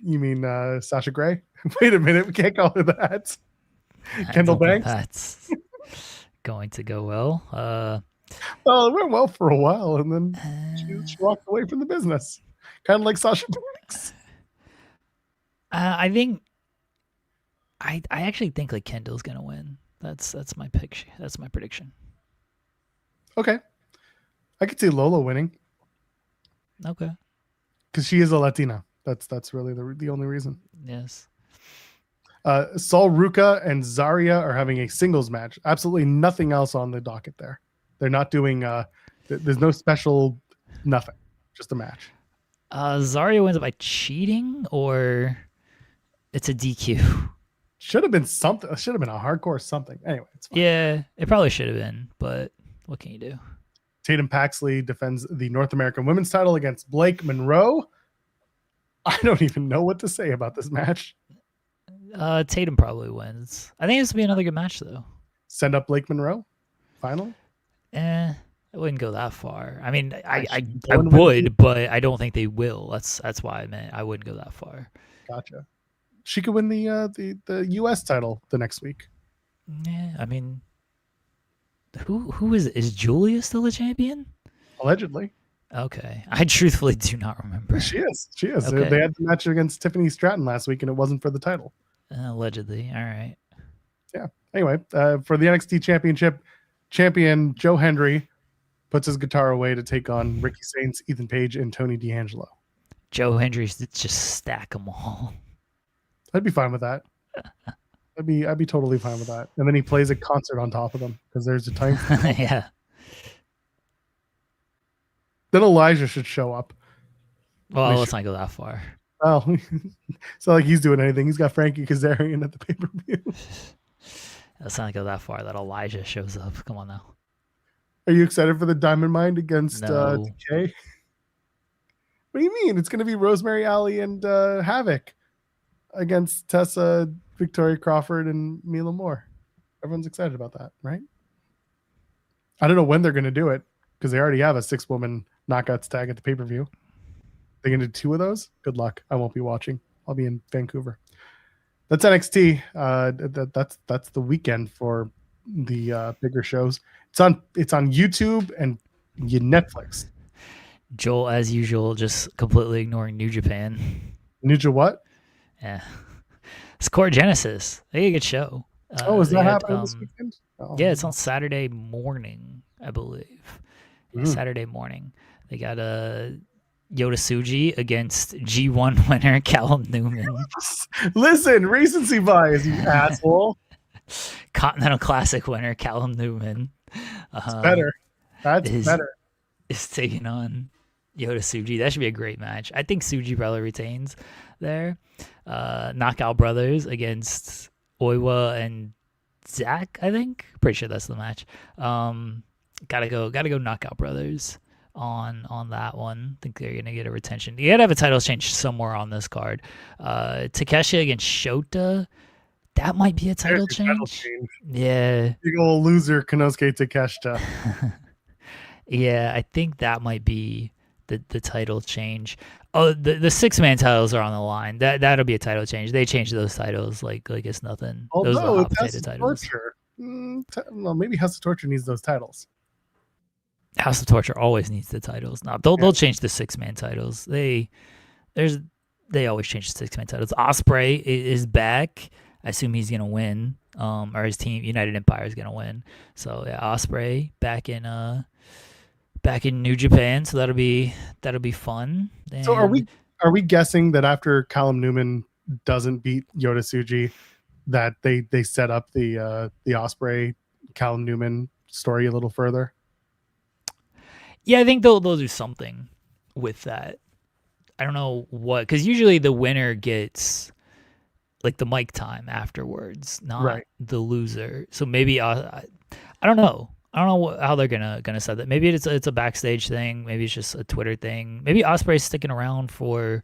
You mean Sasha Gray? Wait a minute. We can't call her that. I Kendall don't think Banks? That's going to go well. Well, it went well for a while, and then she walked away from the business. Kind of like Sasha Banks. I think I actually think like Kendall's gonna win. That's my pick. That's my prediction. Okay. I could see Lola winning Okay. because she is a Latina. That's really the only reason. Yes. Sol Ruka and Zarya are having a singles match. Absolutely nothing else on the docket there. They're not doing there's no special nothing. Just a match. Zarya wins by cheating, or it's a DQ. Should have been something. Should have been a hardcore something. Anyway, it's fine. Yeah, it probably should have been, but what can you do? Tatum Paxley defends the North American Women's title against Blake Monroe. I don't even know what to say about this match. Tatum probably wins. I think this would be another good match, though. Send up Blake Monroe, finally. I wouldn't go that far. I mean, I Born would, but I don't think they will. That's why I meant I wouldn't go that far. Gotcha. She could win the U.S. title the next week. Yeah, I mean, who is Julia still a champion? Allegedly. Okay, I truthfully do not remember. She is. Okay. They had the match against Tiffany Stratton last week, and it wasn't for the title. Allegedly, all right. Yeah. Anyway, for the NXT Championship, champion Joe Hendry puts his guitar away to take on Ricky Saints, Ethan Page, and Tony D'Angelo. Joe Hendry's just stack them all. I'd be fine with that. I'd be totally fine with that. And then he plays a concert on top of them because there's a time. Yeah. Then Elijah should show up. Well, let's not go that far. Oh, it's not like he's doing anything. He's got Frankie Kazarian at the pay-per-view. Let's not go that far. That Elijah shows up. Come on now. Are you excited for the Diamond Mine against No. DK? What do you mean? It's going to be Rosemary Alley and Havoc against Tessa, Victoria Crawford, and Mila Moore. Everyone's excited about that, right? I don't know when they're going to do it because they already have a 6-woman knockouts tag at the pay-per-view. They're going to do 2 of those? Good luck. I won't be watching. I'll be in Vancouver. That's NXT. That's the weekend for the bigger shows. It's on YouTube and Netflix. Joel, as usual, just completely ignoring New Japan. Ninja what? Yeah. It's Core Genesis. They got a good show. Is they that had, happening this weekend? Oh. Yeah, it's on Saturday morning, I believe. Yeah, Saturday morning. They got Yoda Tsuji against G1 winner Callum Newman. Listen, recency bias, you asshole. Continental Classic winner Callum Newman. It's better. That's better. Is taking on Yoda Tsuji. That should be a great match. I think Tsuji probably retains there. Knockout Brothers against Oiwa and Zach, I think. Pretty sure that's the match. Gotta go Knockout Brothers on that one. I think they're gonna get a retention. You gotta have a title change somewhere on this card. Takeshi against Shota. That might be a title change. Yeah. Big old loser Konosuke Takeshita. Yeah, I think that might be the title change. Oh, the 6-man titles are on the line. That'll be a title change. They changed those titles like it's nothing. Those are Although hot potato titles. Torture. Well, maybe House of Torture needs those titles. House of Torture always needs the titles. No, they'll change the 6-man titles. They always change the 6-man titles. Ospreay is back. I assume he's gonna win. Or his team, United Empire, is gonna win. So yeah, Ospreay back in New Japan. So that'll be fun. And so are we guessing that after Callum Newman doesn't beat Yoda Tsuji, that they set up the Ospreay Callum Newman story a little further. Yeah, I think they'll do something with that. I don't know what, because usually the winner gets like the mic time afterwards, not Right. the loser. So maybe I don't know. I don't know how they're gonna set that. Maybe it's a backstage thing. Maybe it's just a Twitter thing. Maybe Ospreay's sticking around for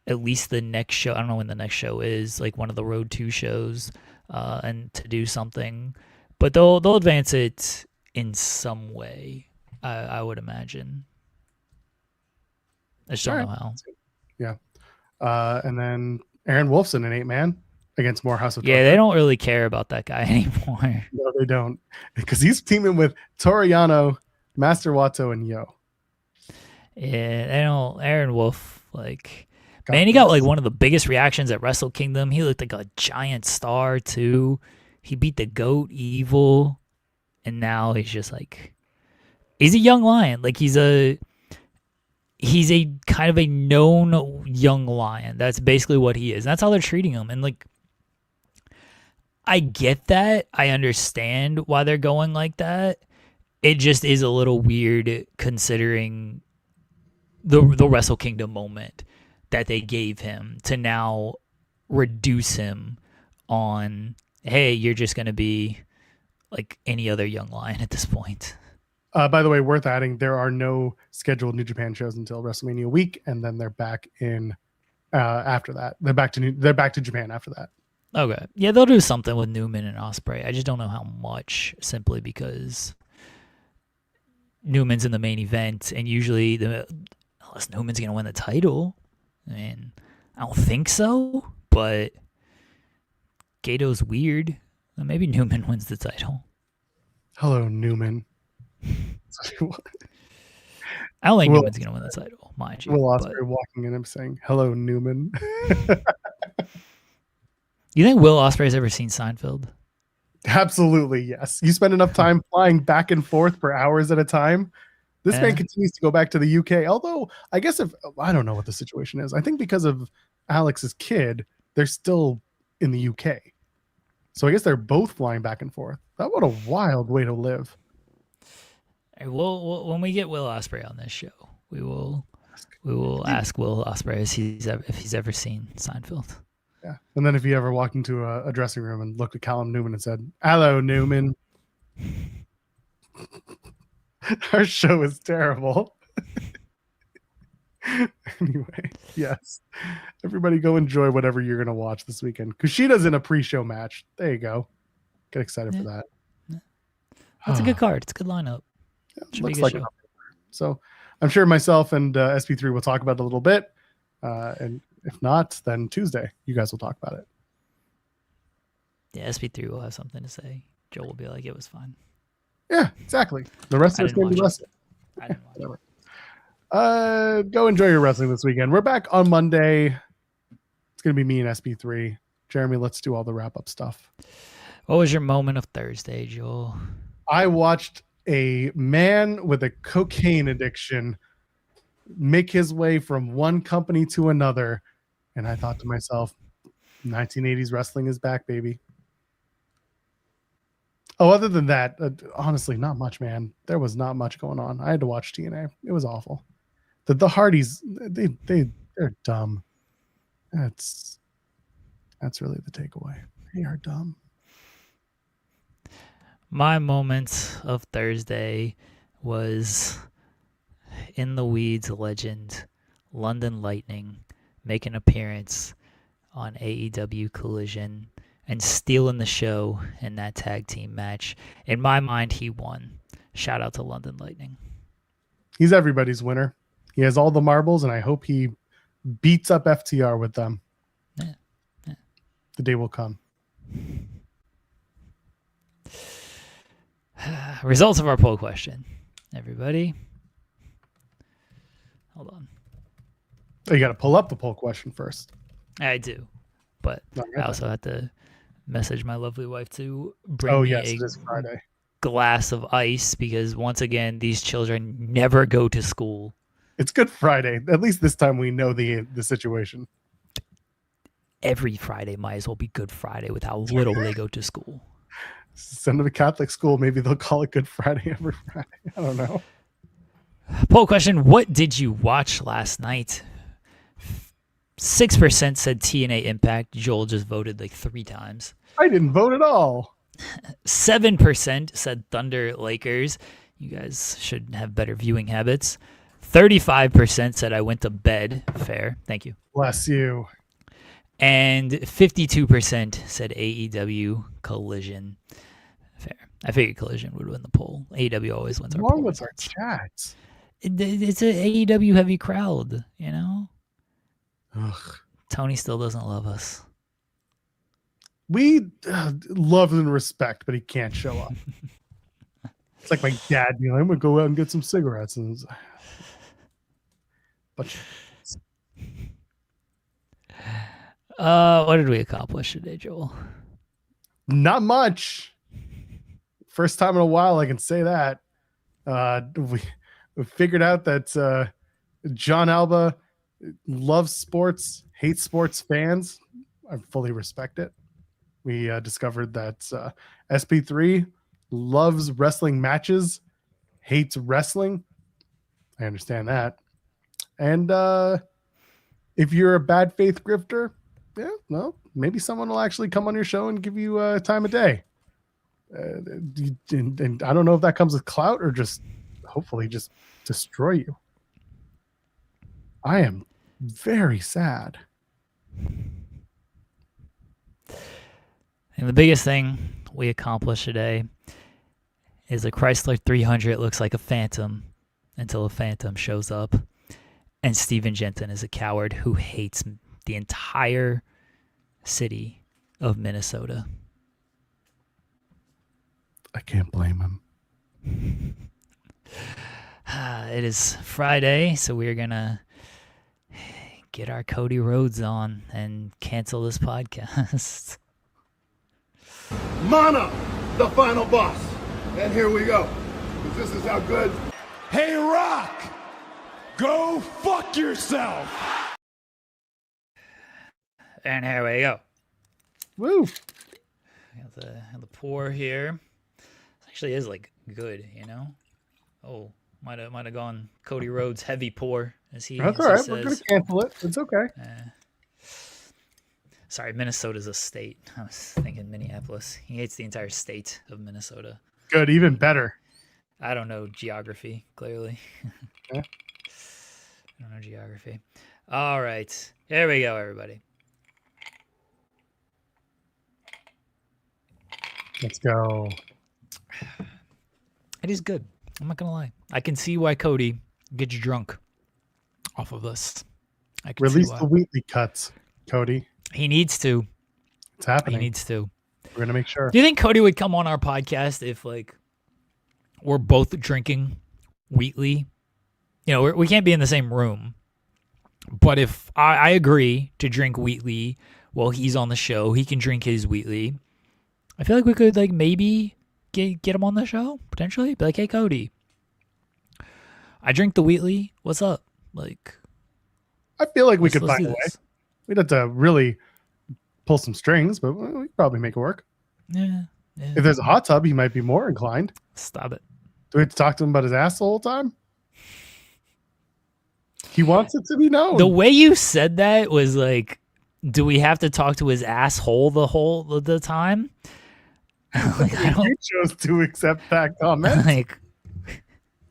at least the next show. I don't know when the next show is, like one of the Road 2 shows, and to do something. But they'll advance it in some way, I would imagine. I just don't know how. Yeah. And then Aaron Wolfson, an 8-man against Morehouse of Yeah, Torture. they don't really care about that guy anymore. No, they don't. Because he's teaming with Toriano, Master Wato, and Yo. Yeah, they don't. Aaron Wolf, like, man, he got like one of the biggest reactions at Wrestle Kingdom. He looked like a giant star too. He beat the GOAT Evil, and now he's just like, he's a young lion. Like he's a kind of a known young lion. That's basically what he is. And that's how they're treating him. And like, I get that. I understand why they're going like that. It just is a little weird considering the Wrestle Kingdom moment that they gave him to now reduce him on, hey, you're just going to be like any other young lion at this point. By the way, worth adding, there are no scheduled New Japan shows until WrestleMania week, and then they're back in after that. They're back to Japan after that. Okay. Yeah, they'll do something with Newman and Ospreay. I just don't know how much, simply because Newman's in the main event, and usually unless Newman's going to win the title, I mean, I don't think so, but Gato's weird. Maybe Newman wins the title. Hello, Newman. I don't think Newman's going to win the title, mind you. Will Ospreay walking in and saying, hello, Newman. You think Will Ospreay's ever seen Seinfeld? Absolutely, yes. You spend enough time flying back and forth for hours at a time. This man continues to go back to the UK. Although, I guess I don't know what the situation is. I think because of Alex's kid, they're still in the UK. So I guess they're both flying back and forth. What a wild way to live. Well, when we get Will Ospreay on this show, we will ask Will Ospreay if he's ever seen Seinfeld. Yeah, and then if you ever walked into a dressing room and looked at Callum Newman and said, "Hello, Newman," our show is terrible. Anyway, yes, everybody go enjoy whatever you're gonna watch this weekend. Kushida's in a pre-show match. There you go. Get excited for that. Yeah. That's a good card. It's a good lineup. Yeah, looks like show. So I'm sure myself and SP3 will talk about it a little bit, and if not, then Tuesday you guys will talk about it. Yeah, SP3 will have something to say. Joe will be like, "It was fine." Yeah, exactly. The rest of us can be wrestling. I didn't watch it. Go enjoy your wrestling this weekend. We're back on Monday. It's gonna be me and SP3. Jeremy, let's do all the wrap-up stuff. What was your moment of Thursday, Joel? I watched a man with a cocaine addiction make his way from one company to another, and I thought to myself, 1980s wrestling is back, baby. Oh, other than that, honestly, not much, man. There was not much going on. I had to watch TNA. It was awful. The Hardys, they're dumb. That's really the takeaway. They are dumb. My moment of Thursday was In the Weeds legend London Lightning make an appearance on AEW Collision and stealing the show in that tag team match. In my mind, he won. Shout out to London Lightning. He's everybody's winner. He has all the marbles, and I hope he beats up FTR with them. Yeah. The day will come. Results of our poll question, everybody. Hold on. Oh, you got to pull up the poll question first. I do, but I also have to message my lovely wife to bring me it is Friday. Glass of ice, because once again, these children never go to school. It's Good Friday. At least this time we know the situation. every Friday might as well be Good Friday with how little they go to school. Send them to Catholic school. Maybe they'll call it Good Friday every Friday. I don't know. Poll question: what did you watch last night? 6% said TNA Impact. Joel just voted like 3 times. I didn't vote at all. 7% said Thunder Lakers. You guys should have better viewing habits. 35% said I went to bed. Fair. Thank you. Bless you. And 52% said AEW Collision. Fair. I figured Collision would win the poll. AEW always wins our What's poll wrong with our results. chats? It's an AEW heavy crowd, you know? Ugh. Tony still doesn't love us. We love and respect, but he can't show up. It's like my dad being like, I'm going to go out and get some cigarettes. And it's, but what did we accomplish today, Joel? not much. First time in a while, I can say that. We figured out that John Alba loves sports, hates sports fans. I fully respect it. We discovered that SP3 loves wrestling matches, hates wrestling. I understand that. And if you're a bad faith grifter, yeah, well, maybe someone will actually come on your show and give you time of day. And I don't know if that comes with clout or just hopefully just destroy you. I am very sad. And the biggest thing we accomplished today is a Chrysler 300 looks like a Phantom until a Phantom shows up. And Steven Jensen is a coward who hates the entire city of Minnesota. I can't blame him. It is Friday, so we're going to get our Cody Rhodes on and cancel this podcast. Mana, the final boss. And here we go. 'Cause this is how good. Hey, Rock! Go fuck yourself! And here we go. Woo! Have the pour here. This actually is like good, you know? Oh, might have gone Cody Rhodes heavy pour as he That's as all he right. We're going says. to cancel it. It's okay. Sorry, Minnesota's a state. I was thinking Minneapolis. He hates the entire state of Minnesota. Good. Even better. I don't know geography, clearly. Yeah. I don't know geography. All right. Here we go, everybody. Let's go. It is good. I'm not going to lie. I can see why Cody gets drunk off of this. I can Release see why. the Wheatley cuts, Cody. He needs to. It's happening. He needs to. We're going to make sure. Do you think Cody would come on our podcast if, like, we're both drinking Wheatley? You know, we can't be in the same room. But if I agree to drink Wheatley while he's on the show, he can drink his Wheatley. I feel like we could, like, maybe get him on the show, potentially. Be like, hey, Cody, I drink the Wheatley. What's up? Like, I feel like we let's could do find a way. this. We'd have to really pull some strings, but we could probably make it work. Yeah. If there's a hot tub, he might be more inclined. Stop it. Do we have to talk to him about his ass the whole time? He wants it to be known. The way you said that was like, do we have to talk to his asshole the time? Like, I You don't chose to accept that comment. like.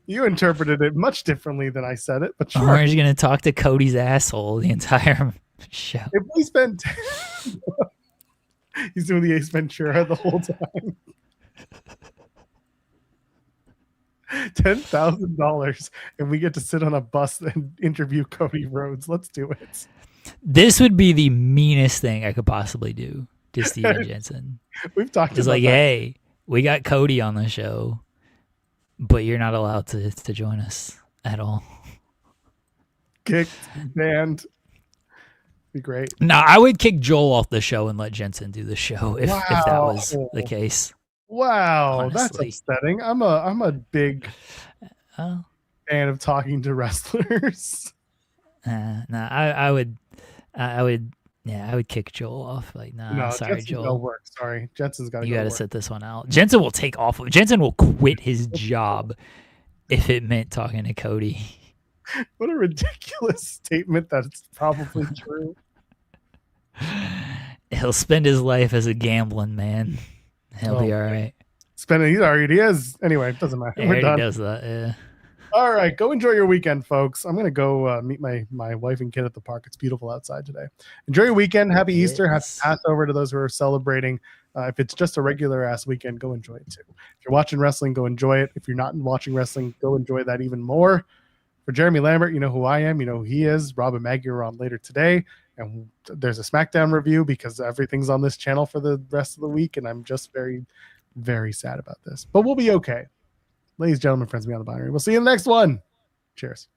You interpreted it much differently than I said it, but sure. We're just gonna talk to Cody's asshole the entire show. If we spent, he's doing the Ace Ventura the whole time. $10,000, and we get to sit on a bus and interview Cody Rhodes. Let's do it. This would be the meanest thing I could possibly do to Steven Jensen. We've talked It's about like, that. hey, we got Cody on the show, but you're not allowed to join us at all. Kicked, banned. Be great. No, I would kick Joel off the show and let Jensen do the show if that was the case. Wow, Honestly. that's upsetting. I'm a big Oh, fan of talking to wrestlers. no, I would Yeah, I would kick Joel off. Like, nah, No, sorry, Jensen's gotta Joel. work. Sorry, Jensen's got to You go got to to work. sit this one out. Jensen will take off. Jensen will quit his job if it meant talking to Cody. What a ridiculous statement that's probably true. He'll spend his life as a gambling man. He'll be Oh, all right. Spending, he already is. Anyway, it doesn't matter. He We're already done. does that. Yeah. All right, go enjoy your weekend, folks. I'm gonna go meet my wife and kid at the park. It's beautiful outside today. Enjoy your weekend. Happy Easter. Happy Yes. Passover to those who are celebrating. If it's just a regular ass weekend, go enjoy it too. If you're watching wrestling, go enjoy it. If you're not watching wrestling, go enjoy that even more. For Jeremy Lambert, you know who I am. You know who he is. Rob and Maggie are on later today, and there's a SmackDown review because everything's on this channel for the rest of the week, and I'm just very, very sad about this. But we'll be okay. Ladies, gentlemen, friends beyond the binary. We'll see you in the next one. Cheers.